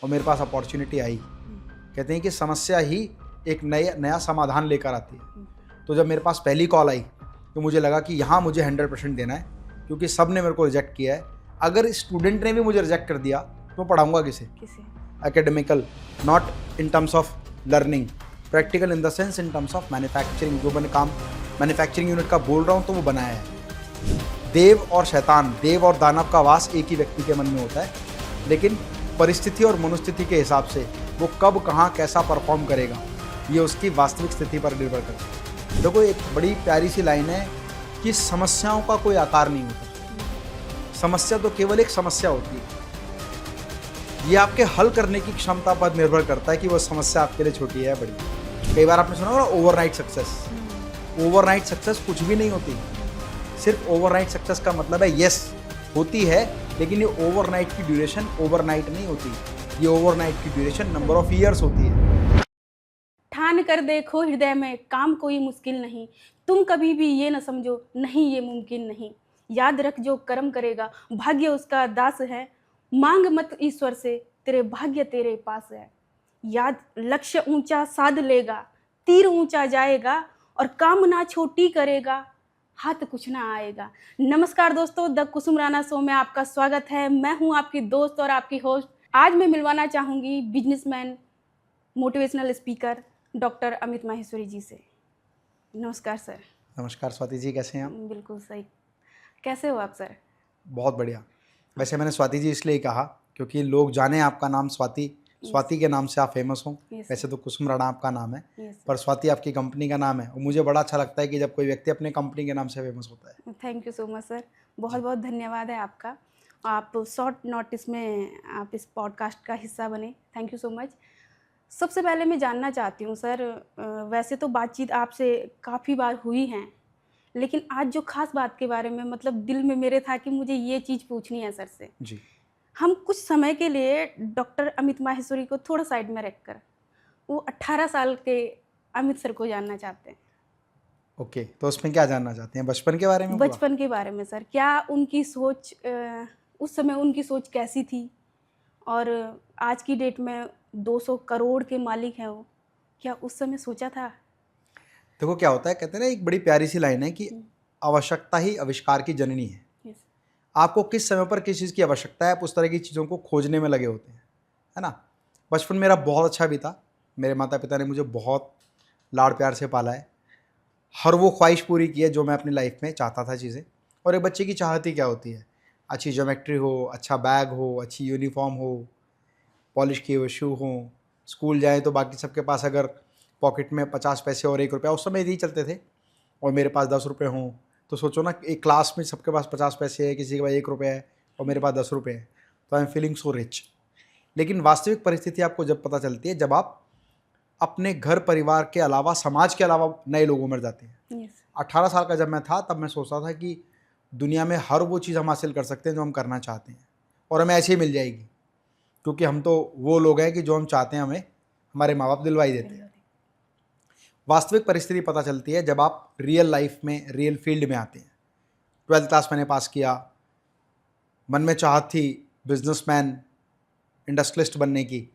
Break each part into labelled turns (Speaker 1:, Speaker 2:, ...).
Speaker 1: और मेरे पास अपॉर्चुनिटी आई। कहते हैं कि समस्या ही एक नया समाधान लेकर आती है। तो जब मेरे पास पहली कॉल आई तो मुझे लगा कि यहाँ मुझे 100% देना है, क्योंकि सब ने मेरे को रिजेक्ट किया है। अगर स्टूडेंट ने भी मुझे रिजेक्ट कर दिया तो मैं पढ़ाऊँगा किसे? Academical, not in terms of learning, practical in the sense in terms of manufacturing. जो मैंने काम मैन्युफैक्चरिंग यूनिट का बोल रहा हूँ तो वो बनाया है। देव और शैतान, देव और दानव का वास एक ही व्यक्ति के मन में होता है, लेकिन परिस्थिति और मनोस्थिति के हिसाब से वो कब कहाँ कैसा परफॉर्म करेगा ये उसकी वास्तविक स्थिति पर निर्भर करता है। देखो, एक बड़ी प्यारी सी लाइन है कि समस्याओं का कोई आकार नहीं होता, समस्या तो केवल एक समस्या होती है। ये आपके हल करने की क्षमता पर निर्भर करता है कि वो समस्या आपके लिए छोटी है या बड़ी। कई बार आपने सुना होगा ओवरनाइट सक्सेस। ओवरनाइट सक्सेस कुछ भी नहीं होती। सिर्फ ओवरनाइट सक्सेस का मतलब है यस होती है, लेकिन ये ओवरनाइट की ड्यूरेशन ओवरनाइट नहीं होती। ये ओवरनाइट की ड्यूरेशन नंबर ऑफ ईयर्स होती है।
Speaker 2: ठान कर देखो हृदय में काम कोई मुश्किल नहीं, तुम कभी भी ये न समझो नहीं ये मुमकिन नहीं। याद रख जो कर्म करेगा भाग्य उसका दास है, मांग मत ईश्वर से तेरे भाग्य तेरे पास है। याद लक्ष्य ऊंचा साध लेगा, तीर ऊंचा जाएगा और कामना छोटी करेगा, हाथ कुछ ना आएगा। नमस्कार दोस्तों, द कुसुम राणा शो में आपका स्वागत है। मैं हूं आपकी दोस्त और आपकी होस्ट। आज मैं मिलवाना चाहूँगी businessman, motivational speaker doctor Amit Maheshwari ji से। नमस्कार सर।
Speaker 1: नमस्कार स्वाति जी, कैसे हैं आप?
Speaker 2: बिल्कुल सही। कैसे हो आप सर?
Speaker 1: बहुत बढ़िया। वैसे मैंने स्वाति जी इसलिए कहा क्योंकि लोग जाने आपका नाम स्वाति, स्वाति के नाम से आप फेमस हो। वैसे तो कुसुम राणा आपका नाम है, पर स्वाति आपकी कंपनी का नाम है। और मुझे बड़ा अच्छा लगता है कि जब कोई व्यक्ति अपने कंपनी के नाम से फेमस होता है।
Speaker 2: Thank you so much sir, बहुत बहुत धन्यवाद है आपका। आप शॉर्ट नोटिस में आप इस पॉडकास्ट का हिस्सा बने, थैंक यू सो मच। सबसे पहले मैं जानना चाहती हूँ सर, वैसे तो बातचीत आपसे काफ़ी बार हुई है, लेकिन आज जो खास बात के बारे में मतलब दिल में मेरे था कि मुझे ये चीज़ पूछनी है सर से
Speaker 1: जी।
Speaker 2: हम कुछ समय के लिए डॉक्टर अमित माहेश्वरी को थोड़ा साइड में रखकर वो 18 साल के अमित सर को जानना चाहते हैं।
Speaker 1: ओके, तो उसमें क्या जानना चाहते हैं? बचपन के बारे में?
Speaker 2: बचपन के बारे में सर, क्या उनकी सोच उस समय उनकी सोच कैसी थी, और आज की डेट में 200 करोड़ के मालिक हैं वो, क्या उस समय सोचा था?
Speaker 1: देखो क्या होता है, कहते हैं ना, एक बड़ी प्यारी सी लाइन है कि आवश्यकता ही आविष्कार की जननी है। आपको किस समय पर किस चीज़ की आवश्यकता है, आप उस तरह की चीज़ों को खोजने में लगे होते हैं, है ना। बचपन मेरा बहुत अच्छा बीता। मेरे माता पिता ने मुझे बहुत लाड़ प्यार से पाला है। हर वो ख्वाहिश पूरी की है जो मैं अपनी लाइफ में चाहता था चीज़ें। और एक बच्चे की चाहत ही क्या होती है? अच्छी ज्योमेट्री हो, अच्छा बैग हो, अच्छी यूनिफॉर्म हो, पॉलिश किए हुए शू हों, स्कूल जाएँ तो बाकी सबके पास अगर पॉकेट में 50 पैसे और 1 रुपया, उस समय यही चलते थे, और मेरे पास 10 रुपये हों, तो सोचो ना, एक क्लास में सबके पास 50 पैसे है, किसी के पास 1 रुपया है और मेरे पास 10 रुपये है, तो I am feeling so rich. लेकिन वास्तविक परिस्थिति आपको जब पता चलती है, जब आप अपने घर परिवार के अलावा, समाज के अलावा नए लोगों में जाते हैं। 18 साल का जब मैं था तब मैं सोचता था कि दुनिया में हर वो चीज़ हम हासिल कर सकते हैं जो हम करना चाहते हैं, और हमें ऐसे ही मिल जाएगी, क्योंकि हम तो वो लोग हैं कि जो हम चाहते हैं हमें हमारे माँ बाप दिलवाई देते हैं। वास्तविक परिस्थिति पता चलती है जब आप रियल लाइफ में, रियल फील्ड में आते हैं। 12th क्लास मैंने पास किया, मन में चाहत थी बिजनेसमैन, इंडस्ट्रियलिस्ट बनने की,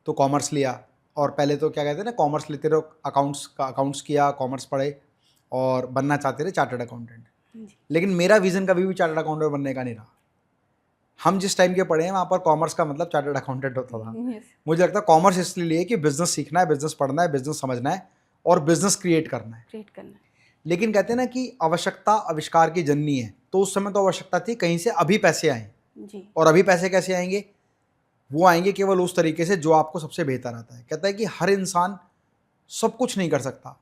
Speaker 1: तो कॉमर्स लिया। और पहले तो क्या कहते हैं ना, कॉमर्स लेते रहो, अकाउंट्स किया, कॉमर्स पढ़े और बनना चाहते थे चार्टर्ड अकाउंटेंट। लेकिन मेरा विज़न कभी भी चार्टर्ड अकाउंटेंट बनने का नहीं रहा। हम जिस टाइम के पढ़े हैं वहाँ पर कॉमर्स का मतलब चार्टर्ड अकाउंटेंट होता था। मुझे लगता है कॉमर्स इसलिए लिए कि बिजनेस सीखना है, बिजनेस पढ़ना है, बिजनेस समझना है और बिजनेस क्रिएट करना है। लेकिन कहते हैं ना कि आवश्यकता आविष्कार की जननी है, तो उस समय तो आवश्यकता थी कहीं से अभी पैसे आए, और अभी पैसे कैसे आएंगे? वो आएंगे केवल उस तरीके से जो आपको सबसे बेहतर आता है। कहता है कि हर इंसान सब कुछ नहीं कर सकता,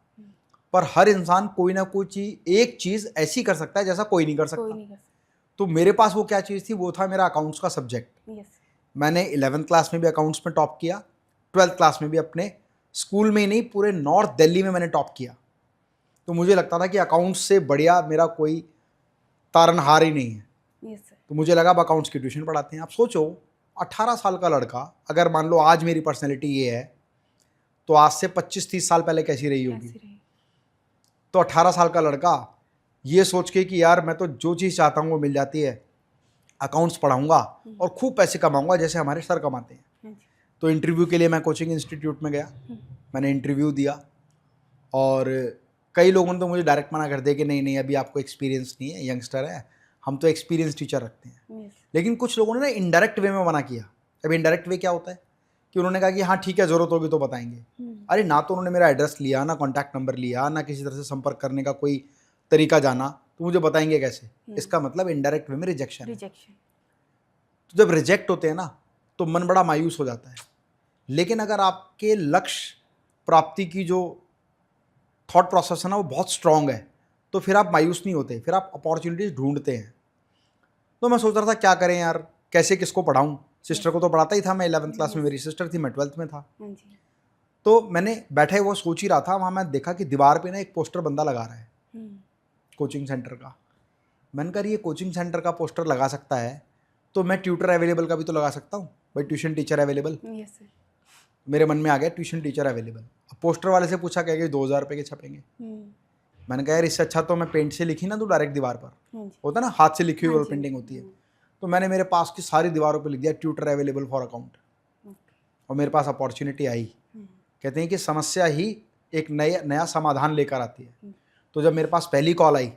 Speaker 1: पर हर इंसान कोई ना कोई एक चीज़ ऐसी कर सकता है जैसा कोई नहीं कर सकता। तो मेरे पास वो क्या चीज़ थी? वो था मेरा अकाउंट्स का सब्जेक्ट। मैंने 11th क्लास में भी अकाउंट्स में टॉप किया, 12th क्लास में भी अपने स्कूल में ही नहीं, पूरे नॉर्थ दिल्ली में मैंने टॉप किया। तो मुझे लगता था कि अकाउंट्स से बढ़िया मेरा कोई तारनहार ही नहीं है। तो मुझे लगा अब अकाउंट्स की ट्यूशन पढ़ाते हैं। आप सोचो, 18 साल का लड़का, अगर मान लो आज मेरी पर्सनैलिटी ये है, तो आज से 25-30 साल पहले कैसी रही होगी। तो 18 साल का लड़का ये सोच के कि यार मैं तो जो चीज़ चाहता हूँ वो मिल जाती है, अकाउंट्स पढ़ाऊँगा और खूब पैसे कमाऊँगा जैसे हमारे सर कमाते हैं। तो इंटरव्यू के लिए मैं कोचिंग इंस्टीट्यूट में गया, मैंने इंटरव्यू दिया और कई लोगों ने तो मुझे डायरेक्ट मना कर दिया कि नहीं नहीं अभी आपको एक्सपीरियंस नहीं है, यंगस्टर है, हम तो एक्सपीरियंस टीचर रखते हैं। लेकिन कुछ लोगों ने ना इनडायरेक्ट वे में मना किया। अब इनडायरेक्ट वे क्या होता है कि उन्होंने कहा कि हाँ ठीक है, ज़रूरत होगी तो बताएंगे। अरे ना तो उन्होंने मेरा एड्रेस लिया, ना कॉन्टैक्ट नंबर लिया, ना किसी तरह से संपर्क करने का कोई तरीका जाना, तो मुझे बताएंगे कैसे? इसका मतलब इनडायरेक्ट वे में रिजेक्शन है। तो जब रिजेक्ट होते हैं ना तो मन बड़ा मायूस हो जाता है। लेकिन अगर आपके लक्ष्य प्राप्ति की जो थॉट प्रोसेस है ना वो बहुत स्ट्रांग है तो फिर आप मायूस नहीं होते, फिर आप अपॉर्चुनिटीज ढूंढते हैं। तो मैं सोच रहा था क्या करें यार, कैसे किसको पढ़ाऊँ। सिस्टर को तो पढ़ाता ही था मैं, 11th क्लास में मेरी सिस्टर थी, मैं 12th में था। तो मैंने बैठे वो सोच ही रहा था, वहाँ मैं देखा कि दीवार पे ना एक पोस्टर बंदा लगा रहा है कोचिंग सेंटर का। मैंने कहा ये कोचिंग सेंटर का पोस्टर लगा सकता है तो मैं ट्यूटर अवेलेबल का भी तो लगा सकता हूँ भाई, ट्यूशन टीचर अवेलेबल। मेरे मन में आ गया ट्यूशन टीचर अवेलेबल। अब पोस्टर वाले से पूछा क्या कि 2000 रुपये के छपेंगे। मैंने कहा यार इससे अच्छा तो मैं पेंट से लिखी ना, तो डायरेक्ट दीवार पर होता ना, हाथ से लिखी हुई वॉल पेंटिंग होती है। तो मैंने मेरे पास की सारी दीवारों पे लिख दिया ट्यूटर अवेलेबल फॉर अकाउंट। और मेरे पास अपॉर्चुनिटी आई। कहते हैं कि समस्या ही एक नया समाधान लेकर आती है। तो जब मेरे पास पहली कॉल आई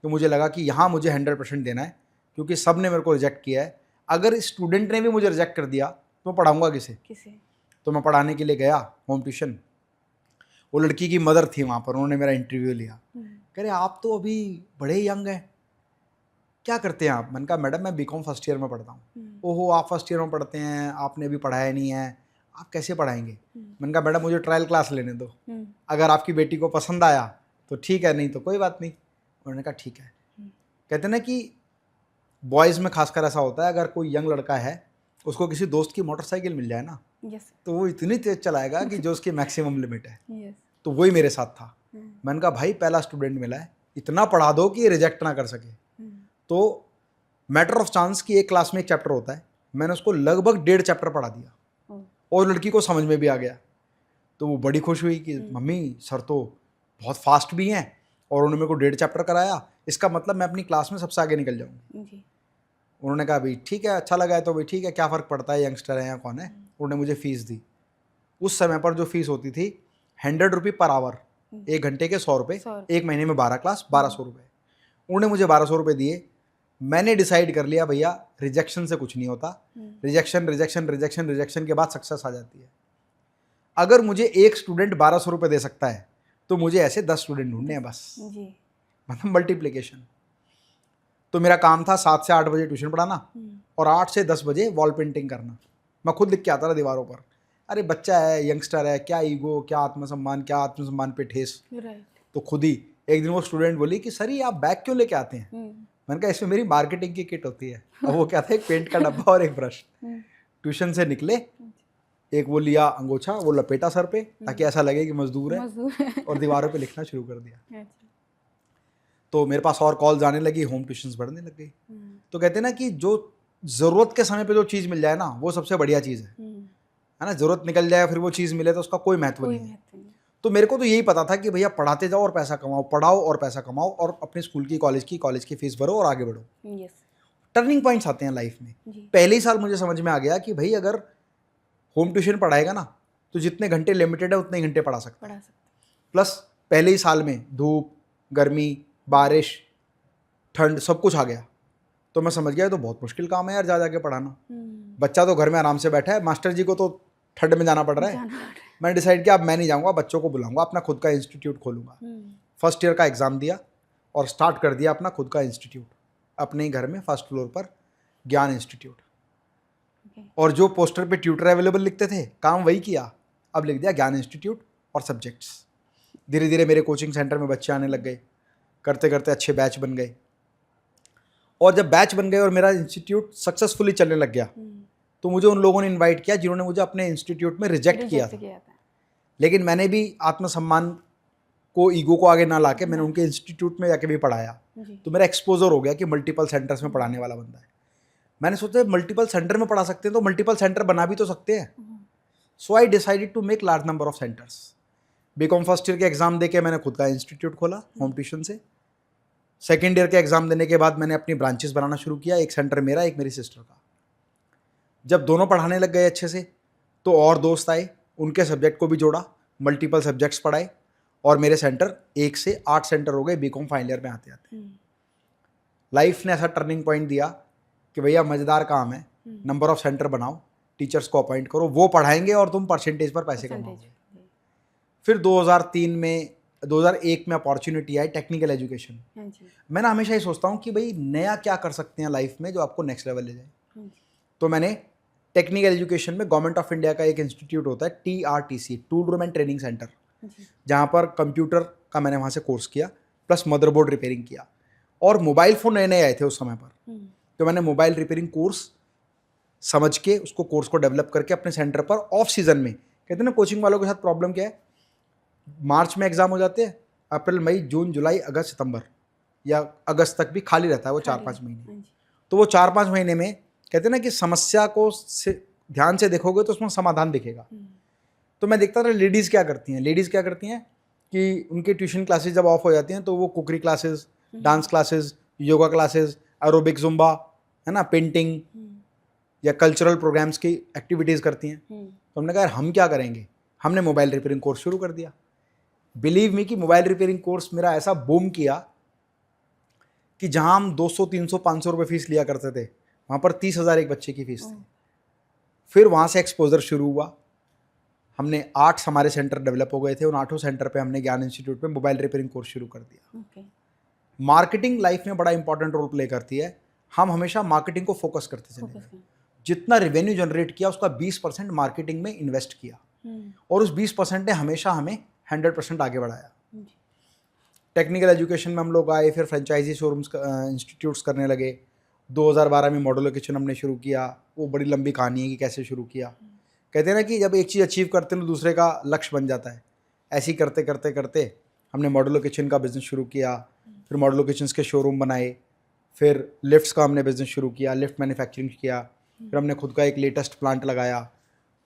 Speaker 1: तो मुझे लगा कि यहाँ मुझे 100% देना है, क्योंकि सब ने मेरे को रिजेक्ट किया है। अगर स्टूडेंट ने भी मुझे रिजेक्ट कर दिया तो मैं पढ़ाऊँगा किसे? तो मैं पढ़ाने के लिए गया होम ट्यूशन। वो लड़की की मदर थी वहाँ पर, उन्होंने मेरा इंटरव्यू लिया। कह रहे आप तो अभी बड़े यंग हैं, क्या करते हैं आप? मैंने कहा मैडम मैं बीकॉम फर्स्ट ईयर में पढ़ता हूँ। ओहो आप फर्स्ट ईयर में पढ़ते हैं, आपने अभी पढ़ाया नहीं है, आप कैसे पढ़ाएंगे? मैंने कहा मैडम मुझे ट्रायल क्लास लेने दो, अगर आपकी बेटी को पसंद आया तो ठीक है, नहीं तो कोई बात नहीं। उन्होंने कहा ठीक है। कहते हैं ना कि बॉयज़ में खासकर ऐसा होता है, अगर कोई यंग लड़का है उसको किसी दोस्त की मोटरसाइकिल मिल जाए ना तो वो इतनी तेज चलाएगा कि जो उसकी मैक्सिमम लिमिट है। तो वही मेरे साथ था। मैंने कहा भाई पहला स्टूडेंट मिला है, इतना पढ़ा दो कि रिजेक्ट ना कर सके। तो मैटर ऑफ चांस की एक क्लास में एक चैप्टर होता है, मैंने उसको लगभग 1.5 चैप्टर पढ़ा दिया और लड़की को समझ में भी आ गया। तो वो बड़ी खुश हुई कि मम्मी सर तो बहुत फास्ट भी हैं और उन्होंने मेरे को 1.5 चैप्टर कराया, इसका मतलब मैं अपनी क्लास में सबसे आगे निकल जाऊँगी। उन्होंने कहा भाई ठीक है, अच्छा लगा है तो भाई ठीक है, क्या फ़र्क पड़ता है यंगस्टर है या कौन है। उन्होंने मुझे फ़ीस दी। उस समय पर जो फीस होती थी 100 रुपये पर आवर, 1 घंटे के 100 रुपये, 1 महीने में 12 क्लास 1200 रुपये। उन्होंने मुझे 1200 रुपये दिए। मैंने डिसाइड कर लिया भैया रिजेक्शन से कुछ नहीं होता, रिजेक्शन रिजेक्शन रिजेक्शन रिजेक्शन के बाद सक्सेस आ जाती है। अगर मुझे एक स्टूडेंट 1200 रुपये दे सकता है तो मुझे ऐसे 10 स्टूडेंट ढूंढने हैं बस, मतलब मल्टीप्लिकेशन। तो मेरा काम था 7 से 8 बजे ट्यूशन पढ़ाना और 8 से 10 बजे वॉल पेंटिंग करना। मैं खुद लिख के आता था दीवारों पर। अरे बच्चा है, यंगस्टर है, क्या ईगो, क्या आत्मसम्मान पे ठेस। तो खुद ही एक दिन वो स्टूडेंट बोली कि सर ये आप बैग क्यों लेके आते हैं? मैंने कहा इसमें मेरी मार्केटिंग की किट होती है। और वो क्या था, एक पेंट का डब्बा और एक ब्रश। ट्यूशन से निकले, एक वो लिया अंगोछा, वो लपेटा सर पे ताकि ऐसा लगे कि मजदूर है, और दीवारों पे लिखना शुरू कर दिया। तो मेरे पास और कॉल्स आने लगी, होम ट्यूशंस बढ़ने लग गई। तो कहते हैं ना कि जो ज़रूरत के समय पे जो चीज़ मिल जाए ना वो सबसे बढ़िया चीज़ है ना। ज़रूरत निकल जाए फिर वो चीज़ मिले तो उसका कोई महत्व नहीं है। तो मेरे को तो यही पता था कि भैया पढ़ाते जाओ और पैसा कमाओ, पढ़ाओ और पैसा कमाओ, और अपने स्कूल की कॉलेज की फीस भरो और आगे बढ़ो। टर्निंग पॉइंट्स आते हैं लाइफ में। पहले ही साल मुझे समझ में आ गया कि भाई अगर होम ट्यूशन पढ़ाएगा ना तो जितने घंटे लिमिटेड है उतने ही घंटे पढ़ा सकता है। प्लस पहले ही साल में धूप, गर्मी, बारिश, ठंड सब कुछ आ गया। तो मैं समझ गया तो बहुत मुश्किल काम है यार जा के पढ़ाना। बच्चा तो घर में आराम से बैठा है, मास्टर जी को तो ठंड में जाना पड़ रहा है। मैंने डिसाइड किया अब मैं नहीं जाऊँगा, बच्चों को बुलाऊंगा, अपना खुद का इंस्टीट्यूट खोलूँगा। फर्स्ट ईयर का एग्ज़ाम दिया और स्टार्ट कर दिया अपना खुद का इंस्टीट्यूट अपने ही घर में, फर्स्ट फ्लोर पर, ज्ञान इंस्टीट्यूट। और जो पोस्टर पे ट्यूटर अवेलेबल लिखते थे काम वही किया, अब लिख दिया ज्ञान इंस्टीट्यूट और सब्जेक्ट्स। धीरे धीरे मेरे कोचिंग सेंटर में बच्चे आने लग गए, करते करते अच्छे बैच बन गए। और जब बैच बन गए और मेरा इंस्टीट्यूट सक्सेसफुली चलने लग गया तो मुझे उन लोगों ने इनवाइट किया जिन्होंने मुझे अपने इंस्टीट्यूट में रिजेक्ट किया था। लेकिन मैंने भी आत्मसम्मान को, ईगो को आगे ना लाके मैंने उनके इंस्टीट्यूट में जाके भी पढ़ाया। तो मेरा एक्सपोजर हो गया कि मल्टीपल सेंटर्स में पढ़ाने वाला बंदा है। मैंने सोचा मल्टीपल सेंटर में पढ़ा सकते हैं तो मल्टीपल सेंटर बना भी तो सकते हैं। So I decided to make large number of centres. BCom first year के एग्जाम देके मैंने खुद का इंस्टीट्यूट खोला होम ट्यूशन से। सेकेंड ईयर के एग्जाम देने के बाद मैंने अपनी ब्रांचेस बनाना शुरू किया, एक सेंटर मेरा, एक मेरी सिस्टर का। जब दोनों पढ़ाने लग गए अच्छे से तो और दोस्त आए, उनके सब्जेक्ट को भी जोड़ा, मल्टीपल सब्जेक्ट्स पढ़ाए, और मेरे सेंटर 1 से 8 सेंटर हो गए बीकॉम फाइनल ईयर में आते आते। लाइफ ने ऐसा टर्निंग पॉइंट दिया कि भैया मज़ेदार काम है, नंबर ऑफ सेंटर बनाओ, टीचर्स को अपॉइंट करो, वो पढ़ाएंगे और तुम परसेंटेज पर पैसे कमाओगे। फिर 2001 में अपॉर्चुनिटी आई टेक्निकल एजुकेशन। मैं ना हमेशा ये सोचता हूँ कि भाई नया क्या कर सकते हैं लाइफ में जो आपको नेक्स्ट लेवल ले जाए। तो मैंने टेक्निकल एजुकेशन में गवर्नमेंट ऑफ इंडिया का एक इंस्टीट्यूट होता है TRTC, tool room and training centre, जहाँ पर कंप्यूटर का मैंने वहाँ से कोर्स किया, प्लस मदरबोर्ड रिपेयरिंग किया। और मोबाइल फ़ोन नए नए आए थे उस समय पर, तो मैंने मोबाइल रिपेयरिंग कोर्स समझ के उसको कोर्स को डेवलप करके अपने सेंटर पर ऑफ सीज़न में, कहते हैं ना कोचिंग वालों के साथ प्रॉब्लम क्या है, मार्च में एग्ज़ाम हो जाते हैं, अप्रैल मई जून जुलाई अगस्त सितंबर या अगस्त तक भी खाली रहता है वो 4-5 महीने। तो वो 4-5 महीने में कहते हैं ना कि समस्या को ध्यान से देखोगे तो उसमें समाधान दिखेगा। तो मैं देखता था लेडीज़ क्या करती हैं कि उनकी ट्यूशन क्लासेस जब ऑफ हो जाती हैं तो वो cookery classes, dance classes, yoga classes, aerobic, Zumba, है ना, पेंटिंग या कल्चरल प्रोग्राम्स की एक्टिविटीज़ करती हैं। तो हमने कहा यार हम क्या करेंगे, हमने मोबाइल रिपेयरिंग कोर्स शुरू कर दिया। बिलीव मी कि मोबाइल रिपेयरिंग कोर्स मेरा ऐसा बूम किया कि जहां हम 200, 300, 500 रुपये फीस लिया करते थे, वहाँ पर 30,000 एक बच्चे की फीस थी। फिर वहाँ से एक्सपोजर शुरू हुआ, हमने 8 हमारे सेंटर डेवलप हो गए थे, उन 8 सेंटर पे हमने ज्ञान इंस्टीट्यूट में मोबाइल रिपेयरिंग कोर्स शुरू कर दिया। मार्केटिंग लाइफ में बड़ा इंपॉर्टेंट रोल प्ले करती है। हम हमेशा मार्केटिंग को फोकस करते चले गए। जितना रेवेन्यू जनरेट किया उसका 20% मार्केटिंग में इन्वेस्ट किया, और उस 20% ने हमेशा हमें 100% आगे बढ़ाया। टेक्निकल एजुकेशन में हम लोग आए, फिर फ्रेंचाइजी शोरूम्स इंस्टीट्यूट्स करने लगे। 2012 में मॉड्यूलर किचन हमने शुरू किया। वो बड़ी लंबी कहानी है कि कैसे शुरू किया। कहते हैं ना कि जब एक चीज़ अचीव करते हैं तो दूसरे का लक्ष्य बन जाता है। ऐसे ही करते करते करते हमने मॉड्यूलर किचन का बिज़नेस शुरू किया, फिर मॉड्यूलर किचन्स के शोरूम बनाए, फिर लिफ्ट्स का हमने बिज़नेस शुरू किया, लिफ्ट मैन्युफैक्चरिंग किया, फिर हमने खुद का एक लेटेस्ट प्लांट लगाया,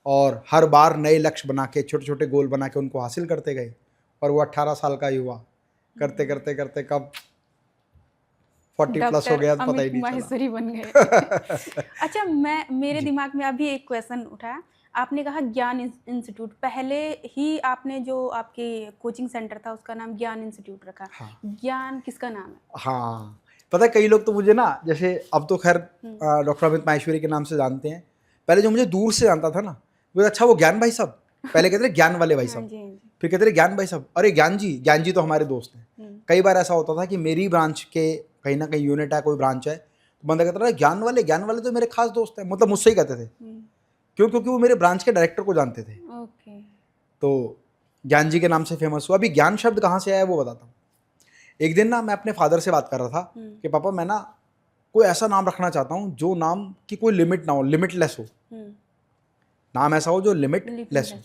Speaker 1: और हर बार नए लक्ष्य बना के, छोटे छोटे गोल बना के उनको हासिल करते गए। और वो 18 साल का युवा करते करते करते कब 40 प्लस हो गया तो पता ही नहीं
Speaker 2: माहेश्वरी बन गए। अच्छा, मेरे दिमाग में अभी एक क्वेश्चन उठा। आपने कहा ज्ञान इंस्टीट्यूट, पहले ही आपने जो आपके कोचिंग सेंटर था उसका नाम ज्ञान इंस्टीट्यूट रखा। हाँ। ज्ञान किसका नाम है?
Speaker 1: हाँ, पता है कई लोग तो मुझे ना, जैसे अब तो खैर डॉक्टर अमित माहेश्वरी के नाम से जानते हैं, पहले जो मुझे दूर से जानता था ना, वो अच्छा वो ज्ञान भाई साहब, पहले कहते थे ज्ञान वाले भाई साहब, फिर कहते थे ज्ञान भाई साहब, अरे ज्ञान जी तो हमारे दोस्त हैं। कई बार ऐसा होता था कि मेरी ब्रांच के कहीं ना कहीं यूनिट है, कोई ब्रांच है, तो बंदा कहता था ज्ञान वाले तो मेरे खास दोस्त हैं, मतलब मुझसे ही कहते थे। क्यों? क्योंकि वो मेरे ब्रांच के डायरेक्टर को जानते थे। तो ज्ञान जी के नाम से फेमस हुआ। अभी ज्ञान शब्द कहाँ से आया है वो बताता हूँ। एक दिन ना मैं अपने फादर से बात कर रहा था कि पापा मैं ना कोई ऐसा नाम रखना चाहता हूँ जो नाम की कोई लिमिट ना हो, लिमिटलेस हो, नाम ऐसा हो जो लिमिटलेस हो।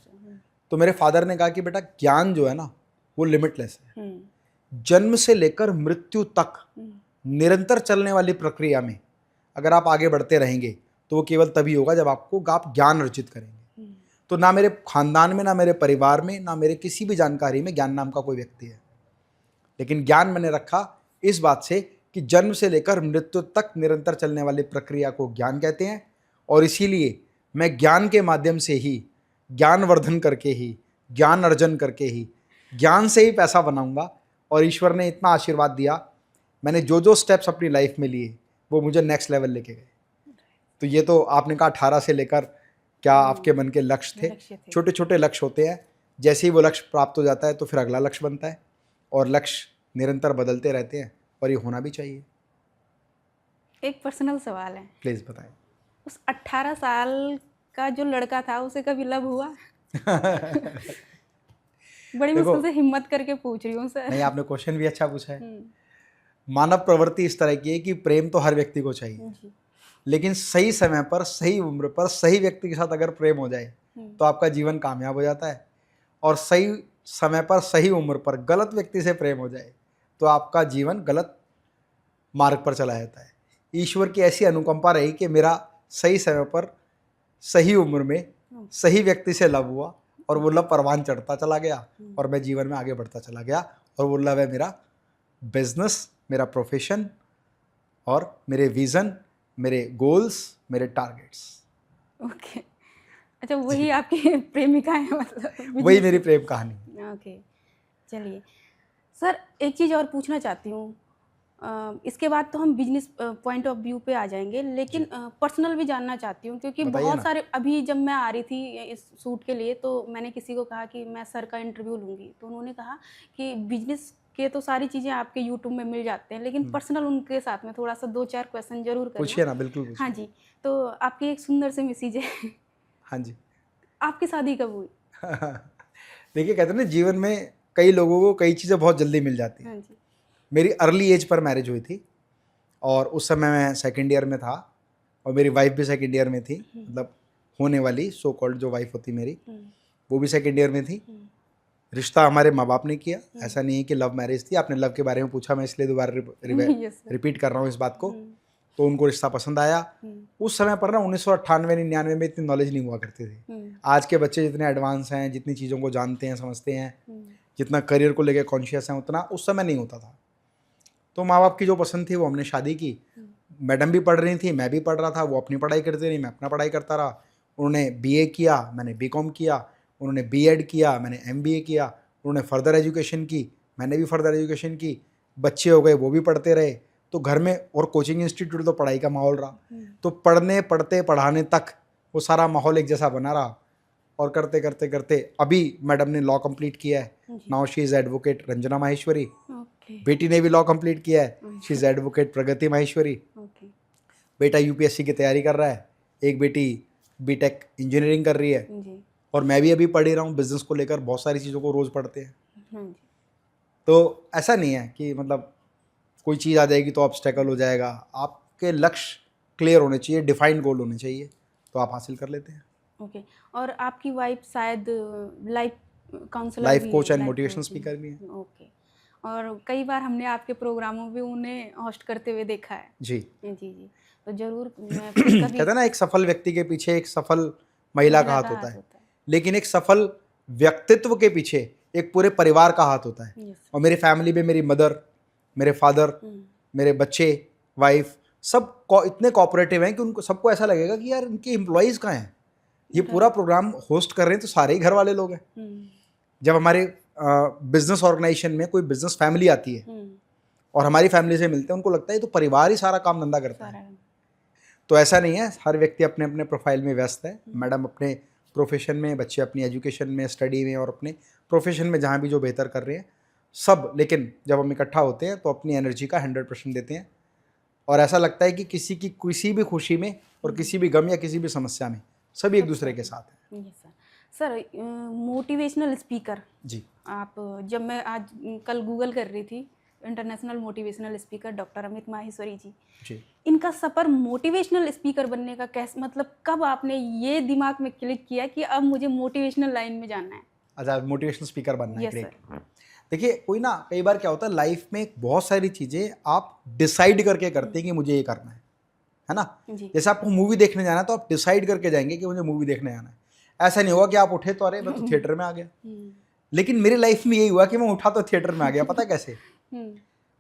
Speaker 1: तो मेरे फादर ने कहा कि बेटा ज्ञान जो है ना वो लिमिटलेस है। जन्म से लेकर मृत्यु तक निरंतर चलने वाली प्रक्रिया में अगर आप आगे बढ़ते रहेंगे तो वो केवल तभी होगा जब आप ज्ञान अर्जित करेंगे। तो ना मेरे खानदान में, ना मेरे परिवार में, ना मेरे किसी भी जानकारी में ज्ञान नाम का कोई व्यक्ति है। लेकिन ज्ञान मैंने रखा इस बात से कि जन्म से लेकर मृत्यु तक निरंतर चलने वाली प्रक्रिया को ज्ञान कहते हैं, और इसीलिए मैं ज्ञान के माध्यम से ही, ज्ञानवर्धन करके ही, ज्ञान अर्जन करके ही, ज्ञान से ही पैसा बनाऊंगा। और ईश्वर ने इतना आशीर्वाद दिया, मैंने जो जो स्टेप्स अपनी लाइफ में लिए वो मुझे नेक्स्ट लेवल लेके गए। तो ये तो आपने कहा 18 से लेकर क्या आपके मन के लक्ष्य थे। छोटे छोटे लक्ष्य होते हैं, जैसे ही वो लक्ष्य प्राप्त हो जाता है तो फिर अगला लक्ष्य बनता है, और लक्ष्य निरंतर बदलते रहते हैं, और ये होना भी चाहिए।
Speaker 2: एक पर्सनल सवाल है,
Speaker 1: प्लीज़ बताएं।
Speaker 2: उस 18 साल का जो लड़का था उसे कभी लव हुआ? बड़ी मुश्किल से हिम्मत करके पूछ रही हूँ सर।
Speaker 1: नहीं, आपने क्वेश्चन भी अच्छा पूछा है। मानव प्रवृत्ति इस तरह की है कि प्रेम तो हर व्यक्ति को चाहिए, लेकिन सही समय पर, सही उम्र पर, सही व्यक्ति के साथ अगर प्रेम हो जाए तो आपका जीवन कामयाब हो जाता है। और सही समय पर, सही उम्र पर गलत व्यक्ति से प्रेम हो जाए तो आपका जीवन गलत मार्ग पर चला जाता है। ईश्वर की ऐसी अनुकंपा रही कि मेरा सही समय पर, सही उम्र में, सही व्यक्ति से लव हुआ, और वो लव परवान चढ़ता चला गया, और मैं जीवन में आगे बढ़ता चला गया। और वो लव है मेरा बिजनेस, मेरा प्रोफेशन, और मेरे विज़न, मेरे गोल्स, मेरे टारगेट्स।
Speaker 2: ओके, अच्छा, वही आपकी प्रेमिका है मतलब?
Speaker 1: वही मेरी प्रेम कहानी।
Speaker 2: ओके, चलिए सर, एक चीज़ और पूछना चाहती हूँ। इसके बाद तो हम बिजनेस पॉइंट ऑफ व्यू पे आ जाएंगे, लेकिन पर्सनल भी जानना चाहती हूँ, क्योंकि
Speaker 1: बताइए
Speaker 2: बहुत
Speaker 1: ना।
Speaker 2: सारे, अभी जब मैं आ रही थी इस शूट के लिए, तो मैंने किसी को कहा कि मैं सर का इंटरव्यू लूँगी, तो उन्होंने कहा कि बिजनेस के तो सारी चीज़ें आपके यूट्यूब में मिल जाते हैं, लेकिन पर्सनल उनके साथ में थोड़ा सा 2-4 क्वेश्चन जरूर करना।
Speaker 1: पूछिए ना, बिल्कुल
Speaker 2: हाँ
Speaker 1: पूछिए।
Speaker 2: जी, तो आपकी एक सुंदर सी मैसेज है।
Speaker 1: हाँ जी।
Speaker 2: आपकी शादी कब हुई?
Speaker 1: देखिए, कहते हैं ना, जीवन में कई लोगों को कई चीज़ें बहुत जल्दी मिल जाती हैं।
Speaker 2: हाँ जी।
Speaker 1: मेरी अर्ली एज पर मैरिज हुई थी, और उस समय मैं सेकंड ईयर में था, और मेरी वाइफ भी सेकंड ईयर में थी, मतलब होने वाली सो कॉल्ड जो वाइफ होती मेरी, वो भी सेकंड ईयर में थी। रिश्ता हमारे माँ बाप ने किया, ऐसा नहीं है कि लव मैरिज थी। आपने लव के बारे में पूछा, मैं इसलिए दोबारा
Speaker 2: यस सर।
Speaker 1: रिपीट कर रहा हूँ इस बात को। तो उनको रिश्ता पसंद आया। उस समय पर ना 1998-99 में इतनी नॉलेज नहीं हुआ करती थी। आज के बच्चे जितने एडवांस हैं, जितनी चीज़ों को जानते हैं, समझते हैं, जितना करियर को लेकर कॉन्शियस हैं, उतना उस समय नहीं होता था। तो माँ बाप की जो पसंद थी वो हमने शादी की। मैडम भी पढ़ रही थी, मैं भी पढ़ रहा था। वो अपनी पढ़ाई करती रही, मैं अपना पढ़ाई करता रहा। उन्होंने बीए किया, मैंने बीकॉम किया। उन्होंने बीएड किया, मैंने एमबीए किया। उन्होंने फर्दर एजुकेशन की, मैंने भी फर्दर एजुकेशन की। बच्चे हो गए, वो भी पढ़ते रहे। तो घर में, और कोचिंग इंस्टीट्यूट तो पढ़ाई का माहौल रहा, तो पढ़ने पढ़ते पढ़ाने तक वो सारा माहौल एक जैसा बना रहा। और करते करते करते अभी मैडम ने लॉ कंप्लीट किया है। Now she is advocate Ranjana Maheshwari. बेटी ने भी लॉ कंप्लीट किया है, शी इज़ एडवोकेट प्रगति माहेश्वरी। बेटा यूपीएससी की तैयारी कर रहा है, एक बेटी बीटेक इंजीनियरिंग कर रही है, और मैं भी अभी पढ़ ही रहा हूँ बिजनेस को लेकर। बहुत सारी चीज़ों को रोज़ पढ़ते हैं। तो ऐसा नहीं है कि मतलब कोई चीज़ आ जाएगी तो ऑब्स्टेकल हो जाएगा। आपके लक्ष्य क्लियर होने चाहिए, डिफाइंड गोल होने चाहिए, तो आप हासिल कर लेते हैं।
Speaker 2: ओके। और आपकी वाइफ शायद लाइफ काउंसलर
Speaker 1: लाइफ
Speaker 2: भी
Speaker 1: कोच
Speaker 2: है,
Speaker 1: and
Speaker 2: life
Speaker 1: motivational
Speaker 2: coach
Speaker 1: speaker भी हैं।
Speaker 2: ओके। और कई बार हमने आपके प्रोग्रामों में उन्हें होस्ट करते हुए देखा है।
Speaker 1: जी।
Speaker 2: जी जी। तो जरूर मैं फिर कभी
Speaker 1: कहते हैं ना, एक सफल व्यक्ति के पीछे एक सफल महिला का हाथ होता है, लेकिन एक सफल व्यक्तित्व के पीछे एक पूरे परिवार का हाथ होता है। और मेरी फैमिली में मेरी मदर, मेरे फादर, मेरे बच्चे, वाइफ, सब इतने कोऑपरेटिव हैं कि उनको सबको ऐसा लगेगा कि यार इनके एम्प्लॉयज़ कहाँ हैं, ये पूरा प्रोग्राम होस्ट कर रहे हैं तो सारे ही घर वाले लोग हैं। जब हमारे बिजनेस ऑर्गेनाइजेशन में कोई बिजनेस फैमिली आती है और हमारी फैमिली से मिलते हैं, उनको लगता है ये तो परिवार ही सारा काम धंधा करता है। तो ऐसा नहीं है, हर व्यक्ति अपने अपने प्रोफाइल में व्यस्त है। मैडम अपने प्रोफेशन में, बच्चे अपनी एजुकेशन में, स्टडी में, और अपने प्रोफेशन में जहाँ भी जो बेहतर कर रहे हैं सब। लेकिन जब हम इकट्ठा होते हैं तो अपनी एनर्जी का 100% देते हैं, और ऐसा लगता है कि किसी की किसी भी खुशी में और किसी भी गम या किसी भी समस्या में सभी एक दूसरे के साथ हैं।
Speaker 2: सर, मोटिवेशनल स्पीकर
Speaker 1: जी,
Speaker 2: आप, जब मैं आज कल गूगल कर रही थी, international motivational speaker doctor Amit Maheshwari ji, इनका सफ़र मोटिवेशनल स्पीकर बनने का कैसे, मतलब कब आपने ये दिमाग में क्लिक किया कि अब मुझे मोटिवेशनल लाइन में जाना है?
Speaker 1: अच्छा, मोटिवेशनल स्पीकर बनना है।
Speaker 2: Yes sir.
Speaker 1: देखिए, कोई ना, कई बार क्या होता है लाइफ में, बहुत सारी चीज़ें आप डिसाइड करके करते हैं कि मुझे ये करना है ना। जैसे आपको मूवी देखने जाना है तो आप डिसाइड करके जाएंगे कि मुझे मूवी देखने जाना है। ऐसा नहीं होगा कि आप उठे तो अरे मैं तो थिएटर में आ गया। लेकिन मेरी लाइफ में यही हुआ कि मैं उठा तो थिएटर में आ गया। पता कैसे?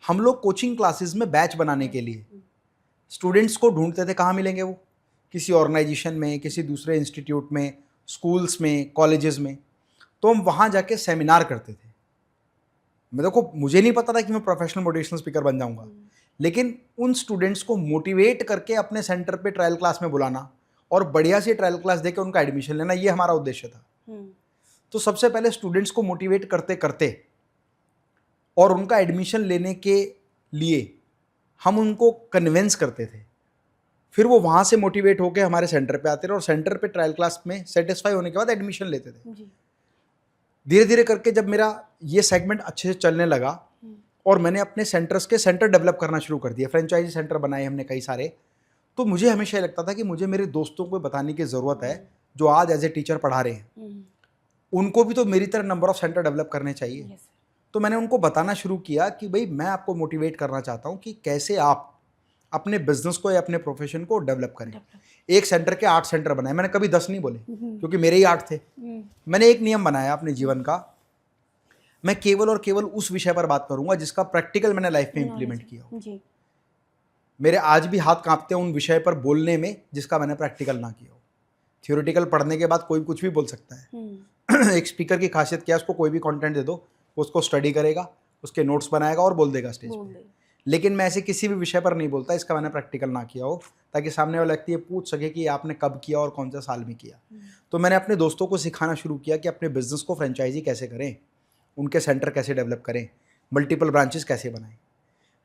Speaker 1: हम लोग कोचिंग क्लासेस में बैच बनाने के लिए स्टूडेंट्स को ढूंढते थे, कहाँ मिलेंगे वो, किसी ऑर्गेनाइजेशन में, किसी दूसरे इंस्टीट्यूट में, स्कूल्स में, कॉलेजेस में। तो हम वहाँ जाके सेमिनार करते थे। मैं देखो, मुझे नहीं पता था कि मैं प्रोफेशनल मोटिवेशनल स्पीकर बन जाऊँगा, लेकिन उन स्टूडेंट्स को मोटिवेट करके अपने सेंटर पे ट्रायल क्लास में बुलाना और बढ़िया सी ट्रायल क्लास देकर उनका एडमिशन लेना, ये हमारा उद्देश्य था। तो सबसे पहले स्टूडेंट्स को मोटिवेट करते करते और उनका एडमिशन लेने के लिए हम उनको कन्विंस करते थे। फिर वो वहाँ से मोटिवेट होकर हमारे सेंटर पे आते थे और सेंटर पे ट्रायल क्लास में सेटिस्फाई होने के बाद एडमिशन लेते थे। धीरे धीरे करके जब मेरा ये सेगमेंट अच्छे से चलने लगा और मैंने अपने सेंटर्स के सेंटर डेवलप करना शुरू कर दिया, फ्रेंचाइजी सेंटर बनाए हमने कई सारे, तो मुझे हमेशा ये लगता था कि मुझे मेरे दोस्तों को बताने की ज़रूरत है जो आज एज ए टीचर पढ़ा रहे हैं, उनको भी तो मेरी तरह नंबर ऑफ सेंटर डेवलप करने चाहिए। तो मैंने उनको बताना शुरू किया कि भाई मैं आपको मोटिवेट करना चाहता हूँ कि कैसे आप अपने बिजनेस को या अपने प्रोफेशन को डेवलप करें। एक सेंटर के 8 सेंटर बनाए, मैंने कभी 10 नहीं बोले क्योंकि मेरे ही 8 थे। मैंने एक नियम बनाया अपने जीवन का, मैं केवल और केवल उस विषय पर बात करूंगा जिसका प्रैक्टिकल मैंने लाइफ में इंप्लीमेंट किया हो। मेरे आज भी हाथ कांपते हैं उन विषय पर बोलने में जिसका मैंने प्रैक्टिकल ना किया हो। थियोरेटिकल पढ़ने के बाद कोई कुछ भी बोल सकता है। एक स्पीकर की खासियत क्या है, उसको कोई भी कंटेंट दे दो, वो उसको स्टडी करेगा, उसके नोट्स बनाएगा और बोल देगा स्टेज पे। लेकिन मैं ऐसे किसी भी विषय पर नहीं बोलता इसका मैंने प्रैक्टिकल ना किया हो, ताकि सामने वाला व्यक्ति ये पूछ सके कि आपने कब किया और कौन सा साल में किया। तो मैंने अपने दोस्तों को सिखाना शुरू किया कि अपने बिजनेस को फ्रेंचाइजी कैसे करें, उनके सेंटर कैसे डेवलप करें, मल्टीपल ब्रांचेस कैसे बनाएं।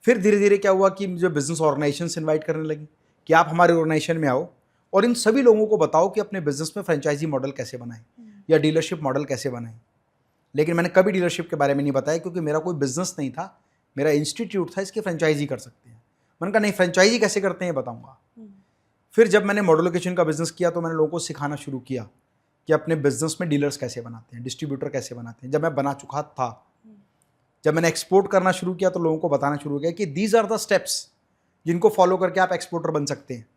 Speaker 1: फिर धीरे धीरे क्या हुआ कि मुझे बिजनेस ऑर्गेनाइजेशन से इन्वाइट करने लगी कि आप हमारे ऑर्गेनाइजेशन में आओ और इन सभी लोगों को बताओ कि अपने बिजनेस में फ्रेंचाइजी मॉडल कैसे बनाएं या डीलरशिप मॉडल कैसे बनाएं। लेकिन मैंने कभी डीलरशिप के बारे में नहीं बताया, क्योंकि मेरा कोई बिजनेस नहीं था, मेरा इंस्टीट्यूट था, इसकी फ्रेंचाइजी कर सकते हैं। मैंने कहा नहीं, फ्रेंचाइजी कैसे करते हैं ये बताऊंगा। फिर जब मैंने मॉडुलर किचन का बिजनेस किया तो मैंने लोगों को सिखाना शुरू किया कि अपने बिजनेस में डीलर्स कैसे बनाते हैं, डिस्ट्रीब्यूटर कैसे बनाते हैं। जब मैं बना चुका था, जब मैंने एक्सपोर्ट करना शुरू किया तो लोगों को बताना शुरू किया कि दीज आर द स्टेप्स जिनको फॉलो करके आप एक्सपोर्टर बन सकते हैं।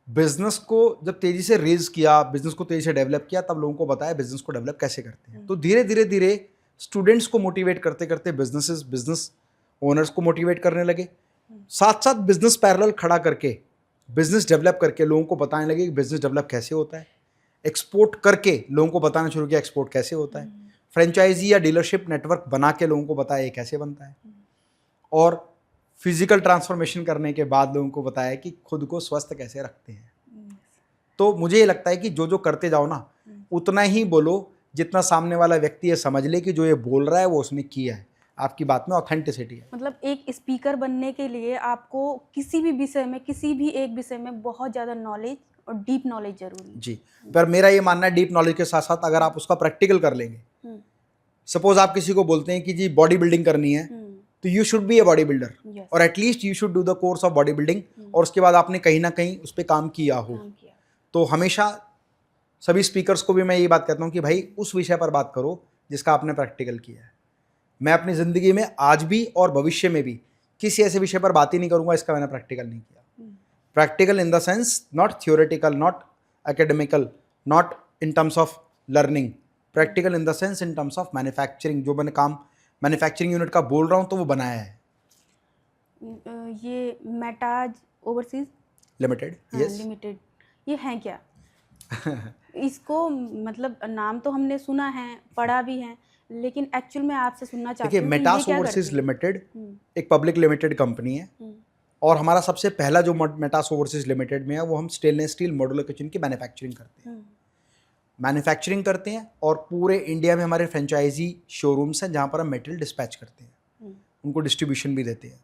Speaker 1: बिजनेस को जब तेजी से रेज किया, बिजनेस को तेजी से डेवलप किया, तब लोगों को बताया बिजनेस को डेवलप कैसे करते हैं। तो धीरे धीरे धीरे स्टूडेंट्स को मोटिवेट करते करते बिजनेस ओनर्स को मोटिवेट करने लगे, साथ साथ बिजनेस पैरेलल खड़ा करके बिजनेस डेवलप करके लोगों को बताने लगे कि बिजनेस डेवलप कैसे होता है। एक्सपोर्ट करके लोगों को बताना शुरू किया एक्सपोर्ट कैसे होता है। फ्रेंचाइजी या डीलरशिप नेटवर्क बना के लोगों को बताया ये कैसे बनता है। और फिजिकल ट्रांसफॉर्मेशन करने के बाद लोगों को बताया कि खुद को स्वस्थ कैसे रखते हैं। तो मुझे ये लगता है कि जो जो करते जाओ ना, उतना ही बोलो जितना सामने वाला व्यक्ति ये समझ ले कि जो ये बोल रहा है वो उसने किया है। आपकी बात में ऑथेंटिसिटी है।
Speaker 2: मतलब एक स्पीकर बनने के लिए आपको किसी भी विषय में, किसी भी एक विषय में बहुत ज़्यादा नॉलेज और डीप नॉलेज जरूरी है।
Speaker 1: जी, पर मेरा ये मानना है डीप नॉलेज के साथ साथ अगर आप उसका प्रैक्टिकल कर लेंगे, सपोज आप किसी को बोलते हैं कि जी बॉडी बिल्डिंग करनी है, तो you should be a body builder, और at least you should do the course of body building, और उसके बाद आपने कहीं ना कहीं उस पर काम किया हो। तो हमेशा सभी स्पीकर्स को भी मैं ये बात कहता हूँ कि भाई उस विषय पर बात करो जिसका आपने प्रैक्टिकल किया है। मैं अपनी ज़िंदगी में आज भी और भविष्य में भी किसी ऐसे विषय पर बात ही नहीं करूँगा इसका मैंने प्रैक्टिकल नहीं किया। Practical in the sense not theoretical, not academical, not in terms of learning, practical in the sense in terms of manufacturing. जो मैंने काम मैन्युफैक्चरिंग यूनिट का बोल रहा हूँ तो वो बनाया है।
Speaker 2: ये मेटाज ओवरसीज
Speaker 1: लिमिटेड, यस
Speaker 2: लिमिटेड, ये है क्या? इसको मतलब नाम तो हमने सुना है, पढ़ा भी है, लेकिन एक्चुअल में आपसे सुनना चाहती हूँ।
Speaker 1: मेटास ओवरसीज लिमिटेड एक पब्लिक लिमिटेड कंपनी है, और हमारा सबसे पहला जो मेटास ओवरसीज लिमिटेड में है वो हम स्टेनलेस स्टील मॉड्यूलर किचन की मैन्युफैक्चरिंग करते हैं। मैन्युफैक्चरिंग करते हैं और पूरे इंडिया में हमारे फ्रेंचाइजी शोरूम्स हैं जहाँ पर हम मटेरियल डिस्पैच करते हैं, उनको डिस्ट्रीब्यूशन भी देते हैं।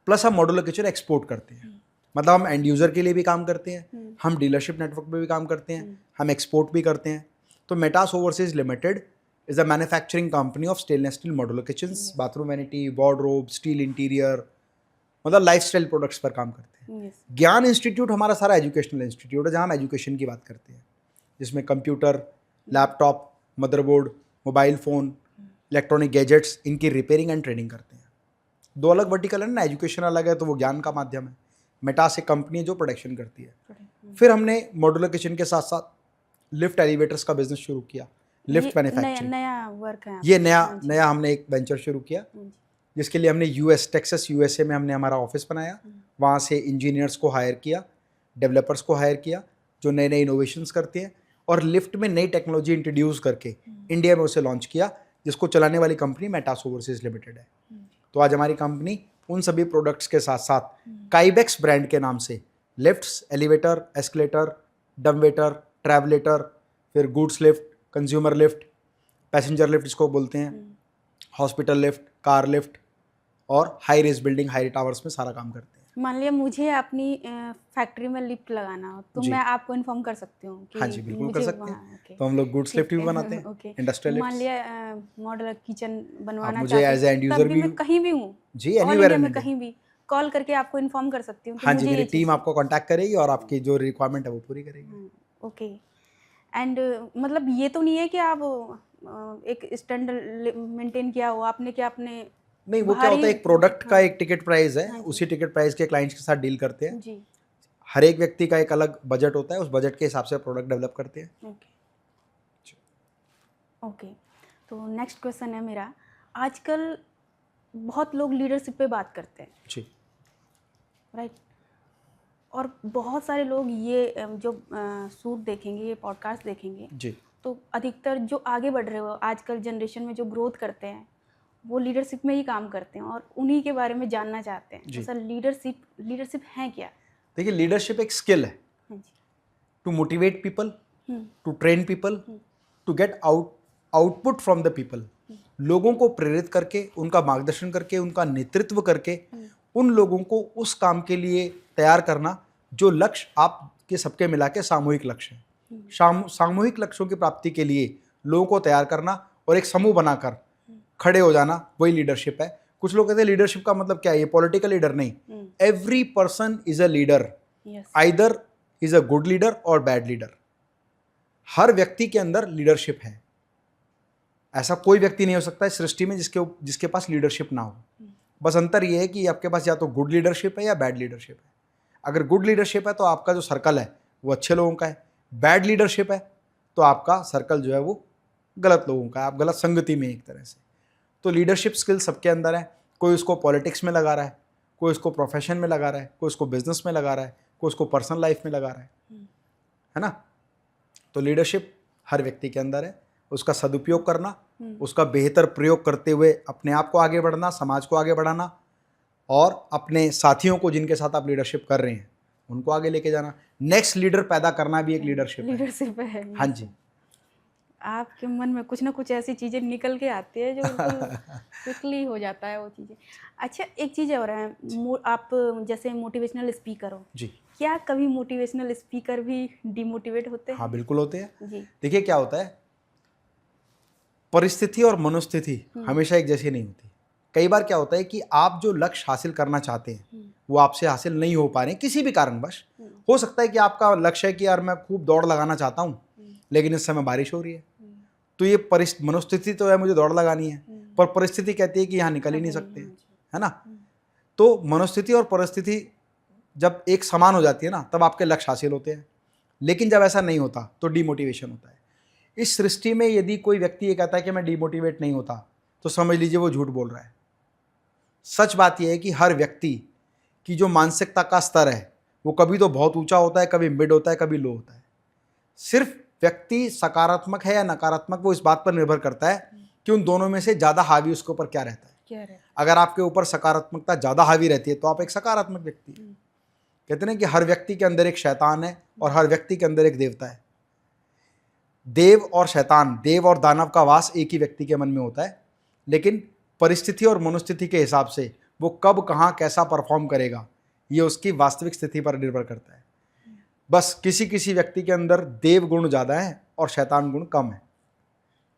Speaker 1: प्लस हम मॉड्यूलर किचन एक्सपोर्ट करते हैं, मतलब हम एंड यूज़र के लिए भी काम करते हैं, हम डीलरशिप नेटवर्क पे भी काम करते हैं, हम एक्सपोर्ट भी करते हैं। तो Metas overseas limited is a manufacturing company of stainless steel modular kitchens, bathroom vanity, wardrobe, steel interior, मतलब लाइफस्टाइल प्रोडक्ट्स पर काम करते हैं। ज्ञान इंस्टीट्यूट हमारा सारा एजुकेशनल इंस्टीट्यूट है जहाँ हम एजुकेशन की बात करते हैं, जिसमें computer, laptop, motherboard, mobile phone, electronic gadgets, इनकी रिपेयरिंग एंड ट्रेनिंग करते हैं। दो अलग वर्टिकल है ना, एजुकेशन अलग है तो वो ज्ञान का माध्यम है। मेटास एक कंपनी है जो प्रोडक्शन करती है। फिर हमने मॉड्यूलर किचन के साथ साथ लिफ्ट एलिवेटर्स का बिजनेस शुरू किया, लिफ्ट मैन्युफैक्चरिंग।
Speaker 2: नया वर्क है
Speaker 1: ये नया हमने एक वेंचर शुरू किया, जिसके लिए हमने टेक्सास यूएसए में हमने हमारा ऑफिस बनाया। वहाँ से इंजीनियर्स को हायर किया, डेवलपर्स को हायर किया जो नए नए इनोवेशंस करते हैं, और लिफ्ट में नई टेक्नोलॉजी इंट्रोड्यूस करके इंडिया में उसे लॉन्च किया, जिसको चलाने वाली कंपनी मेटास ओवरसीज लिमिटेड है। तो आज हमारी कंपनी उन सभी प्रोडक्ट्स के साथ साथ काइबेक्स ब्रांड के नाम से lifts, elevator, escalator, dumbwaiter, travelator, फिर goods lift, consumer lift, passenger lift इसको बोलते हैं, हॉस्पिटल लिफ्ट, कार लिफ्ट, और high rise building, high towers में सारा काम करते हैं।
Speaker 2: मान लिया मुझे अपनी फैक्ट्री में लिफ्ट लगाना हो तो मैं आपको इन्फॉर्म कर सकती हूँ कि
Speaker 1: हाँ जी, बिल्कुल कर सकते हैं।
Speaker 2: okay,
Speaker 1: तो हम लोग गुड्स लिफ्ट भी बनाते हैं, इंडस्ट्रियल लिफ्ट।
Speaker 2: मान लिया मॉडल किचन बनवाना
Speaker 1: मुझे एज एंड यूजर भी,
Speaker 2: मैं कहीं भी हूँ
Speaker 1: जी, एनीवेयर
Speaker 2: में कहीं भी कॉल करके आपको इन्फॉर्म कर सकती हूँ।
Speaker 1: हाँ जी, मेरी टीम आपको कांटेक्ट करेगी और आपकी जो रिक्वायरमेंट है वो पूरी करेगी।
Speaker 2: ओके। एंड मतलब ये तो नहीं है कि आप एक स्टैंडर्ड मेंटेन किया हो आपने, क्या आपने
Speaker 1: नहीं, वो क्या होता है, एक प्रोडक्ट का एक टिकट प्राइस है, उसी टिकट प्राइस के क्लाइंट्स के साथ डील करते हैं जी। हर एक व्यक्ति का एक अलग बजट होता है, उस बजट के हिसाब से प्रोडक्ट डेवलप करते हैं।
Speaker 2: ओके। तो नेक्स्ट क्वेश्चन है मेरा, आजकल बहुत लोग लीडरशिप पे बात करते हैं जी, राइट, और बहुत सारे लोग ये जो शूट देखेंगे, ये पॉडकास्ट देखेंगे,
Speaker 1: जी
Speaker 2: तो अधिकतर जो आगे बढ़ रहे हो आजकल जनरेशन में जो ग्रोथ करते हैं वो लीडरशिप में ही काम करते हैं और उन्हीं के बारे में जानना चाहते हैं।
Speaker 1: जी।
Speaker 2: तो सर लीडरशिप है क्या?
Speaker 1: देखिए, लीडरशिप एक स्किल है
Speaker 2: हाँ जी।
Speaker 1: To motivate people,
Speaker 2: hmm,
Speaker 1: to train people, to get output from the people. लोगों को प्रेरित करके, उनका मार्गदर्शन करके, उनका नेतृत्व करके उन लोगों को उस काम के लिए तैयार करना जो लक्ष्य आपके सबके मिला के सामूहिक लक्ष्य है। सामूहिक लक्ष्यों की प्राप्ति के लिए लोगों को तैयार करना और एक समूह बनाकर खड़े हो जाना, वही लीडरशिप है। कुछ लोग कहते हैं लीडरशिप का मतलब क्या है, ये पॉलिटिकल लीडर नहीं। Every person is a leader, either is a good leader और बैड लीडर। हर व्यक्ति के अंदर लीडरशिप है। ऐसा कोई व्यक्ति नहीं हो सकता इस सृष्टि में जिसके पास लीडरशिप ना हो। बस अंतर ये है कि आपके पास या तो गुड लीडरशिप है या बैड लीडरशिप है। अगर गुड लीडरशिप है तो आपका जो सर्कल है वो अच्छे लोगों का है। बैड लीडरशिप है तो आपका सर्कल जो है वो गलत लोगों का है, आप गलत संगति में एक तरह से। तो लीडरशिप स्किल सबके अंदर है। कोई उसको पॉलिटिक्स में लगा रहा है, कोई उसको प्रोफेशन में लगा रहा है, कोई उसको बिजनेस में लगा रहा है, कोई उसको पर्सनल लाइफ में लगा रहा है ना। तो लीडरशिप हर व्यक्ति के अंदर है। उसका सदुपयोग करना, उसका बेहतर प्रयोग करते हुए अपने आप को आगे बढ़ना, समाज को आगे बढ़ाना और अपने साथियों को जिनके साथ आप लीडरशिप कर रहे हैं उनको आगे लेके जाना। नेक्स्ट लीडर पैदा करना भी एक लीडरशिप है। हाँ जी।
Speaker 2: आपके मन में कुछ ना कुछ ऐसी चीज़ें निकल के आती है जो क्विकली हो जाता है वो चीज़ें। अच्छा, एक चीज़ और है, आप जैसे मोटिवेशनल स्पीकर हो
Speaker 1: जी,
Speaker 2: क्या कभी मोटिवेशनल स्पीकर भी डिमोटिवेट होते हैं?
Speaker 1: हाँ बिल्कुल होते हैं
Speaker 2: जी।
Speaker 1: देखिए क्या होता है, परिस्थिति और मनोस्थिति हमेशा एक जैसी नहीं होती। कई बार क्या होता है कि आप जो लक्ष्य हासिल करना चाहते हैं वो आपसे हासिल नहीं हो पा रहे हैं किसी भी कारणवश। हो सकता है कि आपका लक्ष्य है कि यार मैं खूब दौड़ लगाना चाहता हूँ लेकिन इस समय बारिश हो रही है, तो ये मनोस्थिति तो है मुझे दौड़ लगानी है, पर परिस्थिति कहती है कि यहाँ निकल ही नहीं सकते, है ना। तो मनोस्थिति और परिस्थिति जब एक समान हो जाती है ना तब आपके लक्ष्य हासिल होते हैं। लेकिन जब ऐसा नहीं होता तो डिमोटिवेशन होता है। इस सृष्टि में यदि कोई व्यक्ति ये कहता है कि मैं डिमोटिवेट नहीं होता तो समझ लीजिए वो झूठ बोल रहा है। सच बात यह है कि हर व्यक्ति की जो मानसिकता का स्तर है वो कभी तो बहुत ऊंचा होता है, कभी मिड होता है, कभी लो होता है। सिर्फ व्यक्ति सकारात्मक है या नकारात्मक वो इस बात पर निर्भर करता है कि उन दोनों में से ज़्यादा हावी उसके ऊपर क्या रहता है। अगर आपके ऊपर सकारात्मकता ज़्यादा हावी रहती है तो आप एक सकारात्मक व्यक्ति हैं। कहते हैं कि हर व्यक्ति के अंदर एक शैतान है और हर व्यक्ति के अंदर एक देवता है। देव और शैतान, देव और दानव का वास एक ही व्यक्ति के मन में होता है, लेकिन परिस्थिति और मनोस्थिति के हिसाब से वो कब कहाँ कैसा परफॉर्म करेगा ये उसकी वास्तविक स्थिति पर निर्भर करता है। बस किसी किसी व्यक्ति के अंदर देव गुण ज़्यादा है और शैतान गुण कम है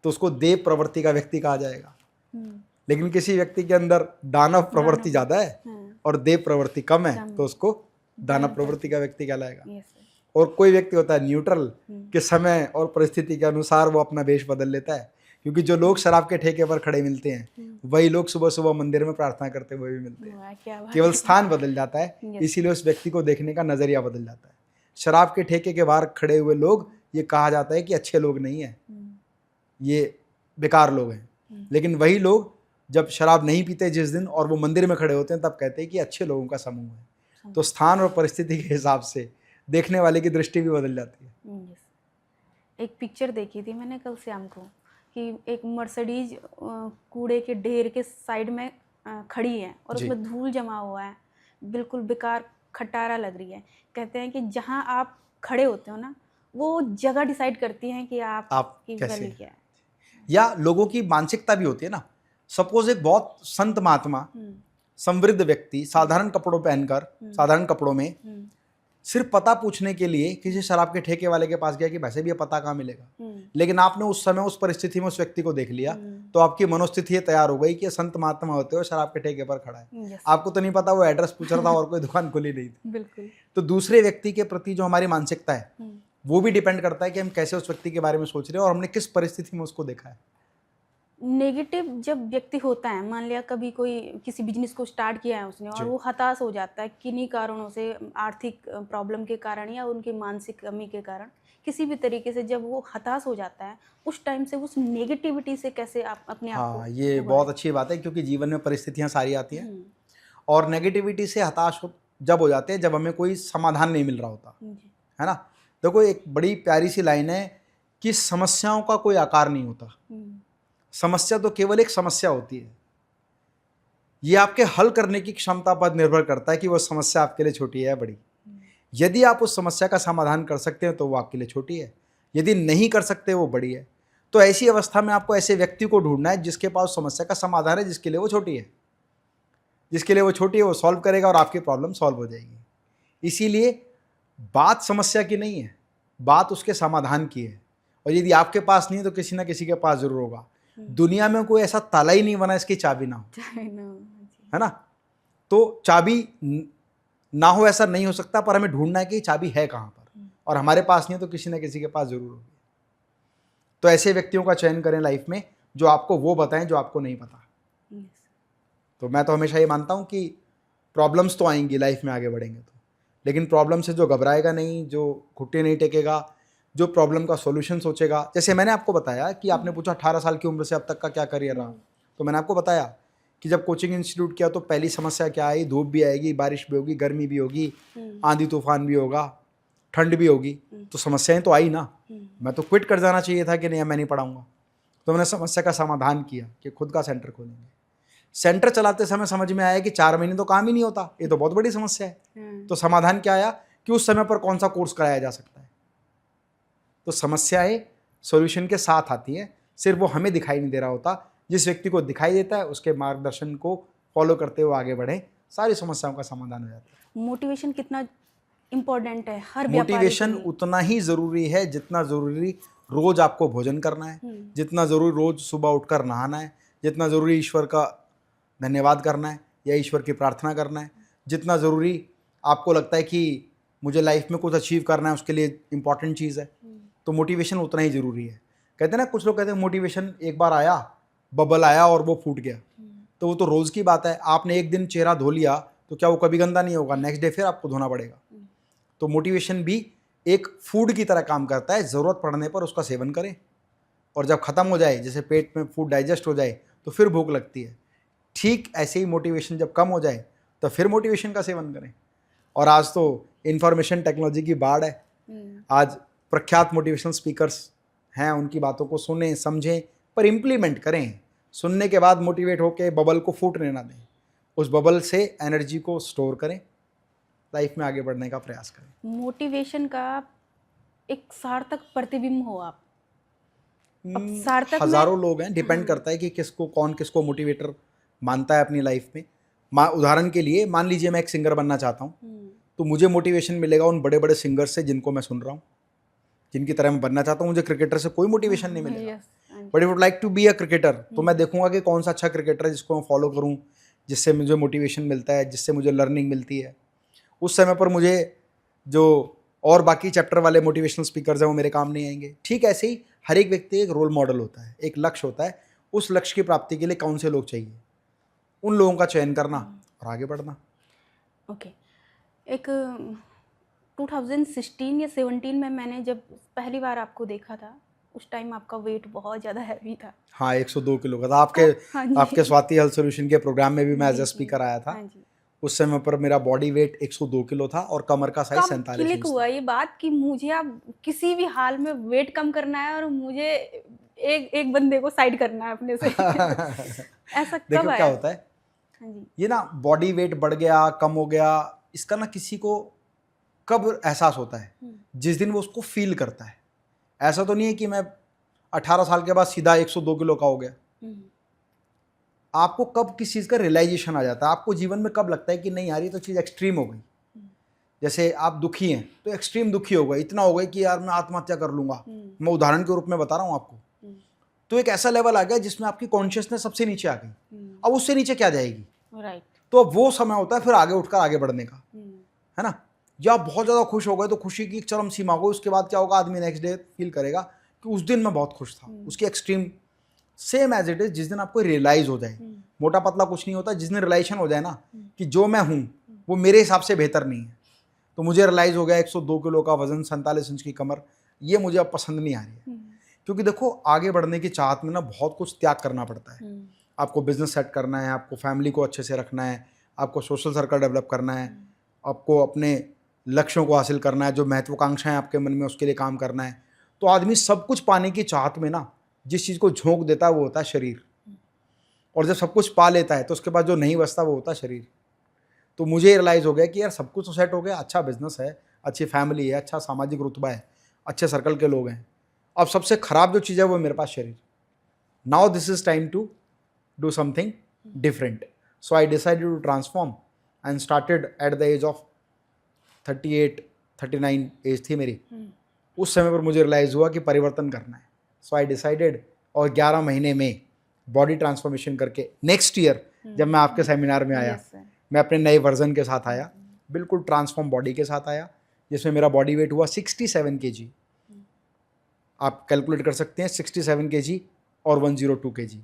Speaker 1: तो उसको देव प्रवृत्ति का व्यक्ति कहा जाएगा। लेकिन किसी व्यक्ति के अंदर दानव प्रवृत्ति ज़्यादा है और देव प्रवृत्ति कम है तो उसको दानव प्रवृत्ति का व्यक्ति कहलाएगा। और कोई व्यक्ति होता है न्यूट्रल, के समय और परिस्थिति के अनुसार वो अपना वेश बदल लेता है, क्योंकि जो लोग शराब के ठेके पर खड़े मिलते हैं वही लोग सुबह सुबह मंदिर में प्रार्थना करते हुए भी मिलते हैं। केवल स्थान बदल जाता है, इसीलिए उस व्यक्ति को देखने का नजरिया बदल जाता है। शराब के ठेके के बाहर खड़े हुए लोग ये कहा जाता है कि अच्छे लोग नहीं है, ये बेकार लोग हैं। लेकिन वही लोग जब शराब नहीं पीते जिस दिन और वो मंदिर में खड़े होते हैं तब कहते हैं कि अच्छे लोगों का समूह है। तो स्थान और परिस्थिति के हिसाब से देखने वाले की दृष्टि भी बदल जाती है।
Speaker 2: एक पिक्चर देखी थी मैंने कल शाम को कि एक मर्सिडीज कूड़े के ढेर के साइड में खड़ी है और उसमें धूल जमा हुआ है, बिल्कुल बेकार खटारा लग रही है। कहते हैं कि जहाँ आप खड़े होते हो ना वो जगह डिसाइड करती है कि आपकी वैल्यू क्या है।
Speaker 1: या लोगों की मानसिकता भी होती है ना। सपोज एक बहुत संत महात्मा समृद्ध व्यक्ति साधारण कपड़ों पहनकर, साधारण कपड़ों में सिर्फ पता पूछने के लिए किसी शराब के ठेके वाले के पास गया कि वैसे भी ये पता कहाँ मिलेगा, लेकिन आपने उस समय उस परिस्थिति में उस व्यक्ति को देख लिया तो आपकी मनोस्थिति तैयार हो गई कि संत महात्मा होते हुए शराब के ठेके पर खड़ा है। आपको तो नहीं पता वो एड्रेस पूछ रहा था और कोई दुकान खुली नहीं थी।
Speaker 2: बिल्कुल।
Speaker 1: तो दूसरे व्यक्ति के प्रति जो हमारी मानसिकता है वो भी डिपेंड करता है कि हम कैसे उस व्यक्ति के बारे में सोच रहे हैं और हमने किस परिस्थिति में उसको देखा है।
Speaker 2: नेगेटिव जब व्यक्ति होता है, मान लिया कभी कोई किसी बिजनेस को स्टार्ट किया है उसने और वो हताश हो जाता है किन्हीं कारणों से, आर्थिक प्रॉब्लम के कारण या उनकी मानसिक कमी के कारण, किसी भी तरीके से जब वो हताश हो जाता है उस टाइम से उस नेगेटिविटी से कैसे आप अपने आप को।
Speaker 1: ये बहुत अच्छी बात है क्योंकि जीवन में परिस्थितियां सारी आती हैं और नेगेटिविटी से हताश जब हो जाते हैं जब हमें कोई समाधान नहीं मिल रहा होता,
Speaker 2: जी।
Speaker 1: है ना। देखो एक बड़ी प्यारी सी लाइन है कि समस्याओं का कोई आकार नहीं होता, समस्या तो केवल एक समस्या होती है। ये आपके हल करने की क्षमता पर निर्भर करता है कि वो समस्या आपके लिए छोटी है या बड़ी। यदि आप उस समस्या का समाधान कर सकते हैं तो वो आपके लिए छोटी है, यदि नहीं कर सकते वो बड़ी है। तो ऐसी अवस्था में आपको ऐसे व्यक्ति को ढूंढना है जिसके पास समस्या का समाधान है, जिसके लिए वो छोटी है। जिसके लिए वो छोटी है वो सॉल्व करेगा और आपकी प्रॉब्लम सॉल्व हो जाएगी। इसीलिए बात समस्या की नहीं है, बात उसके समाधान की है। और यदि आपके पास नहीं है तो किसी ना किसी के पास जरूर होगा। दुनिया में कोई ऐसा ताला ही नहीं बना इसकी चाबी ना हो, है ना। तो चाबी ना हो ऐसा नहीं हो सकता, पर हमें ढूंढना है कि चाबी है कहाँ पर, और हमारे पास नहीं है तो किसी ना किसी के पास जरूर होगी। तो ऐसे व्यक्तियों का चयन करें लाइफ में जो आपको वो बताएं जो आपको नहीं पता। तो मैं तो हमेशा ये मानता हूँ कि प्रॉब्लम्स तो आएंगी लाइफ में आगे बढ़ेंगे तो, लेकिन प्रॉब्लम से जो घबराएगा नहीं, जो घुटने नहीं टेकेगा, जो प्रॉब्लम का सॉल्यूशन सोचेगा। जैसे मैंने आपको बताया कि आपने पूछा 18 साल की उम्र से अब तक का क्या करियर रहा, तो मैंने आपको बताया कि जब कोचिंग इंस्टीट्यूट किया तो पहली समस्या क्या आई, धूप भी आएगी, बारिश भी होगी, गर्मी भी होगी, आंधी तूफान भी होगा, ठंड भी होगी, तो समस्याएं तो आई ना। मैं तो क्विट कर जाना चाहिए था कि नहीं मैं नहीं पढ़ाऊंगा। तो मैंने समस्या का समाधान किया कि खुद का सेंटर खोलेंगे। सेंटर चलाते समय समझ में आया कि 4 महीने तो काम ही नहीं होता, ये तो बहुत बड़ी समस्या है। तो समाधान क्या आया कि उस समय पर कौन सा कोर्स कराया जा सकता है। तो समस्याएं सॉल्यूशन के साथ आती हैं, सिर्फ वो हमें दिखाई नहीं दे रहा होता। जिस व्यक्ति को दिखाई देता है उसके मार्गदर्शन को फॉलो करते हुए आगे बढ़े, सारी समस्याओं का समाधान हो जाता है।
Speaker 2: मोटिवेशन कितना इम्पोर्टेंट है हर व्यापारी
Speaker 1: मोटिवेशन
Speaker 2: के लिए।
Speaker 1: उतना ही ज़रूरी है जितना ज़रूरी रोज़ आपको भोजन करना है, जितना ज़रूरी रोज़ सुबह उठकर नहाना है, जितना ज़रूरी ईश्वर का धन्यवाद करना है या ईश्वर की प्रार्थना करना है, जितना ज़रूरी आपको लगता है कि मुझे लाइफ में कुछ अचीव करना है उसके लिए इम्पॉर्टेंट चीज़ है, तो मोटिवेशन उतना ही ज़रूरी है। कहते हैं ना, कुछ लोग कहते हैं मोटिवेशन एक बार आया, बबल आया और वो फूट गया, तो वो तो रोज़ की बात है। आपने एक दिन चेहरा धो लिया तो क्या वो कभी गंदा नहीं होगा, नेक्स्ट डे फिर आपको धोना पड़ेगा। तो मोटिवेशन भी एक फूड की तरह काम करता है, ज़रूरत पड़ने पर उसका सेवन करें, और जब ख़त्म हो जाए, जैसे पेट में फूड डाइजेस्ट हो जाए तो फिर भूख लगती है, ठीक ऐसे ही मोटिवेशन जब कम हो जाए तो फिर मोटिवेशन का सेवन करें। और आज तो इंफॉर्मेशन टेक्नोलॉजी की बाढ़ है, आज प्रख्यात मोटिवेशनल स्पीकर्स हैं, उनकी बातों को सुनें समझें पर इम्प्लीमेंट करें। सुनने के बाद मोटिवेट होकर बबल को फूटने ना दें, उस बबल से एनर्जी को स्टोर करें, लाइफ में आगे बढ़ने का प्रयास करें।
Speaker 2: मोटिवेशन का एक सार्थक प्रतिबिंब हो आप। अब सार्थक
Speaker 1: हजारों लोग हैं, डिपेंड करता है कि कौन किसको मोटिवेटर मानता है अपनी लाइफ में। उदाहरण के लिए मान लीजिए मैं एक सिंगर बनना चाहता हूँ, तो मुझे मोटिवेशन मिलेगा उन बड़े बड़े सिंगर से जिनको मैं सुन रहा हूँ, जिनकी तरह मैं बनना चाहता हूँ। मुझे क्रिकेटर से कोई मोटिवेशन नहीं मिलेगा, but I would like to be a cricketer, तो मैं देखूंगा कि कौन सा अच्छा क्रिकेटर है जिसको मैं फॉलो करूँ, जिससे मुझे मोटिवेशन मिलता है, जिससे मुझे लर्निंग मिलती है। उस समय पर मुझे जो और बाकी चैप्टर वाले मोटिवेशनल स्पीकर्स हैं वो मेरे काम नहीं आएंगे। ठीक ऐसे ही हर एक व्यक्ति एक रोल मॉडल होता है, एक लक्ष्य होता है, उस लक्ष्य की प्राप्ति के लिए कौन से लोग चाहिए, उन लोगों का चयन करना और आगे बढ़ना।
Speaker 2: ओके। एक 2016 या 17 में मैंने जब पहली बार आपको देखा था, उस टाइम आपका वेट बहुत ज़्यादा हैवी था।
Speaker 1: हाँ, 102 किलो का था। आपके स्वाति हेल्थ सॉल्यूशन के प्रोग्राम में भी मैं एज ए स्पीकर आया था। उस समय पर मेरा बॉडी वेट 102 किलो था और कमर का साइज 47 इंच
Speaker 2: हुआ ये बात कि मुझे अब किसी भी हाल में वेट कम करना है और मुझे एक बंदे को साइड करना है अपने से। ऐसा कब
Speaker 1: देखो
Speaker 2: आया?
Speaker 1: क्या होता है, ये ना बॉडी वेट बढ़ गया कम हो गया, इसका ना किसी को कब एहसास होता है, जिस दिन वो उसको फील करता है। ऐसा तो नहीं है कि मैं 18 साल के बाद सीधा 102 किलो का हो गया। आपको कब किस चीज़ का रियलाइजेशन आ जाता है, आपको जीवन में कब लगता है कि नहीं यार ये तो चीज़ एक्सट्रीम हो गई। जैसे आप दुखी हैं तो एक्सट्रीम दुखी हो गए, इतना हो गए कि यार मैं आत्महत्या कर लूंगा, मैं उदाहरण के रूप में बता रहा हूँ आपको। तो एक ऐसा लेवल आ गया जिसमें आपकी कॉन्शियसनेस सबसे नीचे आ गई, अब उससे नीचे क्या जाएगी। तो अब वो समय होता है फिर आगे उठकर आगे बढ़ने का, है ना। या आप बहुत ज़्यादा खुश हो गए तो खुशी की चरम सीमा हो गई, उसके बाद क्या होगा, आदमी नेक्स्ट डे फील करेगा कि उस दिन मैं बहुत खुश था, उसकी extreme. Same as it is जिस दिन आपको रियलाइज हो जाए, मोटा पतला कुछ नहीं होता, जिस दिन रियलाइजेशन हो जाए ना कि जो मैं हूँ वो मेरे हिसाब से बेहतर नहीं है। तो मुझे रियलाइज हो गया 102 किलो का वजन, 47 इंच की कमर, ये मुझे अब पसंद नहीं आ रही है। क्योंकि देखो आगे बढ़ने की चाहत में ना बहुत कुछ त्याग करना पड़ता है। आपको बिजनेस सेट करना है, आपको फैमिली को अच्छे से रखना है, आपको सोशल सर्कल डेवलप करना है, आपको अपने लक्ष्यों को हासिल करना है, जो महत्वाकांक्षाएं आपके मन में उसके लिए काम करना है, तो आदमी सब कुछ पाने की चाहत में ना जिस चीज़ को झोंक देता है वो होता है शरीर। और जब सब कुछ पा लेता है तो उसके बाद जो नहीं बचता वो होता है शरीर। तो मुझे रियलाइज़ हो गया कि यार सब कुछ तो सेट हो गया, अच्छा बिजनेस है, अच्छी फैमिली है, अच्छा सामाजिक रुतबा है, अच्छे सर्कल के लोग हैं, अब सबसे ख़राब जो चीज़ है वो मेरे पास शरीर। Now this is time to do something different. So I decided to transform and started at the age of 38 39 age थी मेरी। उस समय पर मुझे रियलाइज़ हुआ कि परिवर्तन करना है। सो आई डिसाइडेड, और 11 महीने में बॉडी ट्रांसफॉर्मेशन करके नेक्स्ट ईयर जब मैं आपके सेमिनार में आया, मैं अपने नए वर्जन के साथ आया, बिल्कुल ट्रांसफॉर्म बॉडी के साथ आया, जिसमें मेरा बॉडी वेट हुआ 67 kg। आप कैलकुलेट कर सकते हैं 67 kg और 102 kg,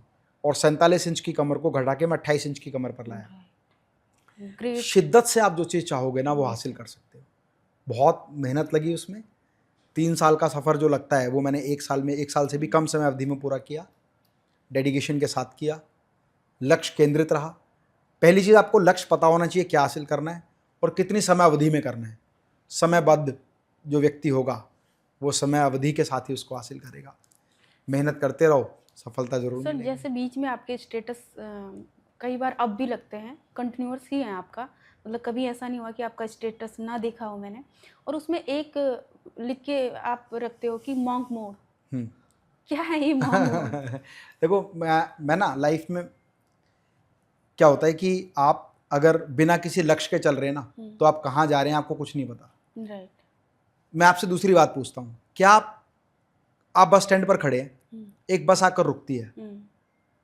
Speaker 1: और 47 इंच की कमर को घटा के मैं 28 इंच की कमर पर लाया। शिद्दत से आप जो चीज़ चाहोगे ना वो हासिल कर सकते हो। बहुत मेहनत लगी उसमें, 3 साल का सफ़र जो लगता है वो मैंने 1 साल में, 1 साल से भी कम समय अवधि में पूरा किया, डेडिकेशन के साथ किया, लक्ष्य केंद्रित रहा। पहली चीज़, आपको लक्ष्य पता होना चाहिए क्या हासिल करना है और कितनी समय अवधि में करना है। समयबद्ध जो व्यक्ति होगा वो समय अवधि के साथ ही उसको हासिल करेगा। मेहनत करते रहो, सफलता जरूर
Speaker 2: सर
Speaker 1: मिलेगी।
Speaker 2: जैसे बीच में आपके स्टेटस कई बार अब भी लगते हैं, कंटिन्यूअस ही है आपका, मतलब कभी ऐसा नहीं हुआ कि आपका स्टेटस ना देखा हो मैंने, और उसमें एक लिख के आप रखते हो कि मॉन्क मोड। क्या है ये मॉन्क मोड?
Speaker 1: देखो मैं ना लाइफ में क्या होता है कि आप अगर बिना किसी लक्ष्य के चल रहे हैं ना तो आप कहाँ जा रहे हैं आपको कुछ नहीं पता।
Speaker 2: राइट।
Speaker 1: मैं आपसे दूसरी बात पूछता हूँ, क्या आप बस स्टैंड पर खड़े हैं, एक बस आकर रुकती है,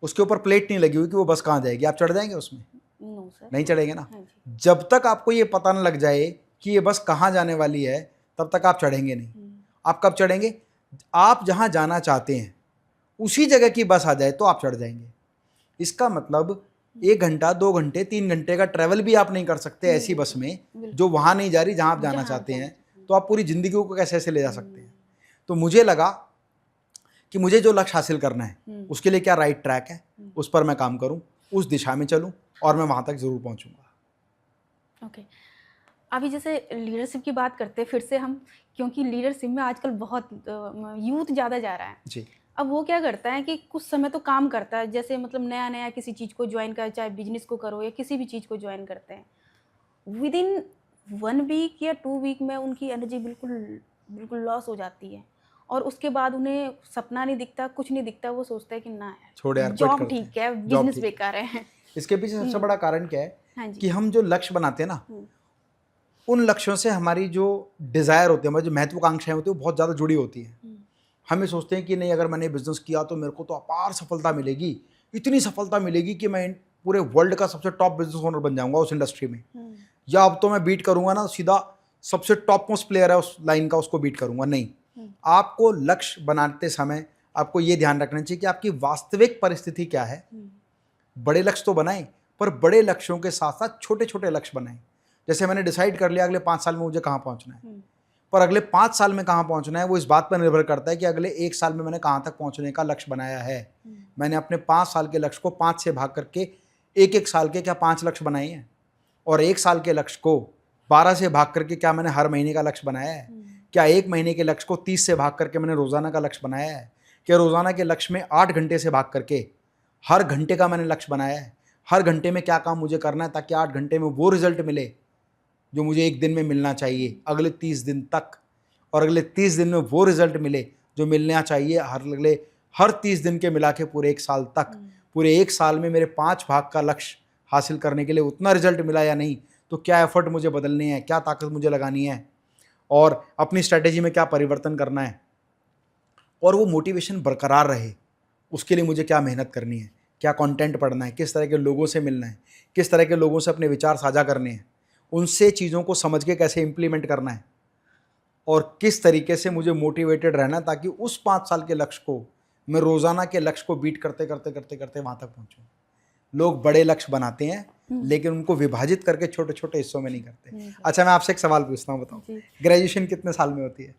Speaker 1: उसके ऊपर प्लेट नहीं लगी हुई कि वो बस कहाँ जाएगी, आप चढ़ जाएंगे उसमें?
Speaker 2: नो सर,
Speaker 1: नहीं चढ़ेंगे ना।
Speaker 2: हाँ जी।
Speaker 1: जब तक आपको ये पता न लग जाए कि ये बस कहाँ जाने वाली है तब तक आप चढ़ेंगे नहीं। आप कब चढ़ेंगे? आप जहाँ जाना चाहते हैं उसी जगह की बस आ जाए तो आप चढ़ जाएंगे। इसका मतलब 1 घंटा 2 घंटे 3 घंटे का ट्रैवल भी आप नहीं कर सकते ऐसी बस में जो वहाँ नहीं जा रही जहाँ आप जाना चाहते हैं, तो आप पूरी ज़िंदगी को कैसे ऐसे ले जा सकते हैं? तो मुझे लगा कि मुझे जो लक्ष्य हासिल करना है उसके लिए क्या राइट ट्रैक है, उस पर मैं काम करूं, उस दिशा में चलूं और मैं वहां तक जरूर पहुंचूंगा।
Speaker 2: ओके। अभी जैसे लीडरशिप की बात करते हैं फिर से हम, क्योंकि लीडरशिप में आजकल बहुत यूथ ज़्यादा जा रहा है
Speaker 1: जी।
Speaker 2: अब वो क्या करता है कि कुछ समय तो काम करता है, जैसे मतलब नया नया किसी चीज़ को ज्वाइन कर, चाहे बिजनेस को करो या किसी भी चीज़ को ज्वाइन करते हैं, विद इन 1 वीक या 2 वीक में उनकी एनर्जी बिल्कुल बिल्कुल लॉस हो जाती है, और उसके बाद उन्हें सपना नहीं दिखता, कुछ नहीं दिखता, वो सोचता है कि ना
Speaker 1: छोड़ यार,
Speaker 2: यार जॉब ठीक है, बिजनेस बेकार है।
Speaker 1: इसके पीछे सबसे बड़ा कारण क्या है?
Speaker 2: हाँ जी।
Speaker 1: कि हम जो लक्ष्य बनाते हैं ना उन लक्ष्यों से हमारी जो डिज़ायर होती है, हमारी जो महत्वाकांक्षाएं होती है वो बहुत ज़्यादा जुड़ी होती हैं। हम ये सोचते हैं कि नहीं, अगर मैंने बिजनेस किया तो मेरे को तो अपार सफलता मिलेगी, इतनी सफलता मिलेगी कि मैं पूरे वर्ल्ड का सबसे टॉप बिजनेस ओनर बन जाऊंगा उस इंडस्ट्री में, या अब तो मैं बीट करूंगा ना सीधा सबसे टॉप मोस्ट प्लेयर है उस लाइन का, उसको बीट करूंगा। नहीं, आपको लक्ष्य बनाते समय आपको ये ध्यान रखना चाहिए कि आपकी वास्तविक परिस्थिति क्या है। बड़े लक्ष्य तो बनाएं, पर बड़े लक्ष्यों के साथ साथ छोटे छोटे लक्ष्य बनाएं। जैसे मैंने डिसाइड कर लिया अगले 5 साल में मुझे कहाँ पहुँचना है, पर अगले 5 साल में कहाँ पहुँचना है वो इस बात पर निर्भर करता है कि अगले 1 साल में मैंने कहाँ तक पहुँचने का लक्ष्य बनाया है। मैंने अपने 5 साल के लक्ष्य को 5 से भाग करके एक साल के क्या 5 लक्ष्य बनाए हैं, और 1 साल के लक्ष्य को 12 से भाग करके क्या मैंने हर महीने का लक्ष्य बनाया है? क्या 1 महीने के लक्ष्य को 30 से भाग करके मैंने रोज़ाना का लक्ष्य बनाया है? क्या रोज़ाना के लक्ष्य में 8 घंटे से भाग करके हर घंटे का मैंने लक्ष्य बनाया है? हर घंटे में क्या काम मुझे करना है ताकि 8 घंटे में वो रिजल्ट मिले जो मुझे 1 दिन में मिलना चाहिए अगले 30 दिन तक, और अगले 30 दिन में वो रिजल्ट मिले जो मिलना चाहिए हर 30 दिन के मिला के पूरे 1 साल तक। पूरे 1 साल में मेरे 5 भाग का लक्ष्य हासिल करने के लिए उतना रिजल्ट मिला या नहीं, तो क्या एफर्ट मुझे बदलने हैं, क्या ताकत मुझे लगानी है, और अपनी स्ट्रैटेजी में क्या परिवर्तन करना है, और वो मोटिवेशन बरकरार रहे उसके लिए मुझे क्या मेहनत करनी है, क्या कंटेंट पढ़ना है, किस तरह के लोगों से मिलना है, किस तरह के लोगों से अपने विचार साझा करने हैं, उनसे चीज़ों को समझ के कैसे इम्प्लीमेंट करना है, और किस तरीके से मुझे मोटिवेटेड रहना है ताकि उस 5 साल के लक्ष्य को मैं रोज़ाना के लक्ष्य को बीट करते करते करते करते वहाँ तक पहुँचूँ। लोग बड़े लक्ष्य बनाते हैं लेकिन उनको विभाजित करके छोटे छोटे हिस्सों में नहीं करते। अच्छा, मैं आपसे एक सवाल पूछता हूँ, बताओ ग्रेजुएशन कितने साल में होती है?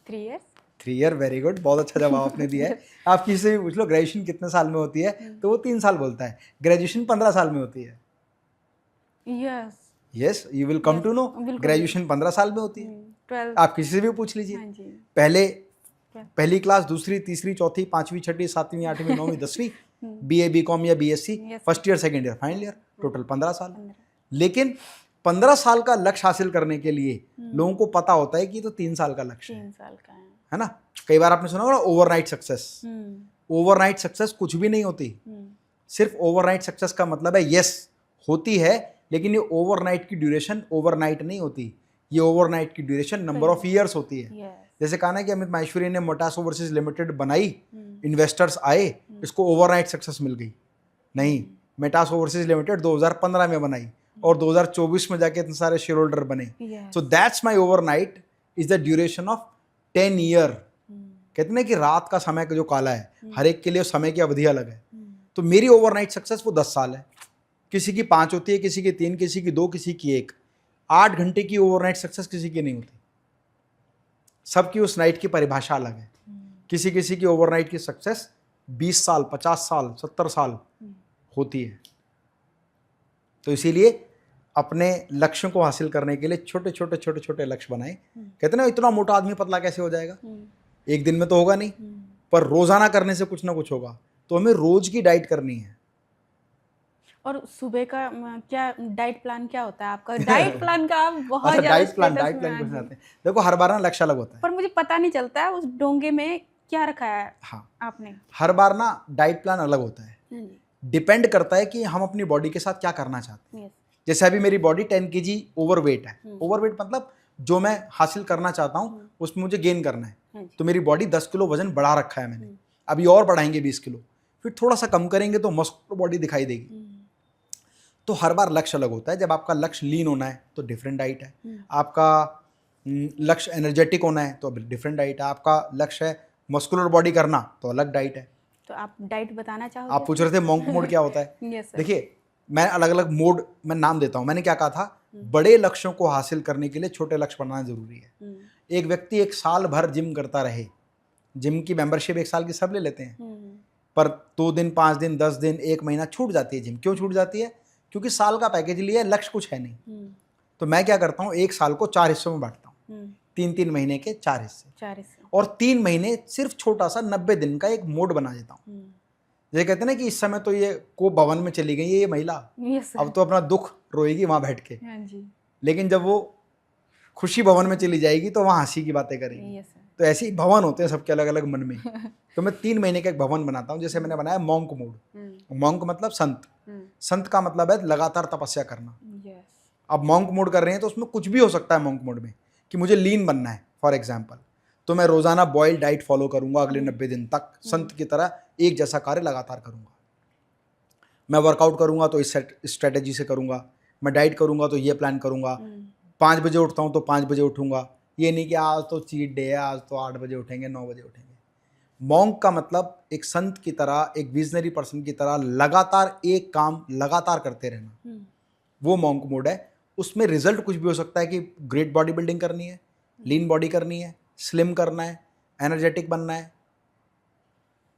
Speaker 2: 3 years।
Speaker 1: 3 ईयर, वेरी गुड, बहुत अच्छा जवाब आपने दिया है। आप किसी से भी पूछ लो ग्रेजुएशन कितने साल में होती है तो वो 3 साल बोलता है। ग्रेजुएशन 15 साल में होती है।
Speaker 2: Yes.
Speaker 1: Yes, you will come to know.
Speaker 2: बिल्कुल।
Speaker 1: ग्रेजुएशन 15 साल में होती है,
Speaker 2: 12।
Speaker 1: आप किसी से भी पूछ लीजिए।
Speaker 2: हाँ जी।
Speaker 1: पहले पहली क्लास, दूसरी, तीसरी, चौथी, पांचवी, छठी, सातवीं, आठवीं, नौवीं, 10वीं, BA BCom या BSc,
Speaker 2: Yes,
Speaker 1: first year, second year, final year, total 15 साल।
Speaker 2: 15।
Speaker 1: लेकिन 15 साल का लक्ष्य हासिल करने के लिए लोगों को पता होता है कि तो 3 साल का लक्ष्य
Speaker 2: 3 साल का
Speaker 1: है ना। कई बार आपने सुना होगा ओवरनाइट सक्सेस।
Speaker 2: हम्म।
Speaker 1: ओवरनाइट सक्सेस कुछ भी नहीं होती। सिर्फ ओवरनाइट सक्सेस का मतलब है यस होती है, लेकिन ये ओवरनाइट की ड्यूरेशन ओवरनाइट नहीं होती। ये ओवरनाइट की ड्यूरेशन नंबर ऑफ ईयर्स होती है।
Speaker 2: यस।
Speaker 1: जैसे कहा ना कि अमित माहेश्वरी ने मोटास ओवरसीज लिमिटेड बनाई, इन्वेस्टर्स आए, इसको ओवरनाइट सक्सेस मिल गई नहीं। मेटास ओवरसीज लिमिटेड 2015 में बनाई और 2024 में जाके इतने सारे शेयर होल्डर बने।
Speaker 2: Yes.
Speaker 1: So that's my overnight is the duration of 10 year. कहते हैं कि रात का समय का जो काला है, हर एक के लिए समय की अवधि अलग है। तो मेरी ओवरनाइट सक्सेस वो 10 साल है। किसी की 5 होती है, किसी की 3, किसी की 2, किसी की 1। 8 घंटे की ओवरनाइट सक्सेस किसी की नहीं होती। सबकी उस नाइट की परिभाषा अलग है। किसी किसी की ओवरनाइट की सक्सेस 20 साल, 50 साल, 70 साल होती है। तो इसीलिए अपने लक्ष्यों को हासिल करने के लिए छोटे छोटे छोटे छोटे लक्ष्य बनाएं। कहते ना इतना मोटा आदमी पतला कैसे हो जाएगा, एक दिन में तो होगा नहीं, पर रोजाना करने से कुछ ना कुछ होगा। तो हमें रोज की डाइट करनी है।
Speaker 2: और सुबह का क्या डाइट प्लान क्या होता है आपका? डाइट प्लान का आप बहुत
Speaker 1: अच्छा,
Speaker 2: ज्यादा
Speaker 1: डाइट प्लान
Speaker 2: status में
Speaker 1: क्वेश्चन आते हैं। देखो, हर बार ना लक्ष्य अलग होता है,
Speaker 2: पर मुझे पता नहीं चलता है उस डोंगे में क्या रखा है
Speaker 1: हाँ,
Speaker 2: आपने।
Speaker 1: हर बार ना डाइट प्लान अलग होता है।
Speaker 2: हाँ जी।
Speaker 1: डिपेंड करता है कि हम अपनी बॉडी के साथ क्या करना चाहते हैं।
Speaker 2: यस।
Speaker 1: जैसे अभी मेरी बॉडी 10 kg ओवरवेट है। ओवरवेट मतलब जो मैं हासिल करना चाहता हूँ उसमें मुझे गेन करना है। तो मेरी बॉडी 10 किलो वजन बढ़ा रखा है मैंने, अभी और बढ़ाएंगे 20 किलो, फिर थोड़ा सा कम करेंगे तो मस्कुलर बॉडी दिखाई देगी। तो हर बार लक्ष्य अलग होता है। जब आपका लक्ष्य लीन होना है तो डिफरेंट डाइट है, आपका लक्ष्य एनर्जेटिक होना है तो डिफरेंट डाइट है, आपका लक्ष्य है मस्कुलर बॉडी करना तो अलग डाइट है।
Speaker 2: तो आप डाइट बताना चाहोगे?
Speaker 1: आप पूछ रहे थे मॉन्क मोड क्या होता है।
Speaker 2: Yes sir.
Speaker 1: देखिए, मैं अलग अलग मोड में नाम देता हूँ। मैंने क्या कहा था, बड़े लक्ष्यों को हासिल करने के लिए छोटे लक्ष्य बनाना जरूरी है। एक व्यक्ति 1 साल भर जिम करता रहे, जिम की मेंबरशिप 1 साल की सब ले लेते हैं, पर 2 दिन, 5 दिन, 10 दिन, 1 महीना छूट जाती है जिम। क्यों छूट जाती है? क्योंकि साल का पैकेज लिया है, लक्ष्य कुछ है नहीं। तो मैं क्या करता हूँ, 1 साल को 4 हिस्सों में बांटता हूँ, 3-3 महीने के 4 हिस्से, और 3 महीने सिर्फ छोटा सा 90 दिन का एक मोड बना देता हूँ। ये कहते हैं ना कि इस समय तो ये को भवन में चली गई है ये महिला, अब तो अपना दुख रोएगी वहां बैठ के, लेकिन जब वो खुशी भवन में चली जाएगी तो वहां हंसी की बातें करेगी। तो ऐसे ही भवन होते हैं सबके अलग अलग मन में। तो मैं 3 महीने का एक भवन बनाता हूँ। जैसे मैंने बनाया मॉन्क मोड। मॉन्क मतलब संत, संत का मतलब है लगातार तपस्या करना। अब मॉन्क मोड कर रहे हैं तो उसमें कुछ भी हो सकता है। मॉन्क मोड में कि मुझे लीन बनना है फॉर एग्जाम्पल, तो मैं रोजाना बॉइल्ड डाइट फॉलो करूंगा अगले 90 दिन तक, संत की तरह एक जैसा कार्य लगातार करूंगा। मैं वर्कआउट करूंगा तो इस स्ट्रेटेजी से करूंगा, मैं डाइट करूंगा तो ये प्लान करूंगा, 5 बजे उठता हूं तो 5 बजे उठूंगा। ये नहीं कि आज तो चीट डे है, आज तो 8 बजे उठेंगे, 9 बजे उठेंगे। मॉन्क का मतलब एक संत की तरह, एक विजनरी पर्सन की तरह लगातार एक काम लगातार करते रहना, वो मॉन्क मोड है। उसमें रिजल्ट कुछ भी हो सकता है कि ग्रेट बॉडी बिल्डिंग करनी है, लीन बॉडी करनी है, स्लिम करना है, एनर्जेटिक बनना है,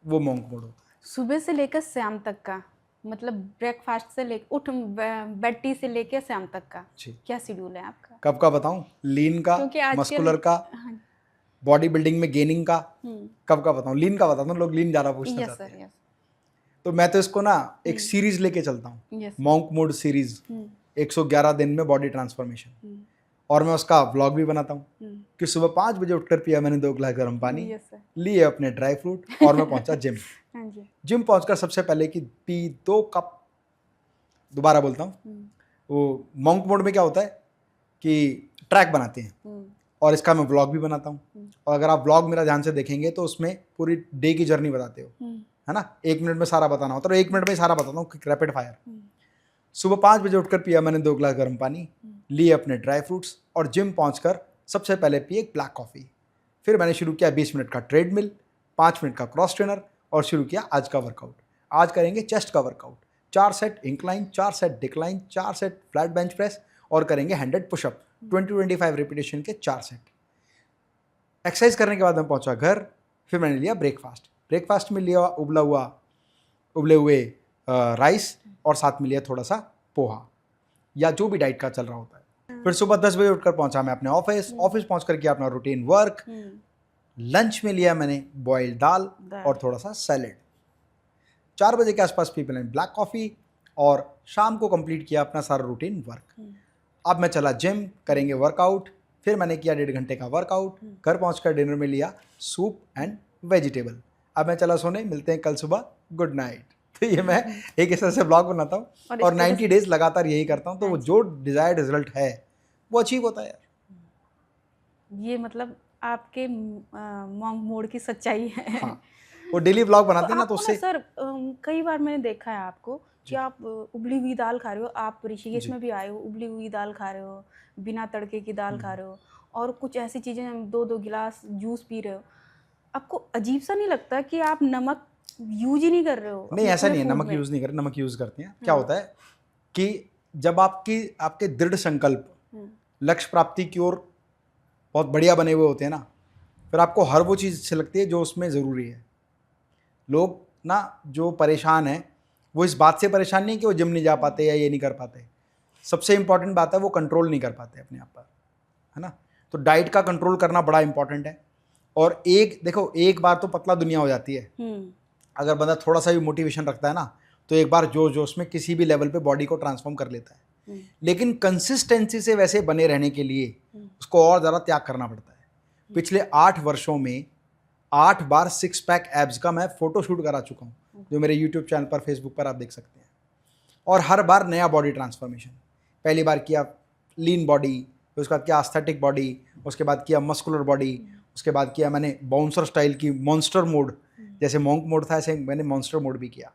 Speaker 1: वो मॉन्क मोड होता है।
Speaker 2: सुबह से लेकर शाम तक का, मतलब ब्रेकफास्ट से लेकर बेड टी से लेकर शाम तक का क्या शेड्यूल है आपका?
Speaker 1: कब का बताऊं? लीन का, मस्कुलर का, बॉडी बिल्डिंग में गेनिंग का, कब का बताऊं? लीन का बताता हूं, लोग लीन ज़्यादा पूछना चाहते हैं। तो मैं तो इसको ना एक सीरीज लेके चलता हूँ, मॉन्क मोड सीरीज, 111 दिन में बॉडी ट्रांसफॉर्मेशन। और मैं उसका व्लॉग भी बनाता हूँ कि सुबह 5 बजे उठकर पिया मैंने 2 गिलास गर्म पानी, लिए अपने ड्राई फ्रूट और मैं पहुंचा जिम। जिम पहुंचकर सबसे पहले कि पी 2 कप, दोबारा बोलता हूँ, वो मॉन्क मोड में क्या होता है कि ट्रैक बनाते हैं और इसका मैं व्लॉग भी बनाता हूँ। और अगर आप व्लॉग मेरा ध्यान से देखेंगे तो उसमें पूरी डे की जर्नी बताते हो, है ना। 1 मिनट में सारा बताना होता है, 1 मिनट में सारा बताता हूँ, रैपिड फायर। सुबह 5 बजे उठकर पिया मैंने 2 गिलास गर्म पानी, लिए अपने ड्राई फ्रूट्स और जिम पहुंचकर सबसे पहले पिए एक ब्लैक कॉफ़ी। फिर मैंने शुरू किया 20 मिनट का ट्रेडमिल, 5 मिनट का क्रॉस ट्रेनर और शुरू किया आज का वर्कआउट। आज करेंगे चेस्ट का workout, 4 set incline, 4 set decline, 4 set flat bench press और करेंगे 100 पुशअप, 20-25 रिपीटेशन के 4 सेट। एक्सरसाइज करने के बाद मैं पहुंचा घर। फिर मैंने लिया ब्रेकफास्ट। ब्रेकफास्ट में लिया उबले हुए राइस और साथ में लिया थोड़ा सा पोहा। या जो भी डाइट का चल रहा होता है। फिर सुबह 10 बजे उठकर पहुंचा मैं अपने ऑफिस पहुंच कर किया अपना रूटीन वर्क। लंच में लिया मैंने बॉइल्ड दाल और थोड़ा सा सैलेड। 4 बजे के आसपास पी मैंने ब्लैक कॉफ़ी और शाम को कंप्लीट किया अपना सारा रूटीन वर्क। अब मैं चला जिम, करेंगे वर्कआउट। फिर मैंने किया 1.5 घंटे का वर्कआउट। घर पहुंचकर डिनर में लिया सूप एंड वेजिटेबल। अब मैं चला सोने, मिलते हैं कल सुबह, गुड नाइट। तो ये मैं एक इस तरह से ब्लॉग बनाता हूँ और 90 डेज लगातार यही करता हूँ, तो वो जो डिजायर्ड रिजल्ट है वो अचीव होता है यार।
Speaker 2: ये मतलब आपके मॉन्क मोड की सच्चाई है।
Speaker 1: हाँ, वो डेली ब्लॉग बनाते हैं ना, तो उससे
Speaker 2: सर कई बार मैंने देखा है आपको कि आप उबली हुई दाल खा रहे हो। आप ऋषिकेश में भी आए हो, उबली हुई दाल खा रहे हो, बिना तड़के की दाल खा रहे हो, और कुछ ऐसी चीज़ें 2-2 गिलास जूस पी रहे हो। आपको अजीब सा नहीं लगता कि आप नमक यूज ही नहीं कर रहे हो?
Speaker 1: नहीं, ऐसा नहीं है, नमक यूज़ नहीं कर रहे, नमक यूज़ करते हैं। क्या होता है कि जब आपके दृढ़ संकल्प लक्ष्य प्राप्ति की ओर बहुत बढ़िया बने हुए होते हैं ना, फिर आपको हर वो चीज़ अच्छी लगती है जो उसमें ज़रूरी है। लोग ना जो परेशान हैं वो इस बात से परेशान नहीं कि वो जिम नहीं जा पाते या ये नहीं कर पाते। सबसे इम्पॉर्टेंट बात है वो कंट्रोल नहीं कर पाते अपने आप पर, है ना। तो डाइट का कंट्रोल करना बड़ा इंपॉर्टेंट है। और एक बार तो पतला दुनिया हो जाती है। अगर बंदा थोड़ा सा भी मोटिवेशन रखता है ना, तो एक बार जोश में किसी भी लेवल पे बॉडी को ट्रांसफॉर्म कर लेता है। लेकिन कंसिस्टेंसी से वैसे बने रहने के लिए उसको और ज़्यादा त्याग करना पड़ता है। पिछले 8 वर्षों में 8 बार 6 पैक एब्स का मैं फोटो शूट करा चुका हूँ, जो मेरे यूट्यूब चैनल पर, फेसबुक पर आप देख सकते हैं। और हर बार नया बॉडी ट्रांसफॉर्मेशन। पहली बार किया लीन बॉडी, उसके बाद किया एस्थेटिक बॉडी, उसके बाद किया मस्कुलर बॉडी, उसके बाद किया मैंने बाउंसर स्टाइल की मॉन्स्टर मोड, जैसे मॉन्क मोड था ऐसे मैंने मॉन्स्टर मोड भी किया।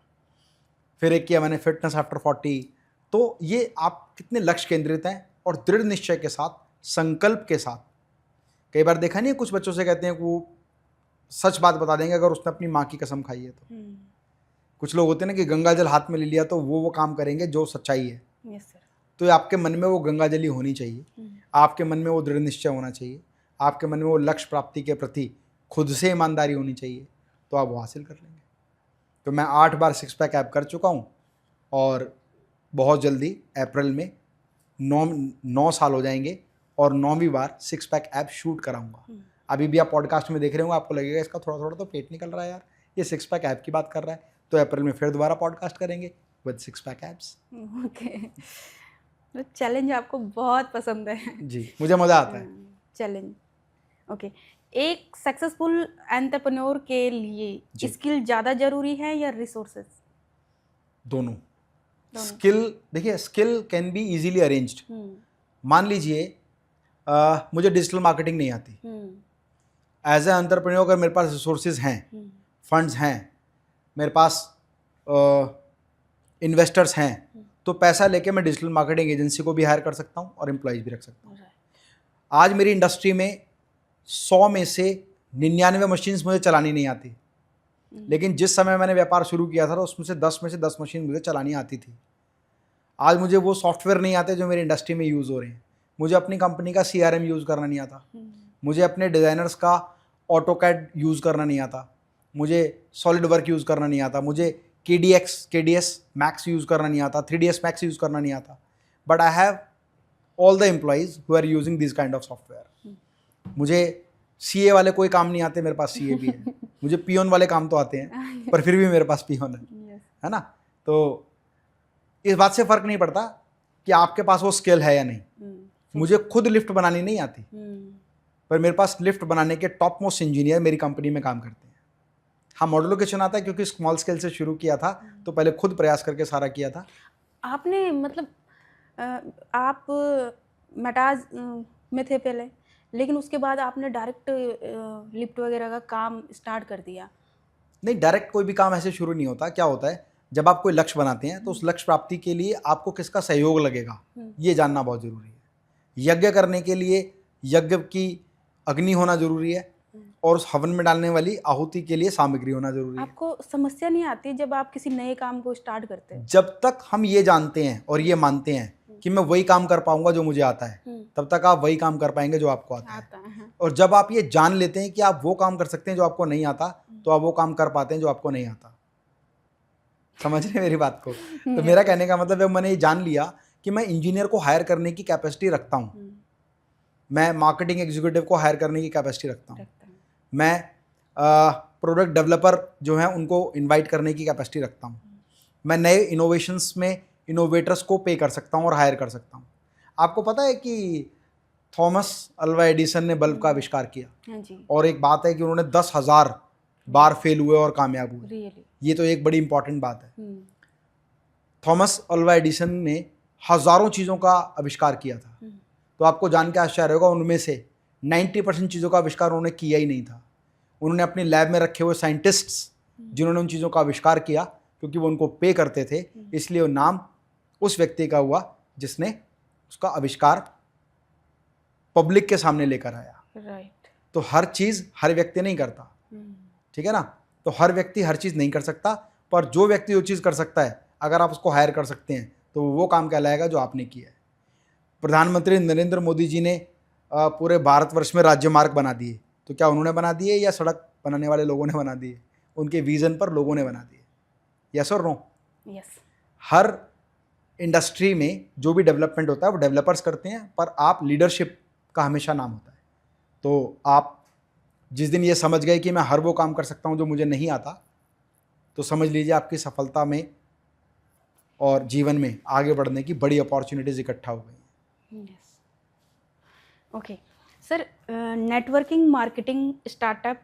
Speaker 1: फिर एक किया मैंने फिटनेस आफ्टर 40। तो ये आप कितने लक्ष्य केंद्रित हैं और दृढ़ निश्चय के साथ, संकल्प के साथ। कई बार देखा नहीं है, कुछ बच्चों से कहते हैं कि वो सच बात बता देंगे अगर उसने अपनी माँ की कसम खाई है तो। कुछ लोग होते हैं ना कि गंगा जल हाथ में ले लिया तो वो काम करेंगे जो सच्चाई है।
Speaker 2: Yes sir.
Speaker 1: तो आपके मन में वो गंगा जली होनी चाहिए, आपके मन में वो दृढ़ निश्चय होना चाहिए, आपके मन में वो लक्ष्य प्राप्ति के प्रति खुद से ईमानदारी होनी चाहिए, तो आप वो हासिल कर लेंगे। तो मैं 8 बार 6 पैक ऐप कर चुका हूँ और बहुत जल्दी अप्रैल में 9 साल हो जाएंगे और 9वीं बार 6 पैक ऐप शूट कराऊंगा। अभी भी आप पॉडकास्ट में देख रहे होंगे, आपको लगेगा इसका थोड़ा थोड़ा तो पेट निकल रहा है यार, ये 6 पैक ऐप की बात कर रहा है। तो अप्रैल में फिर दोबारा पॉडकास्ट करेंगे विद 6 पैक ऐप्स।
Speaker 2: ओके, तो चैलेंज आपको बहुत पसंद है।
Speaker 1: जी, मुझे मज़ा आता है
Speaker 2: चैलेंज। ओके, एक सक्सेसफुल एंटरप्रेन्योर के लिए स्किल ज़्यादा जरूरी है या रिसोर्सेज?
Speaker 1: दोनों। स्किल, देखिए skill can be easily arranged. मान लीजिए मुझे डिजिटल मार्केटिंग नहीं आती, एज ए एंटरप्रेन्योर अगर मेरे पास रिसोर्सेज हैं, फंड्स हैं, मेरे पास इन्वेस्टर्स हैं, तो पैसा लेके मैं डिजिटल मार्केटिंग एजेंसी को भी हायर कर सकता हूँ और एम्प्लॉयज़ भी रख सकता हूँ। आज मेरी इंडस्ट्री में 100 में से 99 मशीन्स मुझे चलानी नहीं आती, लेकिन जिस समय मैंने व्यापार शुरू किया था उसमें से 10 मशीन मुझे चलानी आती थी। आज मुझे वो सॉफ्टवेयर नहीं आते जो मेरी इंडस्ट्री में यूज़ हो रहे हैं। मुझे अपनी कंपनी का CRM यूज़ करना नहीं आता, मुझे अपने डिज़ाइनर्स का ऑटोकैड यूज़ करना नहीं आता, मुझे सॉलिड वर्क यूज़ करना नहीं आता, मुझे KDS मैक्स यूज़ करना नहीं आता, 3ds मैक्स यूज़ करना नहीं आता। But I have all the employees who are using this kind of software. मुझे CA वाले कोई काम नहीं आते, मेरे पास CA भी है। मुझे पियोन वाले काम तो आते हैं पर फिर भी मेरे पास पियोन है ना। तो इस बात से फ़र्क नहीं पड़ता कि आपके पास वो स्किल है या नहीं। मुझे खुद लिफ्ट बनानी नहीं आती, पर मेरे पास लिफ्ट बनाने के टॉप मोस्ट इंजीनियर मेरी कंपनी में काम करते हैं। हाँ, मॉडल लोकेशन आता है क्योंकि स्मॉल स्केल से शुरू किया था, तो पहले खुद प्रयास करके सारा किया था।
Speaker 2: आपने मतलब आप मटाज में थे पहले, लेकिन उसके बाद आपने डायरेक्ट लिफ्ट वगैरह का काम स्टार्ट कर दिया?
Speaker 1: नहीं, डायरेक्ट कोई भी काम ऐसे शुरू नहीं होता। क्या होता है, जब आप कोई लक्ष्य बनाते हैं तो उस लक्ष्य प्राप्ति के लिए आपको किसका सहयोग लगेगा ये जानना बहुत ज़रूरी है। यज्ञ करने के लिए यज्ञ की अग्नि होना ज़रूरी है और उस हवन में डालने वाली आहुति के लिए सामग्री होना ज़रूरी है।
Speaker 2: आपको समस्या नहीं आती जब आप किसी नए काम को स्टार्ट करते हैं?
Speaker 1: जब तक हम ये जानते हैं और ये मानते हैं कि मैं वही काम कर पाऊंगा जो मुझे आता है, तब तक आप वही काम कर पाएंगे जो आपको आता है। और जब आप ये जान लेते हैं कि आप वो काम कर सकते हैं जो आपको नहीं आता, तो आप वो काम कर पाते हैं जो आपको नहीं आता। समझ रहे मेरी बात को? तो मेरा कहने का मतलब है, मैंने ये जान लिया कि मैं इंजीनियर को हायर करने की कैपेसिटी रखता हूँ,
Speaker 2: हम्म,
Speaker 1: मैं मार्केटिंग एग्जीक्यूटिव को हायर करने की कैपेसिटी रखता हूँ,
Speaker 2: रखता हूँ।
Speaker 1: मैं प्रोडक्ट डेवलपर जो हैं उनको इनवाइट करने की कैपेसिटी रखता हूँ, मैं नए इनोवेशंस में इनोवेटर्स को पे कर सकता हूँ और हायर कर सकता हूँ। आपको पता है कि थॉमस अल्वा एडिसन ने बल्ब का आविष्कार किया
Speaker 2: हाँ जी,
Speaker 1: और एक बात है कि उन्होंने 10,000 बार फेल हुए और कामयाब हुए।
Speaker 2: रियली।
Speaker 1: ये तो एक बड़ी इंपॉर्टेंट बात है। थॉमस अल्वा एडिसन ने हज़ारों चीज़ों का आविष्कार किया था, तो आपको जान के आश्चर्य होगा उनमें से 90% चीज़ों का आविष्कार उन्होंने किया ही नहीं था। उन्होंने अपनी लैब में रखे हुए साइंटिस्ट्स जिन्होंने उन चीज़ों का आविष्कार किया, क्योंकि वो उनको पे करते थे, इसलिए वो नाम उस व्यक्ति का हुआ जिसने उसका आविष्कार पब्लिक के सामने लेकर आया।
Speaker 2: राइट।
Speaker 1: तो हर चीज़ हर व्यक्ति नहीं करता, ठीक है ना। तो हर व्यक्ति हर चीज़ नहीं कर सकता, पर जो व्यक्ति वो चीज़ कर सकता है, अगर आप उसको हायर कर सकते हैं तो वो काम कहलाएगा जो आपने किया है। प्रधानमंत्री नरेंद्र मोदी जी ने पूरे भारतवर्ष में राज्य मार्ग बना दिए, तो क्या उन्होंने बना दिए या सड़क बनाने वाले लोगों ने बना दिए? उनके विजन पर लोगों ने बना दिए। यस और नो?
Speaker 2: यस।
Speaker 1: हर इंडस्ट्री में जो भी डेवलपमेंट होता है वो डेवलपर्स करते हैं, पर आप लीडरशिप का हमेशा नाम होता है। तो आप जिस दिन ये समझ गए कि मैं हर वो काम कर सकता हूँ जो मुझे नहीं आता, तो समझ लीजिए आपकी सफलता में और जीवन में आगे बढ़ने की बड़ी अपॉर्चुनिटीज़ इकट्ठा हो गई।
Speaker 2: Yes. Okay sir, networking, marketing, startup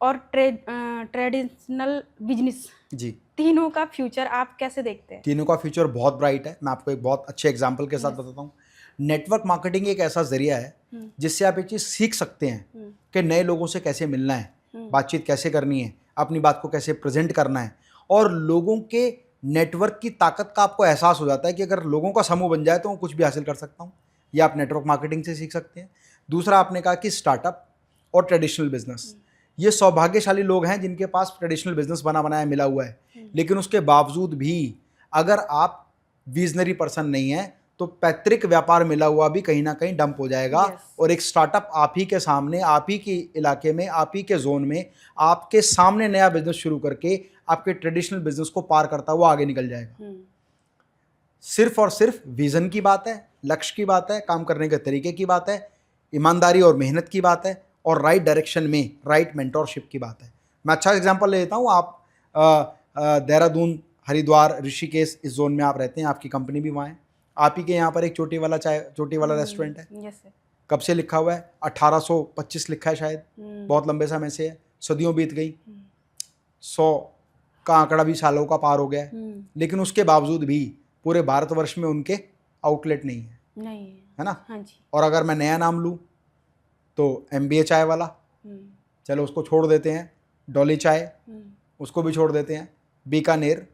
Speaker 2: और ट्रेडिशनल बिजनेस,
Speaker 1: जी,
Speaker 2: तीनों का फ्यूचर आप कैसे देखते हैं?
Speaker 1: तीनों का फ्यूचर बहुत ब्राइट है। मैं आपको एक बहुत अच्छे एग्जाम्पल के साथ बताता हूँ। नेटवर्क मार्केटिंग एक ऐसा जरिया है जिससे आप एक चीज़ सीख सकते हैं कि नए लोगों से कैसे मिलना है, बातचीत कैसे करनी है, अपनी बात को कैसे प्रेजेंट करना है, और लोगों के नेटवर्क की ताकत का आपको एहसास हो जाता है कि अगर लोगों का समूह बन जाए तो मैं कुछ भी हासिल कर सकता हूँ। ये आप नेटवर्क मार्केटिंग से सीख सकते हैं। दूसरा आपने कहा कि स्टार्टअप और ट्रेडिशनल बिजनेस, ये सौभाग्यशाली लोग हैं जिनके पास ट्रेडिशनल बिजनेस बना बनाया मिला हुआ है, लेकिन उसके बावजूद भी अगर आप विजनरी पर्सन नहीं हैं तो पैतृक व्यापार मिला हुआ भी कहीं ना कहीं डंप हो जाएगा।
Speaker 2: Yes.
Speaker 1: और एक स्टार्टअप आप ही के सामने, आप ही के इलाके में, आप ही के जोन में, आपके सामने नया बिजनेस शुरू करके आपके ट्रेडिशनल बिजनेस को पार करता हुआ आगे निकल जाएगा। सिर्फ और सिर्फ विजन की बात है, लक्ष्य की बात है, काम करने के तरीके की बात है, ईमानदारी और मेहनत की बात है, और राइट डायरेक्शन में राइट मेंटोरशिप की बात है। मैं अच्छा एग्जांपल ले लेता हूँ। आप देहरादून, हरिद्वार, ऋषिकेश, इस जोन में आप रहते हैं, आपकी कंपनी भी वहाँ है। आप ही के यहाँ पर एक चोटी वाला रेस्टोरेंट है।
Speaker 2: Yes sir.
Speaker 1: कब से लिखा हुआ है? 1825 लिखा है शायद, बहुत लंबे समय से है, सदियों बीत गई, 100 का आंकड़ा भी सालों का पार हो गया है, लेकिन उसके बावजूद भी पूरे भारतवर्ष में उनके आउटलेट नहीं है,
Speaker 2: नहीं
Speaker 1: है ना।
Speaker 2: हाँ जी।
Speaker 1: और अगर मैं नया नाम लूँ तो MBA चाय वाला, चलो उसको छोड़ देते हैं, डॉली चाय उसको भी छोड़ देते हैं, बीकानेर,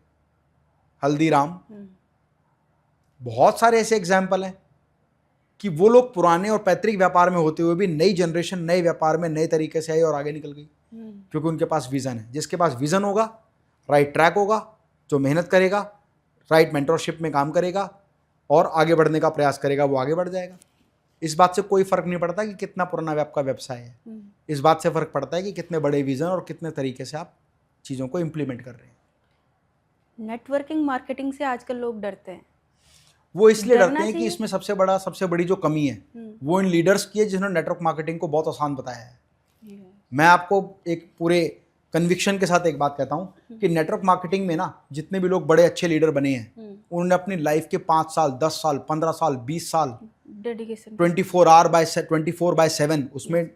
Speaker 1: हल्दीराम, बहुत सारे ऐसे एग्जाम्पल हैं कि वो लोग पुराने और पैतृक व्यापार में होते हुए भी नई जनरेशन नए व्यापार में नए तरीके से आई और आगे निकल गई, क्योंकि उनके पास विज़न है। जिसके पास विज़न होगा, राइट ट्रैक होगा, जो मेहनत करेगा, राइट मेंटरशिप में काम करेगा और आगे बढ़ने का प्रयास करेगा, वो आगे बढ़ जाएगा। इस बात से कोई फ़र्क नहीं पड़ता कि कितना पुराना आपका व्यवसाय है, इस बात से फ़र्क पड़ता है कि कितने बड़े विज़न और कितने तरीके से आप चीज़ों को इम्प्लीमेंट कर रहे हैं।
Speaker 2: नेटवर्किंग मार्केटिंग से आजकल लोग डरते हैं।
Speaker 1: वो इसलिए
Speaker 2: डरना
Speaker 1: डरते हैं कि
Speaker 2: चाहिए?
Speaker 1: इसमें सबसे बड़ी जो कमी है वो इन लीडर्स की है जिन्होंने नेटवर्क मार्केटिंग को बहुत आसान बताया है। मैं आपको एक पूरे कन्विक्शन के साथ एक बात कहता हूँ कि नेटवर्क मार्केटिंग में ना जितने भी लोग बड़े अच्छे लीडर बने हैं उन्होंने अपनी लाइफ के 5 साल, 10 साल, 15 साल, 20 साल
Speaker 2: डेडिकेशन
Speaker 1: 24/7 उसमें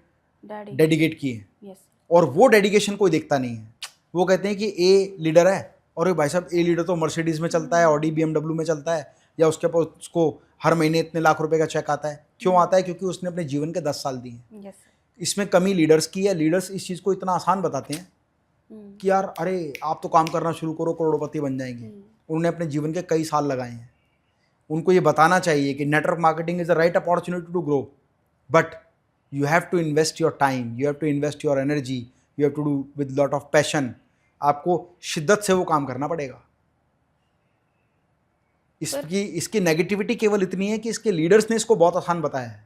Speaker 1: डेडिकेट किए हैं।
Speaker 2: यस।
Speaker 1: और वो डेडिकेशन कोई देखता नहीं है। वो कहते हैं कि ए लीडर है, और भाई साहब ए लीडर तो मर्सिडीज़ में चलता है, ऑडी BMW में चलता है, या उसके पास उसको हर महीने इतने लाख रुपए का चेक आता है। क्यों आता है? क्योंकि उसने अपने जीवन के 10 साल दिए हैं।
Speaker 2: यस।
Speaker 1: इसमें कमी लीडर्स की है। लीडर्स इस चीज़ को इतना आसान बताते हैं कि यार अरे आप तो काम करना शुरू करो, करोड़पति बन जाएंगे। उन्होंने अपने जीवन के कई साल लगाए हैं। उनको ये बताना चाहिए कि network marketing is the right opportunity to grow, but you have to invest your time, you have to invest your energy, you have to do with lot of passion. आपको शिद्दत से वो काम करना पड़ेगा। इसकी नेगेटिविटी केवल इतनी है कि इसके लीडर्स ने इसको बहुत आसान बताया है।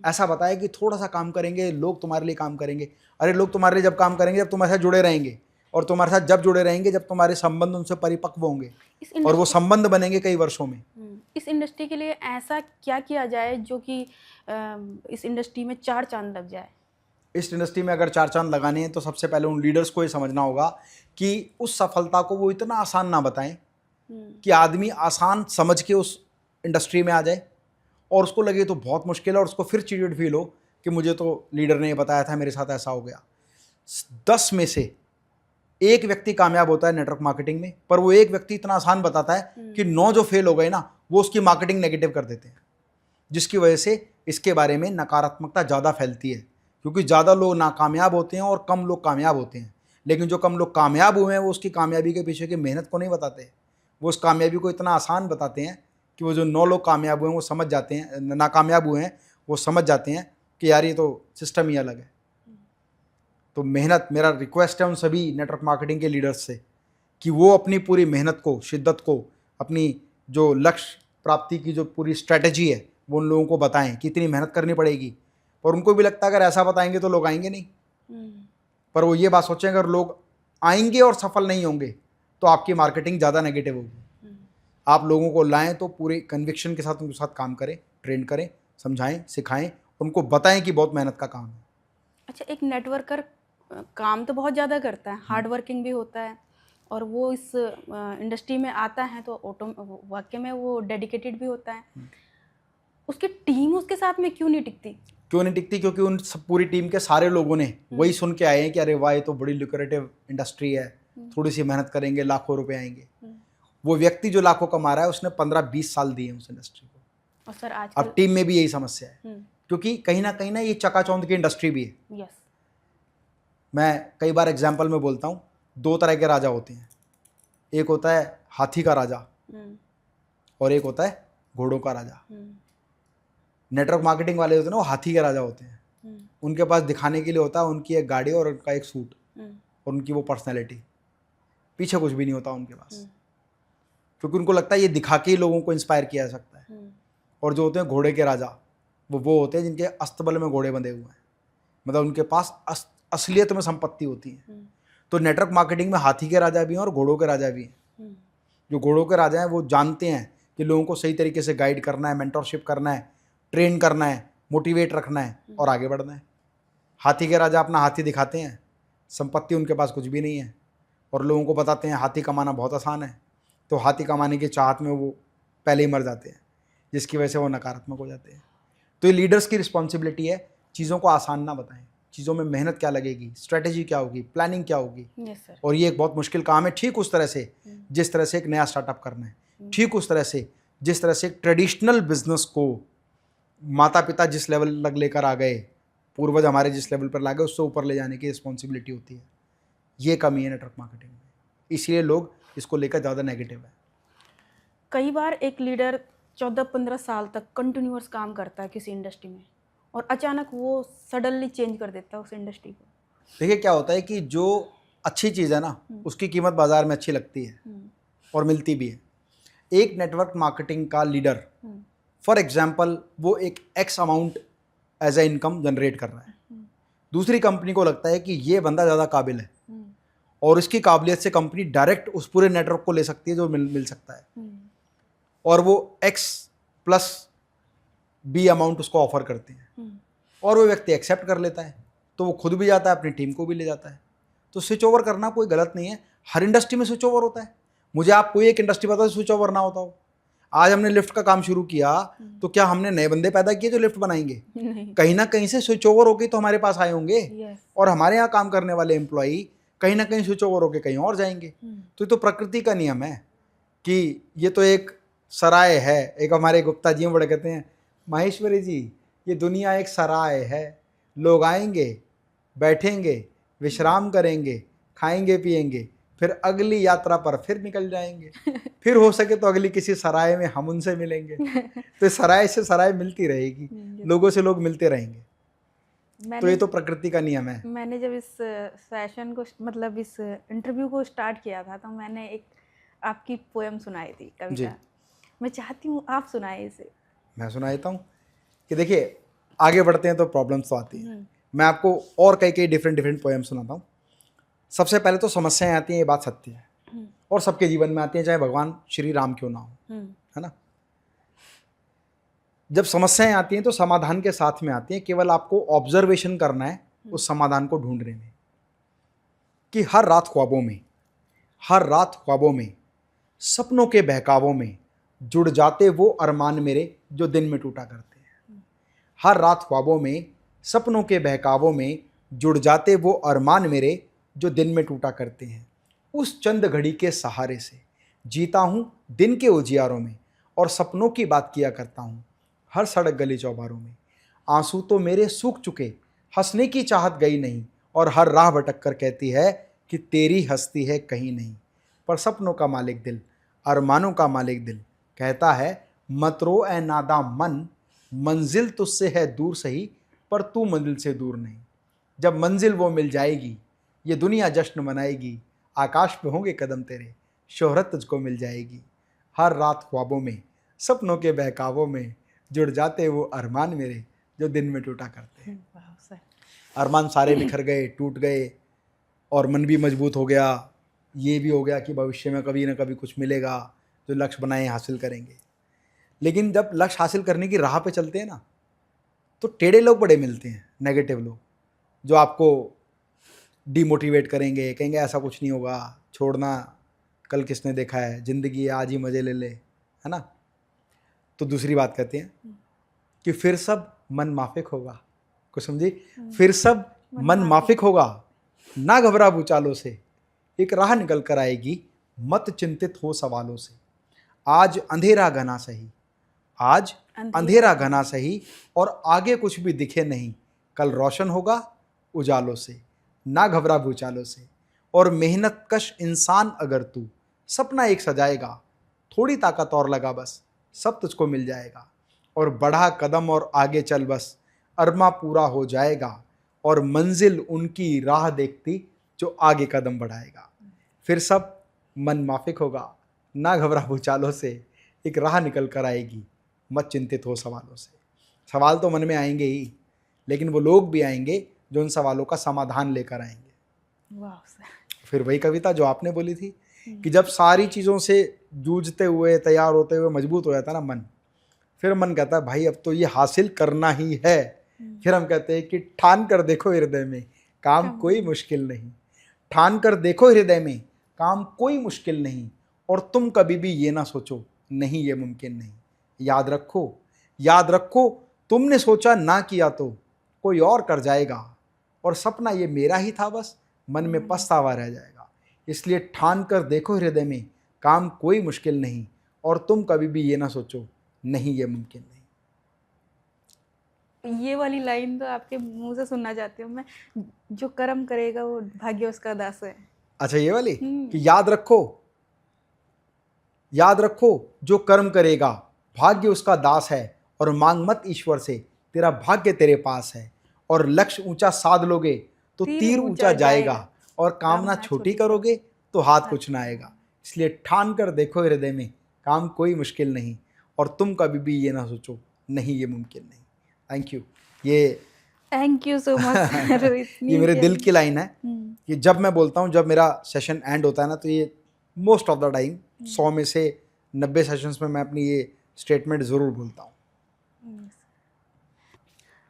Speaker 1: ऐसा बताया कि थोड़ा सा काम करेंगे, लोग तुम्हारे लिए काम करेंगे। अरे लोग तुम्हारे लिए जब काम करेंगे जब तुम्हारे साथ जुड़े रहेंगे, और तुम्हारे साथ जब जुड़े रहेंगे जब तुम्हारे संबंध उनसे परिपक्व होंगे, और वो संबंध बनेंगे कई वर्षों में।
Speaker 2: इस इंडस्ट्री के लिए ऐसा क्या किया जाए जो कि इस इंडस्ट्री में 4 चांद लग जाए?
Speaker 1: इस इंडस्ट्री में अगर 4 चांद लगाने हैं तो सबसे पहले उन लीडर्स को ये समझना होगा कि उस सफलता को वो इतना आसान ना बताएं कि आदमी आसान समझ के उस इंडस्ट्री में आ जाए और उसको लगे तो बहुत मुश्किल है और उसको फिर चिड़चिड़ फील हो कि मुझे तो लीडर ने बताया था, मेरे साथ ऐसा हो गया। 10 में से एक व्यक्ति कामयाब होता है नेटवर्क मार्केटिंग में, पर वो एक व्यक्ति इतना आसान बताता है कि 9 जो फेल हो गए ना, वो उसकी मार्केटिंग नेगेटिव कर देते हैं, जिसकी वजह से इसके बारे में नकारात्मकता ज़्यादा फैलती है, क्योंकि ज़्यादा लोग नाकामयाब होते हैं और कम लोग कामयाब होते हैं। लेकिन जो कम लोग कामयाब हुए हैं वो उसकी कामयाबी के पीछे की मेहनत को नहीं बताते, वो उस कामयाबी को इतना आसान बताते हैं कि वो जो 9 लोग कामयाब हुए हैं वो समझ जाते हैं, नाकामयाब हुए हैं वो समझ जाते हैं कि यार ये तो सिस्टम ही अलग है। तो मेहनत, मेरा रिक्वेस्ट है उन सभी नेटवर्क मार्केटिंग के लीडर्स से कि वो अपनी पूरी मेहनत को, शिद्दत को, अपनी जो लक्ष्य प्राप्ति की जो पूरी स्ट्रैटेजी है वो उन लोगों को बताएं कि इतनी मेहनत करनी पड़ेगी। और उनको भी लगता है अगर ऐसा बताएंगे तो लोग आएंगे नहीं, पर वो ये बात सोचें अगर लोग आएंगे और सफल नहीं होंगे तो आपकी मार्केटिंग ज़्यादा नेगेटिव होगी। आप लोगों को लाएं तो पूरे कन्विक्शन के साथ उनके साथ काम करें, ट्रेन करें, समझाएं, सिखाएं, उनको बताएं कि बहुत मेहनत का काम है।
Speaker 2: अच्छा, एक नेटवर्कर काम तो बहुत ज़्यादा करता है, हार्ड वर्किंग भी होता है, और वो इस इंडस्ट्री में आता है तो वाकई में वो डेडिकेटेड भी होता है। उसकी टीम उसके साथ में क्यों नहीं टिकती?
Speaker 1: क्योंकि उन सब पूरी टीम के सारे लोगों ने वही सुन के आए हैं कि अरे वाह ये तो बड़ी लुक्रेटिव इंडस्ट्री है, थोड़ी सी मेहनत करेंगे लाखों रुपए आएंगे। वो व्यक्ति जो लाखों कमा रहा है उसने 15-20 साल दिए उस इंडस्ट्री को।
Speaker 2: और सर आज
Speaker 1: अब टीम में भी यही समस्या है, क्योंकि कहीं ना ये चकाचौंध की इंडस्ट्री भी है।
Speaker 2: यस,
Speaker 1: मैं कई बार एग्जाम्पल में बोलता हूँ, 2 तरह के राजा होते हैं, एक होता है हाथी का राजा और एक होता है घोड़ों का राजा। नेटवर्क मार्केटिंग वाले होते हैं ना, वो हाथी के राजा होते हैं। उनके पास दिखाने के लिए होता है उनकी एक गाड़ी और उनका एक सूट और उनकी वो पर्सनैलिटी, पीछे कुछ भी नहीं होता उनके पास, क्योंकि उनको लगता है ये दिखा के ही लोगों को इंस्पायर किया जा सकता है। और जो होते हैं घोड़े के राजा, वो होते हैं जिनके अस्तबल में घोड़े बंधे हुए हैं, मतलब उनके पास असलियत में संपत्ति होती है। तो नेटवर्क मार्केटिंग में हाथी के राजा भी हैं और घोड़ों के राजा भी हैं। जो घोड़ों के राजा हैं वो जानते हैं कि लोगों को सही तरीके से गाइड करना है, मेंटरशिप करना है, ट्रेन करना है, मोटिवेट रखना है और आगे बढ़ना है। हाथी के राजा अपना हाथी दिखाते हैं, संपत्ति उनके पास कुछ भी नहीं है, और लोगों को बताते हैं हाथी कमाना बहुत आसान है। तो हाथी कमाने की चाहत में वो पहले ही मर जाते हैं, जिसकी वजह से वो नकारात्मक हो जाते हैं। तो ये लीडर्स की रिस्पॉन्सिबिलिटी है, चीज़ों को आसान ना बताएं, चीज़ों में मेहनत क्या लगेगी, स्ट्रैटेजी क्या होगी, प्लानिंग क्या होगी।
Speaker 2: yes,
Speaker 1: और ये एक बहुत मुश्किल काम है, ठीक उस तरह से जिस तरह से एक नया स्टार्टअप करना है, ठीक उस तरह से जिस तरह से एक ट्रेडिशनल बिजनेस को माता पिता जिस लेवल तक लेकर आ गए, पूर्वज हमारे जिस लेवल पर ला गए, उससे ऊपर ले जाने की रिस्पॉन्सिबिलिटी होती है। ये कमी है नेटवर्क मार्केटिंग में, इसलिए लोग इसको लेकर ज़्यादा नेगेटिव है।
Speaker 2: कई बार एक लीडर 14-15 साल तक कंटिन्यूअस काम करता है किसी इंडस्ट्री में और अचानक वो सडनली चेंज कर देता है उस इंडस्ट्री को।
Speaker 1: देखिए क्या होता है कि जो अच्छी चीज़ है ना उसकी कीमत बाज़ार में अच्छी लगती है और मिलती भी है। एक नेटवर्क मार्केटिंग का लीडर फॉर एग्जांपल वो एक X amount as a income generate कर रहा है, दूसरी कंपनी को लगता है कि ये बंदा ज़्यादा काबिल है और इसकी काबिलियत से कंपनी डायरेक्ट उस पूरे नेटवर्क को ले सकती है जो मिल सकता है, और वो एक्स प्लस बी अमाउंट उसको ऑफर करते हैं और वो व्यक्ति एक्सेप्ट कर लेता है, तो वो खुद भी जाता है, अपनी टीम को भी ले जाता है। तो स्विच ओवर करना कोई गलत नहीं है, हर इंडस्ट्री में स्विच ओवर होता है। मुझे आप कोई एक इंडस्ट्री बताओ स्विच ओवर ना होता हो। आज हमने लिफ्ट का काम शुरू किया तो क्या हमने नए बंदे पैदा किए जो लिफ्ट बनाएंगे? कहीं ना कहीं से स्विच ओवर होके तो हमारे पास आए होंगे और हमारे यहाँ काम करने वाले एम्प्लॉई कहीं ना कहीं स्विच ओवर होके कहीं और जाएंगे। तो ये तो प्रकृति का नियम है कि ये तो एक सराय है। एक हमारे गुप्ता जी बड़े कहते हैं, माहेश्वरी जी ये दुनिया एक सराय है, लोग आएंगे, बैठेंगे, विश्राम करेंगे, खाएंगे पिएंगे, फिर अगली यात्रा पर फिर निकल जाएंगे, फिर हो सके तो अगली किसी सराय में हम उनसे मिलेंगे। तो सराय से सराय मिलती रहेगी, लोगों से लोग मिलते रहेंगे। तो ये तो प्रकृति का नियम है।
Speaker 2: मैंने जब इस सेशन को मतलब इस इंटरव्यू को स्टार्ट किया था तो मैंने एक आपकी पोएम सुनाई थी, कविता। मैं चाहती हूँ आप सुनाए इसे।
Speaker 1: मैं सुना देता हूँ कि देखिए आगे बढ़ते हैं तो प्रॉब्लम्स तो आती हैं। मैं आपको और कई डिफरेंट पोएम सुनाता हूँ। सबसे पहले तो समस्याएं आती हैं, ये बात सत्य है और सबके जीवन में आती हैं, चाहे भगवान श्री राम क्यों ना हो, है ना। जब समस्याएं आती हैं तो समाधान के साथ में आती हैं, केवल आपको ऑब्जर्वेशन करना है उस समाधान को ढूंढने में। कि हर रात ख्वाबों में सपनों के बहकावों में जुड़ जाते वो अरमान मेरे जो दिन में टूटा करते हैं। हर रात ख्वाबों में सपनों के बहकावों में जुड़ जाते वो अरमान मेरे जो दिन में टूटा करते हैं। उस चंद घड़ी के सहारे से जीता हूँ दिन के उजियारों में और सपनों की बात किया करता हूँ हर सड़क गली चौबारों में। आंसू तो मेरे सूख चुके, हंसने की चाहत गई नहीं और हर राह भटक कर कहती है कि तेरी हस्ती है कहीं नहीं। पर सपनों का मालिक दिल, अरमानों का मालिक दिल कहता है मत रो ए नादा मन, मंजिल तुझसे है दूर सही पर तू मंजिल से दूर नहीं। जब मंजिल वो मिल जाएगी ये दुनिया जश्न मनाएगी, आकाश पे होंगे कदम तेरे, शोहरत तुझको मिल जाएगी। हर रात ख्वाबों में सपनों के बहकावों में जुड़ जाते वो अरमान मेरे जो दिन में टूटा करते हैं। अरमान सारे बिखर गए, टूट गए और मन भी मजबूत हो गया। ये भी हो गया कि भविष्य में कभी ना कभी कुछ मिलेगा, जो लक्ष्य बनाए हासिल करेंगे। लेकिन जब लक्ष्य हासिल करने की राह पे चलते हैं ना, तो टेढ़े लोग बड़े मिलते हैं, नेगेटिव लोग, जो आपको डिमोटिवेट करेंगे, कहेंगे ऐसा कुछ नहीं होगा, छोड़ना, कल किसने देखा है, ज़िंदगी आज ही मज़े ले ले, है ना। तो दूसरी बात कहते हैं कि फिर सब मन माफिक होगा, कुछ समझी, फिर सब मन माफिक होगा, ना घबरा भूचालों से, एक राह निकल कर आएगी, मत चिंतित हो सवालों से। आज अंधेरा घना सही, आज अंधेरा घना सही और आगे कुछ भी दिखे नहीं, कल रोशन होगा उजालों से, ना घबरा भूचालों से। और मेहनत कश इंसान अगर तू सपना एक सजाएगा, थोड़ी ताकत और लगा बस, सब तुझको मिल जाएगा। और बढ़ा कदम और आगे चल बस, अरमा पूरा हो जाएगा और मंजिल उनकी राह देखती जो आगे कदम बढ़ाएगा। फिर सब मन माफिक होगा, ना घबरा भूचालों से, एक राह निकल कर आएगी, मत चिंतित हो सवालों से। सवाल तो मन में आएंगे ही, लेकिन वो लोग भी आएंगे जो उन सवालों का समाधान लेकर आएंगे।
Speaker 2: वाह सर।
Speaker 1: फिर वही कविता जो आपने बोली थी कि जब सारी चीज़ों से जूझते हुए, तैयार होते हुए मजबूत हो जाता ना मन, फिर मन कहता है भाई अब तो ये हासिल करना ही है। फिर हम कहते हैं कि ठान कर देखो हृदय में काम कोई मुश्किल नहीं, ठान कर देखो हृदय में काम कोई मुश्किल नहीं, और तुम कभी भी ये ना सोचो नहीं ये मुमकिन नहीं। याद रखो तुमने सोचा ना किया तो कोई और कर जाएगा, और सपना ये मेरा ही था बस, मन में पछतावा रह जाएगा। इसलिए ठान कर देखो हृदय में काम कोई मुश्किल नहीं, और तुम कभी भी ये ना सोचो नहीं ये मुमकिन नहीं।
Speaker 2: ये वाली लाइन तो आपके मुंह से सुनना चाहती हूँ मैं, जो कर्म करेगा वो भाग्य उसका दास है।
Speaker 1: अच्छा, ये वाली कि याद रखो जो कर्म करेगा भाग्य उसका दास है, और मांग मत ईश्वर से तेरा भाग्य तेरे पास है। और लक्ष्य ऊंचा साध लोगे तो तीर ऊंचा जाएगा, और कामना छोटी करोगे तो हाथ कुछ ना आएगा। इसलिए ठान कर देखो हृदय में काम कोई मुश्किल नहीं, और तुम कभी भी ये ना सोचो नहीं ये मुमकिन नहीं। Thank you.
Speaker 2: Thank you so much.
Speaker 1: ये मेरे दिल की लाइन है कि जब मैं बोलता हूँ, जब मेरा सेशन एंड होता है ना, तो ये मोस्ट ऑफ द टाइम 100 में से 90 सेशंस में मैं अपनी ये स्टेटमेंट ज़रूर बोलता हूँ।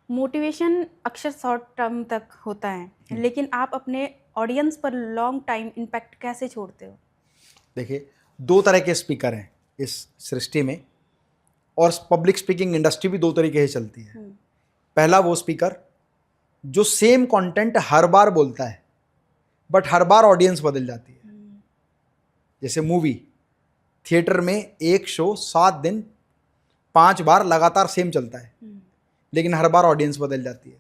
Speaker 2: मोटिवेशन अक्सर शॉर्ट टर्म तक होता है, लेकिन आप अपने ऑडियंस पर लॉन्ग टाइम इम्पैक्ट कैसे छोड़ते हो?
Speaker 1: देखिए, 2 तरह के स्पीकर हैं इस सृष्टि में, और पब्लिक स्पीकिंग इंडस्ट्री भी 2 तरीके से चलती है। पहला वो स्पीकर जो सेम कंटेंट हर बार बोलता है, बट हर बार ऑडियंस बदल जाती है। जैसे मूवी थिएटर में एक शो 7 दिन 5 बार लगातार सेम चलता है, लेकिन हर बार ऑडियंस बदल जाती है।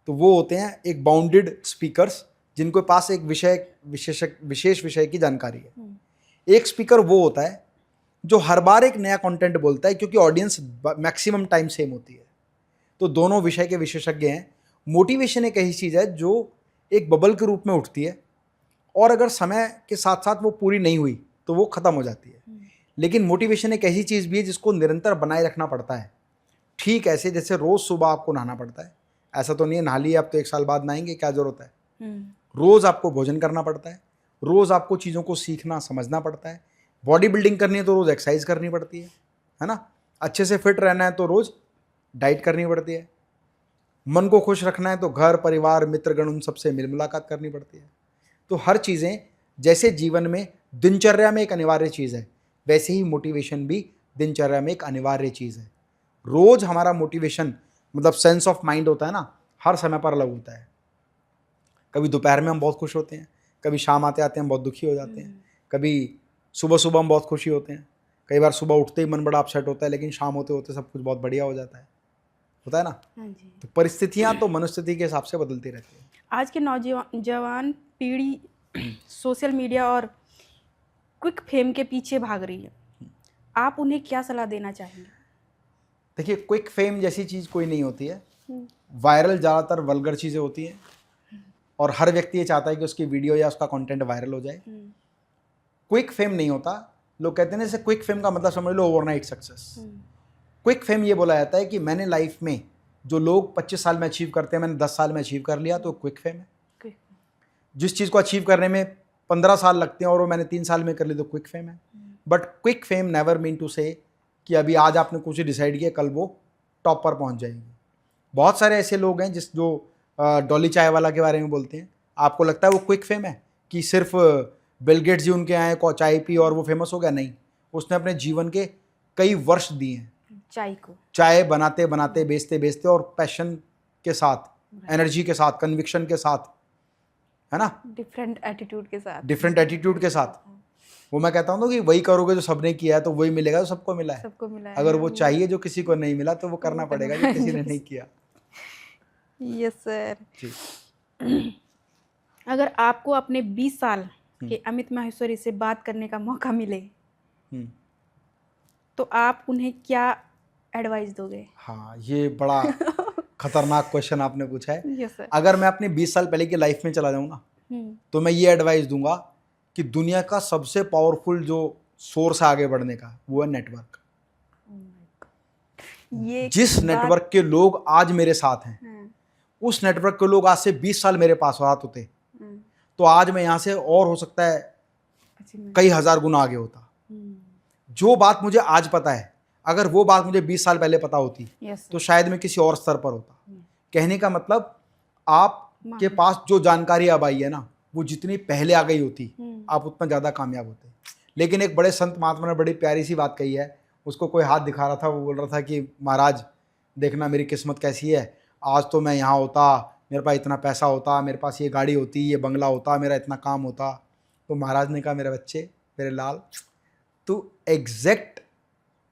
Speaker 1: तो वो होते हैं एक बाउंडेड स्पीकर्स, जिनके पास एक विशेष विषय की जानकारी है। एक स्पीकर वो होता है जो हर बार एक नया कंटेंट बोलता है, क्योंकि ऑडियंस मैक्सिमम टाइम सेम होती है। तो दोनों विषय के विशेषज्ञ हैं। मोटिवेशन एक ऐसी चीज़ है जो एक बबल के रूप में उठती है, और अगर समय के साथ साथ वो पूरी नहीं हुई तो वो ख़त्म हो जाती है। लेकिन मोटिवेशन एक ऐसी चीज़ भी है जिसको निरंतर बनाए रखना पड़ता है। ठीक ऐसे जैसे रोज़ सुबह आपको नहाना पड़ता है, ऐसा तो नहीं है नहा लिए आप तो 1 साल बाद नहाएंगे, क्या ज़रूरत है। रोज़ आपको भोजन करना पड़ता है, रोज़ आपको चीज़ों को सीखना समझना पड़ता है। बॉडी बिल्डिंग करनी है तो रोज़ एक्सरसाइज करनी पड़ती है ना। अच्छे से फिट रहना है तो रोज़ डाइट करनी पड़ती है। मन को खुश रखना है तो घर परिवार मित्रगण उन सबसे मिल मुलाकात करनी पड़ती है। तो हर चीज़ें जैसे जीवन में दिनचर्या में एक अनिवार्य चीज़ है, वैसे ही मोटिवेशन भी दिनचर्या में एक अनिवार्य चीज़ है। रोज़ हमारा मोटिवेशन मतलब सेंस ऑफ माइंड होता है ना, हर समय पर अलग होता है। कभी दोपहर में हम बहुत खुश होते हैं, कभी शाम आते आते हम बहुत दुखी हो जाते हैं, कभी सुबह सुबह हम बहुत खुशी होते हैं, कई बार सुबह उठते ही मन बड़ा अपसेट होता है, लेकिन शाम होते होते सब कुछ बहुत बढ़िया हो जाता है, होता है ना।
Speaker 2: हाँ जी।
Speaker 1: तो परिस्थितियाँ तो मनुस्थिति के हिसाब से बदलती रहती हैं।
Speaker 2: आज के नौजवान पीढ़ी सोशल मीडिया और क्विक फेम के पीछे भाग रही है, आप उन्हें क्या सलाह देना चाहेंगे?
Speaker 1: देखिए, क्विक फेम जैसी चीज़ कोई नहीं होती है। वायरल ज़्यादातर वल्गर चीज़ें होती हैं और हर व्यक्ति ये चाहता है कि उसकी वीडियो या उसका कंटेंट वायरल हो जाए। क्विक फेम नहीं होता। लोग कहते हैं ना, जैसे क्विक फेम का मतलब समझ लो ओवरनाइट सक्सेस। क्विक फेम ये बोला जाता है कि मैंने लाइफ में जो लोग 25 साल में अचीव करते हैं मैंने 10 साल में अचीव कर लिया, तो क्विक फेम है। जिस चीज़ को अचीव करने में 15 साल लगते हैं और वो मैंने 3 साल में कर ली, तो क्विक फेम है। But quick fame never mean to say कि अभी आज आपने कुछ डिसाइड किया कल वो टॉप पर पहुंच जाएंगे। बहुत सारे ऐसे लोग हैं जो डॉली चाय वाला के बारे में बोलते हैं, आपको लगता है वो क्विक फेम है कि सिर्फ बिल गेट्स जी उनके यहाँ को चाय पी और वो फेमस हो गया? नहीं, उसने अपने जीवन के कई वर्ष दिए हैं चाय बनाते बनाते, बेचते बेचते और पैशन के साथ, एनर्जी के साथ, कन्विक्शन के साथ, है ना, डिफरेंट एटीट्यूड के साथ। वो मैं कहता हूँ कि वही करोगे जो सबने किया है तो वही मिलेगा जो सबको मिला है। अगर वो चाहिए जो किसी को नहीं मिला तो वो करना पड़ेगा जो किसी ने नहीं किया।
Speaker 2: Yes sir. अगर आपको अपने 20 साल के अमित माहेश्वरी से बात करने का मौका मिले तो आप उन्हें क्या एडवाइस दोगे?
Speaker 1: हाँ, ये बड़ा खतरनाक क्वेश्चन आपने पूछा है।
Speaker 2: Yes sir.
Speaker 1: अगर मैं अपने 20 साल पहले की लाइफ में चला जाऊँ ना, तो मैं ये एडवाइस दूंगा कि दुनिया का सबसे पावरफुल जो सोर्स है आगे बढ़ने का, वो है नेटवर्क। जिस नेटवर्क के लोग आज मेरे साथ हैं, उस नेटवर्क के लोग आज से 20 साल मेरे पास हाथ होते तो आज मैं यहाँ से और हो सकता है कई हजार गुना आगे होता। जो बात मुझे आज पता है, अगर वो बात मुझे 20 साल पहले पता होती तो शायद मैं किसी और स्तर पर होता। कहने का मतलब, आपके पास जो जानकारी अब आई है ना, वो जितनी पहले आ गई होती आप उतना ज़्यादा कामयाब होते। लेकिन एक बड़े संत महात्मा ने बड़ी प्यारी सी बात कही है, उसको कोई हाथ दिखा रहा था, वो बोल रहा था कि महाराज देखना मेरी किस्मत कैसी है, आज तो मैं यहाँ होता, मेरे पास इतना पैसा होता, मेरे पास ये गाड़ी होती, ये बंगला होता, मेरा इतना काम होता। तो महाराज ने कहा, मेरे बच्चे, मेरे लाल, तू एग्जैक्ट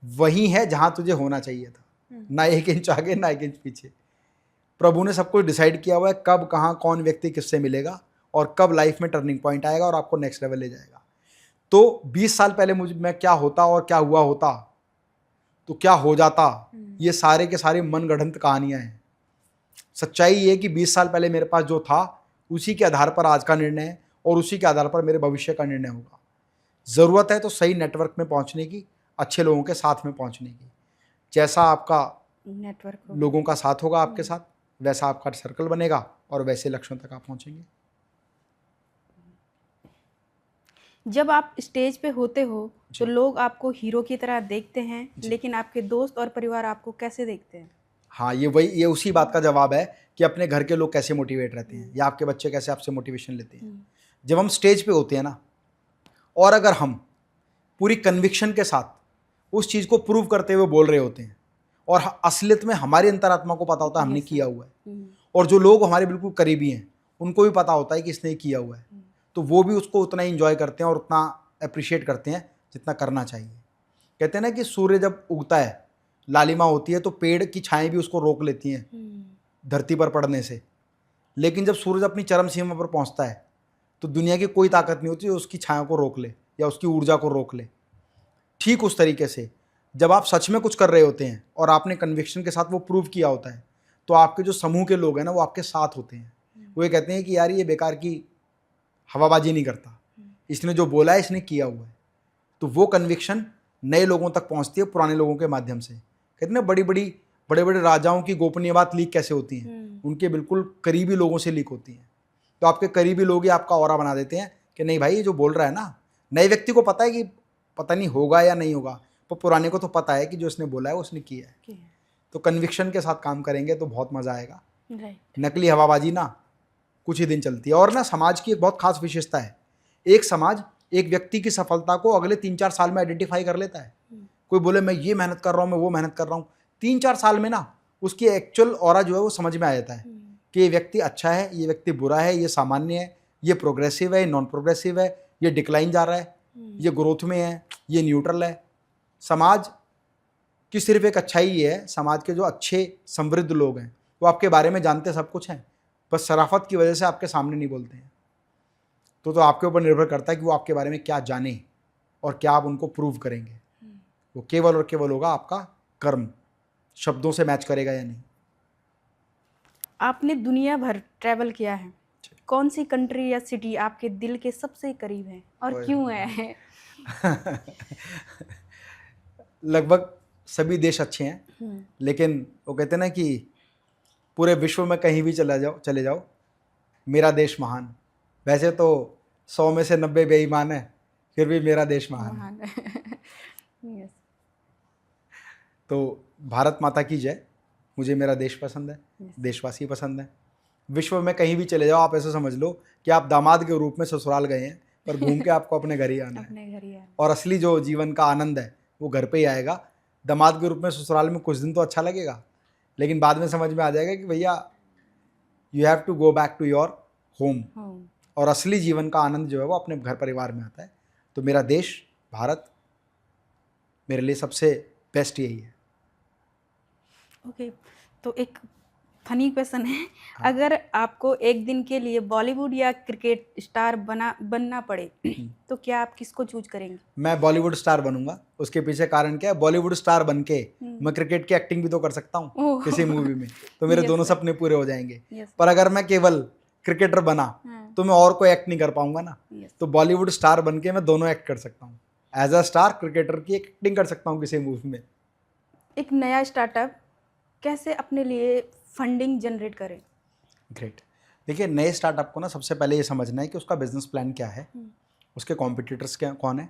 Speaker 1: वही है जहाँ तुझे होना चाहिए था, ना 1 इंच आगे ना 1 इंच पीछे। प्रभु ने सब कुछ डिसाइड किया हुआ है, कब कहाँ कौन व्यक्ति किससे मिलेगा और कब लाइफ में टर्निंग पॉइंट आएगा और आपको नेक्स्ट लेवल ले जाएगा। तो 20 साल पहले मैं क्या होता और क्या हुआ होता तो क्या हो जाता, ये सारे के सारे मनगढ़ंत कहानियां हैं। सच्चाई ये है कि 20 साल पहले मेरे पास जो था उसी के आधार पर आज का निर्णय है और उसी के आधार पर मेरे भविष्य का निर्णय होगा। ज़रूरत है तो सही नेटवर्क में पहुंचने की, अच्छे लोगों के साथ में पहुंचने की। जैसा आपका नेटवर्क लोगों का साथ होगा आपके साथ, वैसा आपका सर्कल बनेगा और वैसे लक्ष्यों तक आप पहुंचेंगे।
Speaker 2: जब आप स्टेज पे होते हो तो लोग आपको हीरो की तरह देखते हैं, लेकिन आपके दोस्त और परिवार आपको कैसे देखते हैं? हाँ,
Speaker 1: ये उसी बात का जवाब है कि अपने घर के लोग कैसे मोटिवेट रहते हैं या आपके बच्चे कैसे आपसे मोटिवेशन लेते हैं। जब हम स्टेज पे होते हैं ना, और अगर हम पूरी कन्विक्शन के साथ उस चीज़ को प्रूव करते हुए बोल रहे होते हैं और असलियत में हमारी अंतरात्मा को पता होता है हमने किया हुआ है, और जो लोग हमारे बिल्कुल करीबी हैं उनको भी पता होता है कि इसने किया हुआ है, तो वो भी उसको उतना ही इंजॉय करते हैं और उतना अप्रिशिएट करते हैं जितना करना चाहिए। कहते हैं ना कि सूर्य जब उगता है, लालिमा होती है, तो पेड़ की छाएं भी उसको रोक लेती हैं धरती पर पड़ने से, लेकिन जब सूरज अपनी चरम सीमा पर पहुंचता है तो दुनिया की कोई ताकत नहीं होती जो उसकी छाया को रोक ले या उसकी ऊर्जा को रोक ले। ठीक उस तरीके से जब आप सच में कुछ कर रहे होते हैं और आपने कन्विक्शन के साथ वो प्रूव किया होता है, तो आपके जो समूह के लोग हैं ना, वो आपके साथ होते हैं। वो ये कहते हैं कि यार ये बेकार की हवाबाजी नहीं करता, इसने जो बोला है इसने किया हुआ है। तो वो कन्विक्शन नए लोगों तक पहुंचती है पुराने लोगों के माध्यम से। कहते हैं बड़े बड़े राजाओं की गोपनीय बात लीक कैसे होती हैं, उनके बिल्कुल करीबी लोगों से लीक होती हैं। तो आपके करीबी लोग ही आपका ऑरा बना देते हैं कि नहीं भाई ये जो बोल रहा है ना, नए व्यक्ति को पता है कि पता नहीं होगा या नहीं होगा, वो पुराने को तो पता है कि जो उसने बोला है वो उसने किया है। तो कन्विक्शन के साथ काम करेंगे तो बहुत मज़ा आएगा।
Speaker 2: राइट।
Speaker 1: नकली हवाबाजी ना कुछ ही दिन चलती है। और ना समाज की एक बहुत खास विशेषता है, एक समाज एक व्यक्ति की सफलता को अगले 3-4 साल में आइडेंटिफाई कर लेता है। कोई बोले मैं ये मेहनत कर रहा हूँ, मैं वो मेहनत कर रहा हूँ, 3-4 साल में ना उसकी एक्चुअल ऑरा जो है वो समझ में आ जाता है कि ये व्यक्ति अच्छा है, ये व्यक्ति बुरा है, ये सामान्य है, ये प्रोग्रेसिव है, ये नॉन प्रोग्रेसिव है, ये डिक्लाइन जा रहा है, ये ग्रोथ में है, ये न्यूट्रल है। समाज की सिर्फ एक अच्छाई ये है, समाज के जो अच्छे समृद्ध लोग हैं वो आपके बारे में जानते सब कुछ हैं, बस शराफत की वजह से आपके सामने नहीं बोलते हैं। तो आपके ऊपर निर्भर करता है कि वो आपके बारे में क्या जाने और क्या आप उनको प्रूव करेंगे। वो केवल और केवल होगा आपका कर्म, शब्दों से मैच करेगा या नहीं।
Speaker 2: आपने दुनिया भर ट्रैवल किया है, कौन सी कंट्री या सिटी आपके दिल के सबसे करीब है और क्यों है?
Speaker 1: लगभग सभी देश अच्छे हैं, लेकिन वो कहते हैं ना कि पूरे विश्व में कहीं भी चले जाओ मेरा देश महान। वैसे तो 100 में से 90 बेईमान है, फिर भी मेरा देश महान है।
Speaker 2: Yes.
Speaker 1: तो भारत माता की जय। मुझे मेरा देश पसंद है, देशवासी पसंद है। विश्व में कहीं भी चले जाओ आप ऐसे समझ लो कि आप दामाद के रूप में ससुराल गए हैं, पर घूम के आपको अपने घर ही आना है। और असली जो जीवन का आनंद है वो घर पे ही आएगा। दामाद के रूप में ससुराल में कुछ दिन तो अच्छा लगेगा, लेकिन बाद में समझ में आ जाएगा कि भैया you have to go back to your home. और असली जीवन का आनंद जो है वो अपने घर परिवार में आता है। तो मेरा देश भारत मेरे लिए सबसे बेस्ट यही है।
Speaker 2: ओके, तो एक फनी क्वेश्चन है। अगर आपको एक दिन के लिए बॉलीवुड या क्रिकेट स्टार बनना पड़े तो क्या आप किसको चूज करेंगे?
Speaker 1: मैं बॉलीवुड स्टार बनूंगा। उसके पीछे कारण क्या है, बॉलीवुड स्टार बन के मैं क्रिकेट की एक्टिंग भी तो कर सकता हूँ किसी मूवी में, तो मेरे दोनों सपने पूरे हो जाएंगे। पर अगर मैं केवल क्रिकेटर बना तो मैं और कोई एक्ट नहीं कर पाऊंगा ना। तो बॉलीवुड स्टार बन के मैं दोनों एक्ट कर सकता हूँ। एज अ स्टार क्रिकेटर की एक्टिंग कर सकता हूँ किसी मूवी में।
Speaker 2: एक नया स्टार्टअप कैसे अपने लिए फंडिंग जनरेट करें?
Speaker 1: ग्रेट। देखिए, नए स्टार्टअप को ना सबसे पहले ये समझना है कि उसका बिजनेस प्लान क्या है, उसके कॉम्पिटिटर्स क्या कौन है,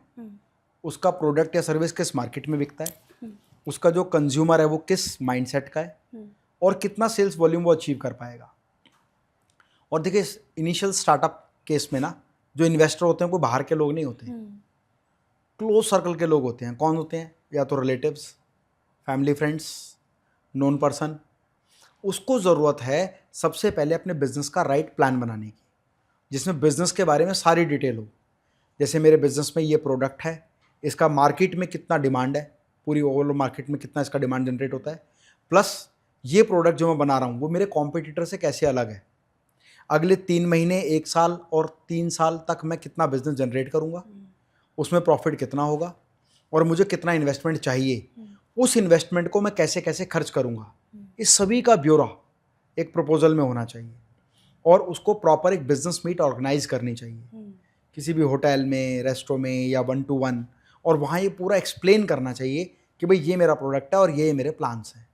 Speaker 1: उसका प्रोडक्ट या सर्विस किस मार्केट में बिकता है, उसका जो कंज्यूमर है वो किस माइंडसेट का है, और कितना सेल्स वॉल्यूम वो अचीव कर पाएगा। और देखिए, इनिशियल स्टार्टअप केस में ना जो इन्वेस्टर होते हैं वो बाहर के लोग नहीं होते हैं, क्लोज सर्कल के लोग होते हैं। कौन होते हैं? या तो relatives, family, friends, known person. उसको ज़रूरत है सबसे पहले अपने बिजनेस का राइट प्लान बनाने की, जिसमें बिजनेस के बारे में सारी डिटेल हो। जैसे मेरे बिजनेस में ये प्रोडक्ट है, इसका मार्केट में कितना डिमांड है, पूरी ओवरऑल मार्केट में कितना इसका डिमांड जनरेट होता है, प्लस ये प्रोडक्ट जो मैं बना रहा हूँ वो मेरे कॉम्पिटिटर से कैसे अलग है, अगले 3 महीने, 1 साल और 3 साल तक मैं कितना बिजनेस जनरेट करूँगा, उसमें प्रॉफिट कितना होगा, और मुझे कितना इन्वेस्टमेंट चाहिए, उस इन्वेस्टमेंट को मैं कैसे कैसे खर्च करूँगा। इस सभी का ब्यौरा एक प्रपोजल में होना चाहिए, और उसको प्रॉपर एक बिजनेस मीट ऑर्गेनाइज करनी चाहिए किसी भी होटल में, रेस्टोरेंट में या 1 to 1, और वहाँ ये पूरा एक्सप्लेन करना चाहिए कि भाई ये मेरा प्रोडक्ट है और ये मेरे प्लान्स हैं।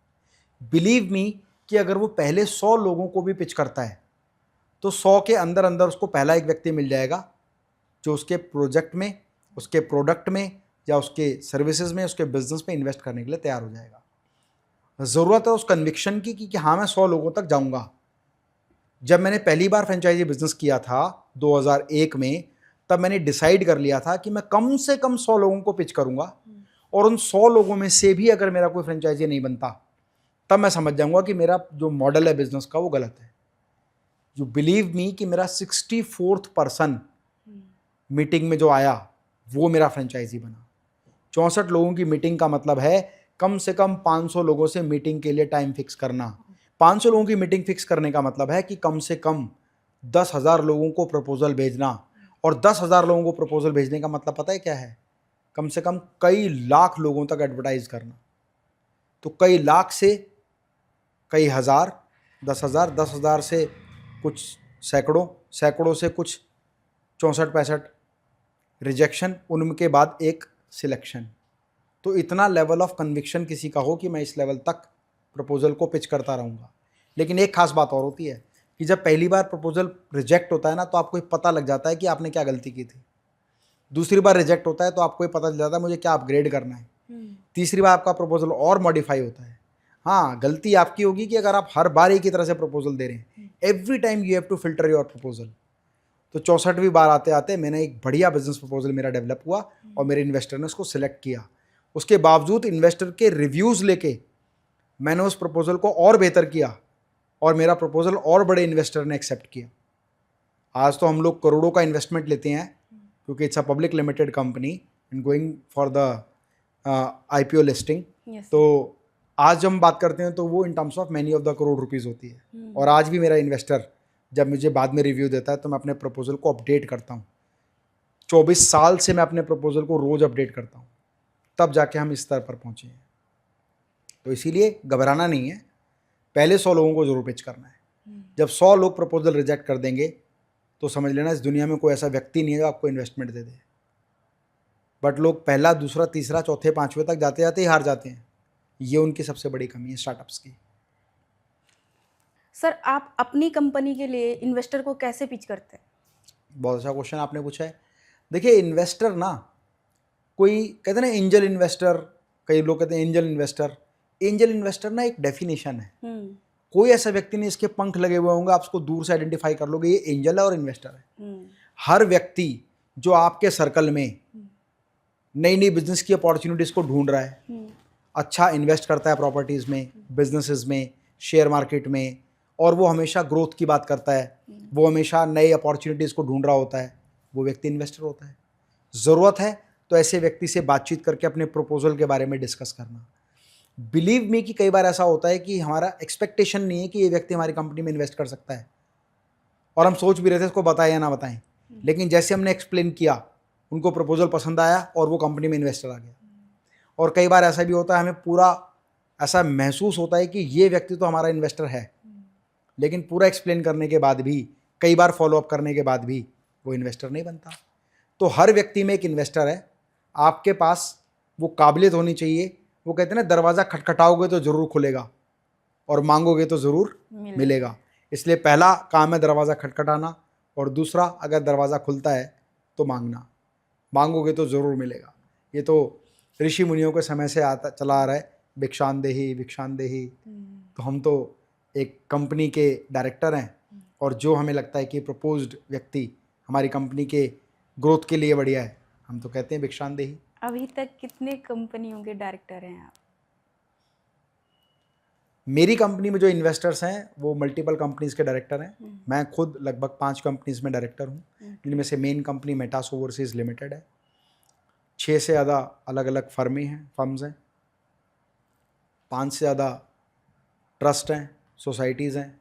Speaker 1: बिलीव मी कि अगर वो पहले 100 लोगों को भी पिच करता है तो 100 के अंदर अंदर उसको पहला एक व्यक्ति मिल जाएगा जो उसके प्रोजेक्ट में, उसके प्रोडक्ट में या उसके सर्विसेज में, उसके बिजनेस में इन्वेस्ट करने के लिए तैयार हो जाएगा। ज़रूरत है उस कन्विक्शन की कि हाँ मैं 100 लोगों तक जाऊंगा। जब मैंने पहली बार फ्रेंचाइजी बिजनेस किया था 2001 में, तब मैंने डिसाइड कर लिया था कि मैं कम से कम 100 लोगों को पिच करूंगा, और उन 100 लोगों में से भी अगर मेरा कोई फ्रेंचाइजी नहीं बनता तब मैं समझ जाऊंगा कि मेरा जो मॉडल है बिजनेस का वो गलत है। यू बिलीव मी कि मेरा 64th पर्सन मीटिंग में जो आया वो मेरा फ्रेंचाइजी बना। 64 लोगों की मीटिंग का मतलब है कम से कम 500 लोगों से मीटिंग के लिए टाइम फिक्स करना। 500 लोगों की मीटिंग फिक्स करने का मतलब है कि कम से कम 10,000 लोगों को प्रपोजल भेजना, और 10,000 लोगों को प्रपोजल भेजने का मतलब पता है क्या है? कम से कम कई लाख लोगों तक एडवर्टाइज करना। तो कई लाख से कई हज़ार, 10,000, 10,000 से कुछ सैकड़ों, सैकड़ों से कुछ 64-65 रिजेक्शन, उनके बाद एक सिलेक्शन। तो इतना लेवल ऑफ कन्विक्शन किसी का हो कि मैं इस लेवल तक प्रपोजल को पिच करता रहूँगा। लेकिन एक खास बात और होती है कि जब पहली बार प्रपोजल रिजेक्ट होता है ना, तो आपको पता लग जाता है कि आपने क्या गलती की थी। दूसरी बार रिजेक्ट होता है तो आपको ये पता चल जाता है मुझे क्या अपग्रेड करना है। तीसरी बार आपका प्रपोजल और मॉडिफाई होता है। हाँ, गलती आपकी होगी कि अगर आप हर बार एक ही तरह से प्रपोजल दे रहे हैं, every time you have to filter your proposal. तो 64वीं बार आते आते मैंने एक बढ़िया बिजनेस प्रपोजल मेरा डेवलप हुआ और मेरे इन्वेस्टर ने उसको सिलेक्ट किया। उसके बावजूद इन्वेस्टर के रिव्यूज़ लेके मैंने उस प्रपोजल को और बेहतर किया और मेरा प्रपोजल और बड़े इन्वेस्टर ने एक्सेप्ट किया। आज तो हम लोग करोड़ों का इन्वेस्टमेंट लेते हैं क्योंकि it's a public limited company and going for the IPO listing. तो आज जब हम बात करते हैं तो वो इन terms of many of the crore rupees होती है। और आज भी मेरा इन्वेस्टर जब मुझे बाद में रिव्यू देता है तो मैं अपने प्रपोजल को अपडेट करता हूँ। 24 साल से मैं अपने प्रपोजल को रोज़ अपडेट करता हूँ, तब जाके हम इस स्तर पर पहुँचे हैं। तो इसीलिए घबराना नहीं है, पहले 100 लोगों को ज़रूर पिच करना है। जब 100 लोग प्रपोजल रिजेक्ट कर देंगे तो समझ लेना इस दुनिया में कोई ऐसा व्यक्ति नहीं है जो आपको इन्वेस्टमेंट दे दे। बट लोग पहला, दूसरा, तीसरा, चौथे, पाँचवें तक जाते जाते ही हार जाते हैं। ये उनकी सबसे बड़ी कमी है स्टार्टअप्स की।
Speaker 2: सर, आप अपनी कंपनी के लिए इन्वेस्टर को कैसे पिच करते हैं?
Speaker 1: बहुत अच्छा क्वेश्चन आपने पूछा है। देखिए, इन्वेस्टर ना, कोई कहते हैं ना एंजल इन्वेस्टर, कई लोग कहते हैं एंजल इन्वेस्टर। एंजल इन्वेस्टर ना एक डेफिनेशन है। कोई ऐसा व्यक्ति नहीं इसके पंख लगे हुए होंगे, आप उसको दूर से आइडेंटिफाई कर लोगे ये एंजल है और इन्वेस्टर है। हर व्यक्ति जो आपके सर्कल में नई नई बिजनेस की अपॉर्चुनिटीज़ को ढूंढ रहा है, अच्छा इन्वेस्ट करता है प्रॉपर्टीज़ में, बिजनेसेस में, शेयर मार्केट में, और वो हमेशा ग्रोथ की बात करता है, वो हमेशा नई अपॉर्चुनिटीज़ को ढूंढ रहा होता है, वो व्यक्ति इन्वेस्टर होता है। ज़रूरत है तो ऐसे व्यक्ति से बातचीत करके अपने प्रपोजल के बारे में डिस्कस करना। बिलीव मी कि कई बार ऐसा होता है कि हमारा एक्सपेक्टेशन नहीं है कि ये व्यक्ति हमारी कंपनी में इन्वेस्ट कर सकता है, और हम सोच भी रहे थे इसको बताएं या ना बताएं, लेकिन जैसे हमने एक्सप्लेन किया उनको प्रपोजल पसंद आया और वो कंपनी में इन्वेस्टर आ गया। और कई बार ऐसा भी होता है, हमें पूरा ऐसा महसूस होता है कि ये व्यक्ति तो हमारा इन्वेस्टर है, लेकिन पूरा एक्सप्लेन करने के बाद भी, कई बार फॉलोअप करने के बाद भी वो इन्वेस्टर नहीं बनता। तो हर व्यक्ति में एक इन्वेस्टर है। आपके पास वो काबिलियत होनी चाहिए। वो कहते हैं ना, दरवाज़ा खटखटाओगे तो ज़रूर खुलेगा और मांगोगे तो ज़रूर मिलेगा। इसलिए पहला काम है दरवाज़ा खटखटाना, और दूसरा, अगर दरवाज़ा खुलता है तो मांगना। मांगोगे तो ज़रूर मिलेगा। ये तो ऋषि मुनियों के समय से आता चला आ रहा है, भिक्षांदेही भिक्षांदेही। तो हम तो एक कंपनी के डायरेक्टर हैं, और जो हमें लगता है कि प्रपोज्ड व्यक्ति हमारी कंपनी के ग्रोथ के लिए बढ़िया है, हम तो कहते हैं भिक्षांदेही।
Speaker 2: अभी तक कितने कंपनियों के डायरेक्टर हैं आप?
Speaker 1: मेरी कंपनी में जो इन्वेस्टर्स हैं वो मल्टीपल कंपनीज के डायरेक्टर हैं। मैं खुद लगभग 5 कंपनीज में डायरेक्टर हूँ, जिनमें से main company Metas overseas limited है। 6 से ज़्यादा अलग अलग फर्म्स हैं, 5 से ज़्यादा ट्रस्ट हैं, सोसाइटीज़ हैं,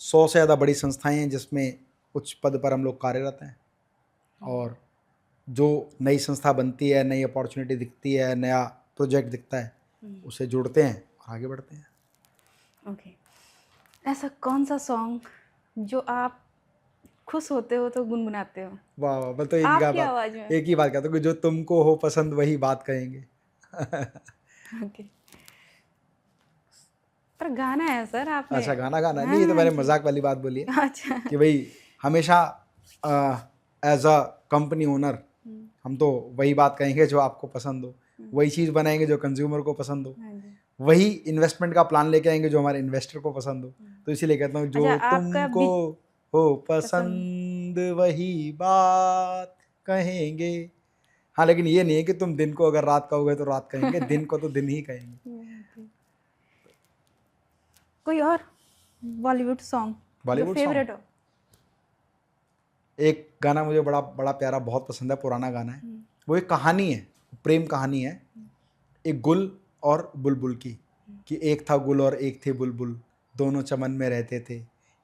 Speaker 1: 100 से ज़्यादा बड़ी संस्थाएं हैं जिसमें उच्च पद पर हम लोग कार्यरत हैं। और जो नई संस्था बनती है, नई अपॉर्चुनिटी दिखती है, नया प्रोजेक्ट दिखता है, उसे जोड़ते हैं और आगे बढ़ते हैं।
Speaker 2: ओके। ऐसा कौन सा सॉन्ग जो आप खुश होते हो तो गुनगुनाते हो?
Speaker 1: वाह वाह, मैं तो
Speaker 2: आपकी आवाज़ में।
Speaker 1: एक ही बात कहता हूँ कि जो तुमको हो पसंद वही बात कहेंगे।
Speaker 2: ओके। पर गाना है सर आपने।
Speaker 1: अच्छा, गाना नहीं, ये तो मैंने मजाक वाली बात बोली है
Speaker 2: अच्छा।
Speaker 1: कि भाई हमेशा एज अ कंपनी ओनर हम तो वही बात कहेंगे जो आपको पसंद हो, वही चीज़ बनाएंगे जो कंज्यूमर को पसंद हो, वही इन्वेस्टमेंट का प्लान लेके आएंगे जो हमारे इन्वेस्टर को पसंद हो। तो इसीलिए कहता हूँ जो तुमको हो पसंद वही बात कहेंगे। हाँ, लेकिन ये नहीं है कि तुम दिन को अगर रात कहोगे तो रात कहेंगे, दिन को तो दिन ही कहेंगे।
Speaker 2: कोई और बॉलीवुड सॉन्ग जो फेवरेट हो?
Speaker 1: एक गाना मुझे बड़ा बड़ा प्यारा बहुत पसंद है, पुराना गाना है। वो एक कहानी है, प्रेम कहानी है, एक गुल और बुलबुल की, कि एक था गुल और एक थी बुलबुल, दोनों चमन में रहते थे,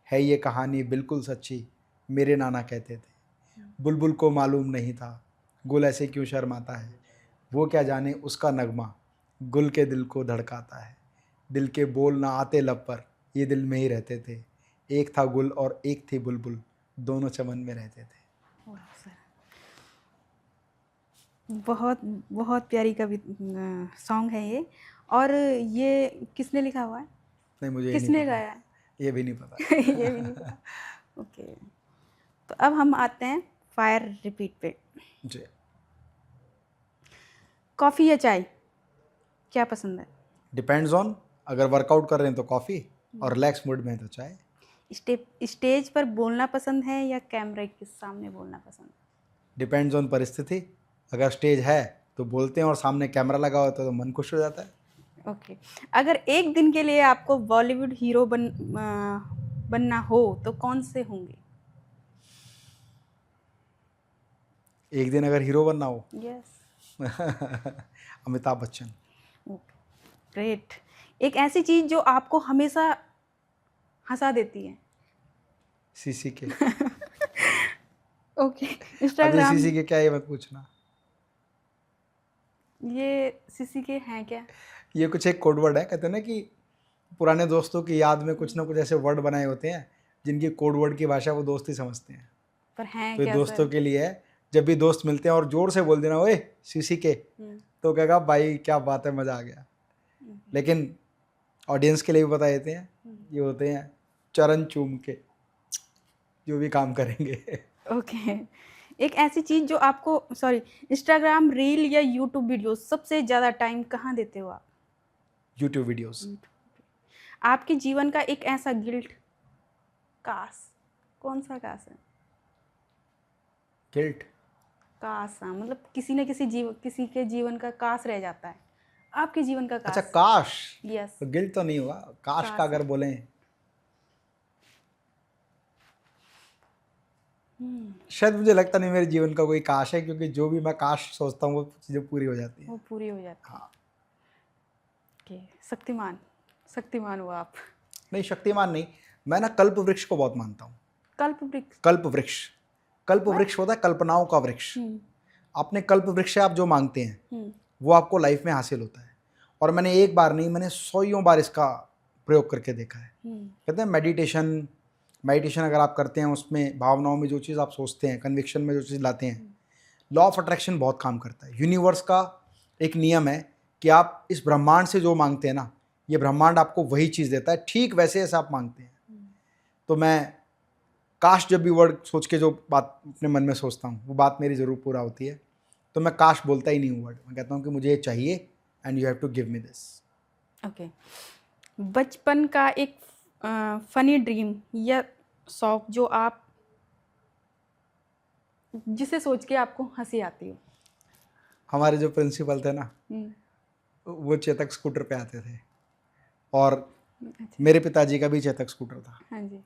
Speaker 1: है ये कहानी बिल्कुल सच्ची, मेरे नाना कहते थे। बुलबुल को मालूम नहीं था गुल ऐसे क्यों शर्माता है, वो क्या जाने उसका नगमा गुल के दिल को धड़काता है, दिल के बोल ना आते लब पर, ये दिल में ही रहते थे, एक था गुल और एक थी बुलबुल, दोनों चमन में रहते थे।
Speaker 2: बहुत बहुत प्यारी सॉन्ग है ये। और ये किसने लिखा हुआ है?
Speaker 1: नहीं, मुझे
Speaker 2: किसने गाया है?
Speaker 1: ये भी नहीं पता।
Speaker 2: ये भी नहीं पता। ओके, तो अब हम आते हैं फायर रिपीट पे।
Speaker 1: जी।
Speaker 2: कॉफ़ी या चाय, क्या पसंद है?
Speaker 1: डिपेंड्स ऑन, अगर वर्कआउट कर रहे हैं तो कॉफ़ी और रिलैक्स मूड में है तो चाय।
Speaker 2: स्टेज पर बोलना पसंद है या कैमरे के सामने बोलना पसंद है?
Speaker 1: डिपेंड्स ऑन परिस्थिति, अगर स्टेज है तो बोलते हैं और सामने कैमरा लगा होता है तो मन खुश हो जाता है।
Speaker 2: ओके। अगर एक दिन के लिए आपको बॉलीवुड हीरो बनना हो तो कौन से होंगे?
Speaker 1: एक दिन अगर हीरो बनना हो
Speaker 2: यस।
Speaker 1: अमिताभ बच्चन।
Speaker 2: ग्रेट। एक ऐसी चीज़ जो आपको हमेशा हंसा देती है?
Speaker 1: सीसी के।
Speaker 2: ओके।
Speaker 1: अभी
Speaker 2: इंस्टाग्राम,
Speaker 1: सीसी के क्या, ये मत पूछना।
Speaker 2: ये सीसी के हैं क्या?
Speaker 1: ये कुछ एक कोड वर्ड है, कहते हैं ना कि पुराने दोस्तों की याद में कुछ ना कुछ ऐसे वर्ड बनाए होते हैं जिनकी कोड वर्ड की भाषा वो दोस्त ही समझते हैं।
Speaker 2: पर हैं
Speaker 1: तो ये
Speaker 2: क्या
Speaker 1: दोस्तों
Speaker 2: सर?
Speaker 1: के लिए है, जब भी दोस्त मिलते हैं और जोर से बोल देना ओए सीसी के, तो कहेगा भाई क्या बात है, मज़ा आ गया। लेकिन ऑडियंस के लिए भी बता देते हैं, ये होते हैं चरण चूम के जो भी काम करेंगे।
Speaker 2: ओके। एक ऐसी चीज़ जो आपको, सॉरी, इंस्टाग्राम रील या यूट्यूब वीडियो सबसे ज़्यादा टाइम कहाँ देते हो आप?
Speaker 1: YouTube videos.
Speaker 2: आपके जीवन का एक ऐसा गिल्ट, काश, कौन सा काश है?
Speaker 1: गिल्ट।
Speaker 2: काश, हाँ, मतलब किसी न किसी के जीवन का काश रह जाता है, आपके जीवन का
Speaker 1: अच्छा
Speaker 2: काश।
Speaker 1: काश,
Speaker 2: यस।
Speaker 1: तो गिल्ट तो नहीं हुआ। काश
Speaker 2: काश
Speaker 1: का अगर बोलें, शायद मुझे लगता नहीं मेरे जीवन का कोई काश है, क्योंकि जो भी मैं काश सोचता हूँ वो चीज़ें पूरी हो जाती हैं।
Speaker 2: वो पूरी हो जाती है।
Speaker 1: हाँ।
Speaker 2: ओके। शक्तिमान, शक्तिमान हो आप।
Speaker 1: नहीं शक्तिमान नहीं, मैं ना कल्प वृक्ष को बहुत मानता हूँ।
Speaker 2: कल्प वृक्ष?
Speaker 1: कल्प वृक्ष, कल्प वृक्ष होता है कल्पनाओं का वृक्ष। अपने कल्प वृक्ष से आप जो मांगते हैं वो आपको लाइफ में हासिल होता है। और मैंने एक बार नहीं, मैंने सौयों बार इसका प्रयोग करके देखा है। कहते हैं मेडिटेशन अगर आप करते हैं, उसमें भावनाओं में जो चीज़ आप सोचते हैं, कन्विक्शन में जो चीज़ लाते हैं, लॉ ऑफ अट्रैक्शन बहुत काम करता है। यूनिवर्स का एक नियम है कि आप इस ब्रह्मांड से जो मांगते हैं ना, ये ब्रह्मांड आपको वही चीज़ देता है, ठीक वैसे ऐसा आप मांगते हैं। तो मैं काश जब भी वर्ड सोच के जो बात अपने मन में सोचता हूँ वो बात मेरी ज़रूर पूरा होती है। तो मैं काश बोलता ही नहीं हूँ वर्ड, मैं कहता हूँ कि मुझे ये चाहिए and you have to give me this.
Speaker 2: Okay. बचपन का एक फनी ड्रीम या शौक जो आप, जिसे सोच के आपको हंसी आती हो?
Speaker 1: हमारे जो प्रिंसिपल थे ना, वो चेतक स्कूटर पे आते थे और
Speaker 2: अच्छा।
Speaker 1: मेरे पिताजी का भी चेतक स्कूटर था।
Speaker 2: हाँ जी।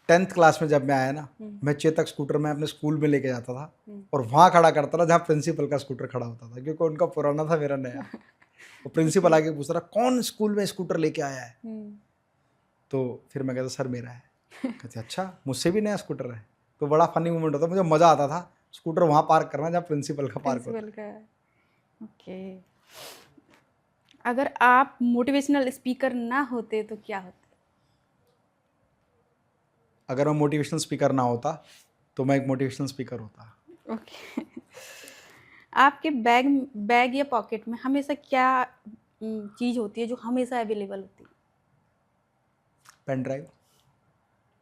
Speaker 1: 10th क्लास में जब मैं आया ना, मैं चेतक स्कूटर में अपने स्कूल में लेके जाता था और वहाँ खड़ा करता था जहाँ प्रिंसिपल का स्कूटर खड़ा होता था, क्योंकि उनका पुराना था, मेरा नया। वो प्रिंसिपल आके पूछ रहा कौन स्कूल में स्कूटर लेके आया है, तो फिर मैं कहता सर मेरा है। कहते अच्छा मुझसे भी नया स्कूटर है। तो बड़ा फनी मोमेंट होता, मुझे मज़ा आता था स्कूटर वहाँ पार्क करना जहाँ प्रिंसिपल का पार्क होता।
Speaker 2: प्रिंसिपल का। ओके। अगर आप मोटिवेशनल स्पीकर ना होते तो क्या होते?
Speaker 1: अगर मैं मोटिवेशनल स्पीकर ना होता तो मैं एक मोटिवेशनल स्पीकर होता।
Speaker 2: ओके। आपके बैग या पॉकेट में हमेशा क्या चीज़ होती है जो हमेशा अवेलेबल होती है?
Speaker 1: Pen drive.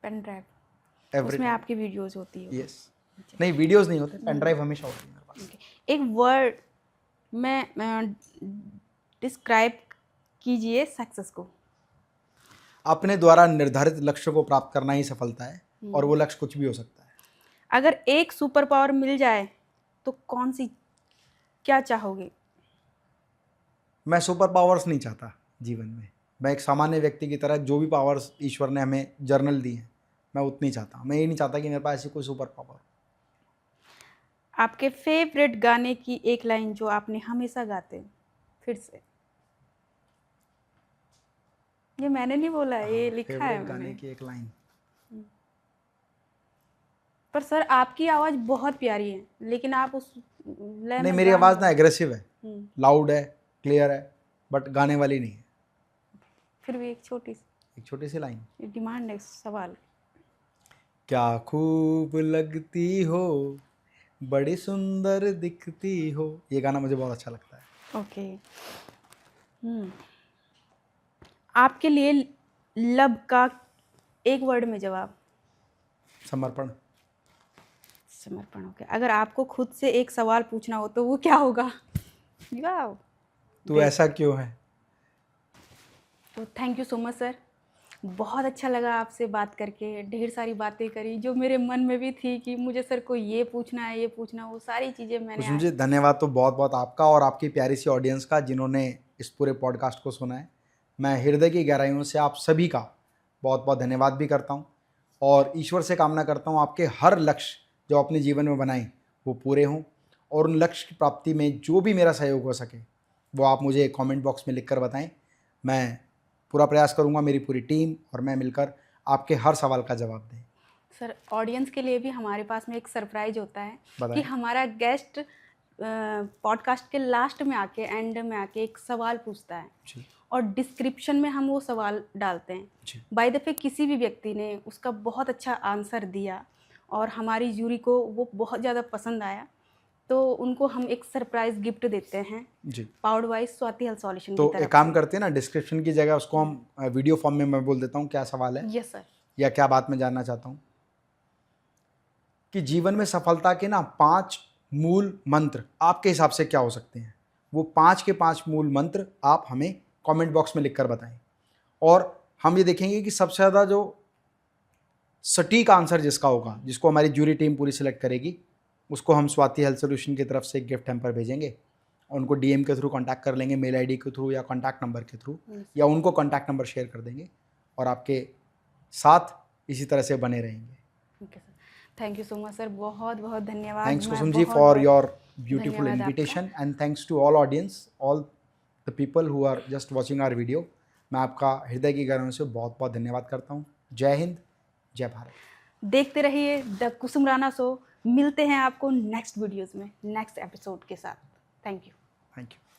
Speaker 2: Pen drive,
Speaker 1: every
Speaker 2: उसमें आपकी वीडियोस होती है?
Speaker 1: यस। नहीं वीडियोस नहीं होते, पेन ड्राइव हमेशा होती है मेरे पास।
Speaker 2: Okay. एक वर्ड में डिस्क्राइब कीजिए सक्सेस को।
Speaker 1: अपने द्वारा निर्धारित लक्ष्य को प्राप्त करना ही सफलता है, और वो लक्ष्य कुछ भी हो सकता है।
Speaker 2: अगर एक सुपर पावर मिल जाए तो कौन सी, क्या चाहोगे?
Speaker 1: मैं सुपर पावर्स नहीं चाहता जीवन में। मैं एक सामान्य व्यक्ति की तरह जो भी पावर्स ईश्वर ने हमें जर्नल दी हैं मैं उतनी चाहता। मैं ये नहीं चाहता कि मेरे पास ऐसी कोई सुपर पावर।
Speaker 2: आपके फेवरेट गाने की एक लाइन जो आपने हमेशा गाते हो, फिर से। ये मैंने नहीं बोला है, ये लिखा है
Speaker 1: फेवरेट
Speaker 2: मैंने।
Speaker 1: गाने की एक लाइन।
Speaker 2: पर सर आपकी आवाज़ बहुत प्यारी है, लेकिन आप उस लय
Speaker 1: नहीं
Speaker 2: में
Speaker 1: मेरी
Speaker 2: गा
Speaker 1: आवाज़
Speaker 2: नहीं
Speaker 1: ना एग्रेसिव है,
Speaker 2: हम्म,
Speaker 1: लाउड है, क्लियर है, बट गाने वाली नहीं है।
Speaker 2: फिर भी एक
Speaker 1: छोटी सी लाइन।
Speaker 2: डिमांड है, सवाल।
Speaker 1: क्या खूब लगती हो, बड़ी सुंदर दिखती हो, ये गाना मुझे बहुत अच्छा लगता है।
Speaker 2: ओके। आपके लिए लव का एक वर्ड में जवाब?
Speaker 1: समर्पण।
Speaker 2: समर्पण। ओके। अगर आपको खुद से एक सवाल पूछना हो तो वो क्या होगा? वाओ,
Speaker 1: तू ऐसा क्यों है?
Speaker 2: तो thank you so much sir, बहुत अच्छा लगा आपसे बात करके, ढेर सारी बातें करी जो मेरे मन में भी थी कि मुझे सर को ये पूछना है, ये पूछना, वो सारी चीज़ें मैंने
Speaker 1: कुसुम जी, धन्यवाद तो बहुत बहुत आपका और आपकी प्यारी सी ऑडियंस का जिन्होंने इस पूरे पॉडकास्ट को सुना है। मैं हृदय की गहराइयों से आप सभी का बहुत बहुत धन्यवाद भी करता हूँ और ईश्वर से कामना करता हूँ आपके हर लक्ष्य जो अपने जीवन में बनाएं वो पूरे हों और उन लक्ष्य की प्राप्ति में जो भी मेरा सहयोग हो सके वो आप मुझे कमेंट बॉक्स में लिख कर बताएं। मैं पूरा प्रयास करूँगा, मेरी पूरी टीम और मैं मिलकर आपके हर सवाल का जवाब दें।
Speaker 2: सर ऑडियंस के लिए भी हमारे पास में एक सरप्राइज होता है कि
Speaker 1: बताएं।
Speaker 2: हमारा गेस्ट पॉडकास्ट के लास्ट में आके, एंड में आके एक सवाल पूछता है
Speaker 1: जी
Speaker 2: और डिस्क्रिप्शन में हम वो सवाल डालते हैं।
Speaker 1: जी
Speaker 2: बाय द वे किसी भी व्यक्ति ने उसका बहुत अच्छा आंसर दिया और हमारी जूरी को वो बहुत ज़्यादा पसंद आया, तो उनको हम एक सरप्राइज गिफ्ट देते हैं
Speaker 1: जी।
Speaker 2: Powered by Swati health solution की
Speaker 1: तो
Speaker 2: तरफ
Speaker 1: एक काम
Speaker 2: से।
Speaker 1: करते हैं ना, डिस्क्रिप्शन की जगह उसको हम वीडियो फॉर्म में मैं बोल देता हूँ क्या सवाल है
Speaker 2: यस सर।
Speaker 1: या क्या बात मैं जानना चाहता हूँ कि जीवन में सफलता के ना 5 मूल मंत्र आपके हिसाब से क्या हो सकते हैं। वो 5 के 5 मूल मंत्र आप हमें कमेंट बॉक्स में लिखकर बताएं और हम ये देखेंगे कि सबसे ज़्यादा जो सटीक आंसर जिसका होगा, जिसको हमारी जूरी टीम पूरी सिलेक्ट करेगी, उसको हम स्वाति हेल्थ सोल्यूशन की तरफ से एक गिफ्ट हैम्पर भेजेंगे और उनको डीएम के थ्रू कांटेक्ट कर लेंगे, मेल आईडी के थ्रू या कांटेक्ट नंबर के थ्रू, या उनको कांटेक्ट नंबर शेयर कर देंगे और आपके साथ इसी तरह से बने रहेंगे।
Speaker 2: Okay sir, thank you so much sir, बहुत बहुत धन्यवाद।
Speaker 1: थैंक्स
Speaker 2: मैं
Speaker 1: कुसुम जी
Speaker 2: बहुत
Speaker 1: फॉर
Speaker 2: बहुत
Speaker 1: योर ब्यूटीफुल
Speaker 2: धन्यवाद
Speaker 1: invitation and thanks to all audience, all the people who are just watching our video. मैं आपका हृदय की गहराइयों से बहुत बहुत धन्यवाद करता हूँ। जय हिंद, जय भारत।
Speaker 2: देखते रहिए द कुसुम राणा शो। मिलते हैं आपको नेक्स्ट वीडियोस में, नेक्स्ट एपिसोड के साथ। Thank you.
Speaker 1: Thank you.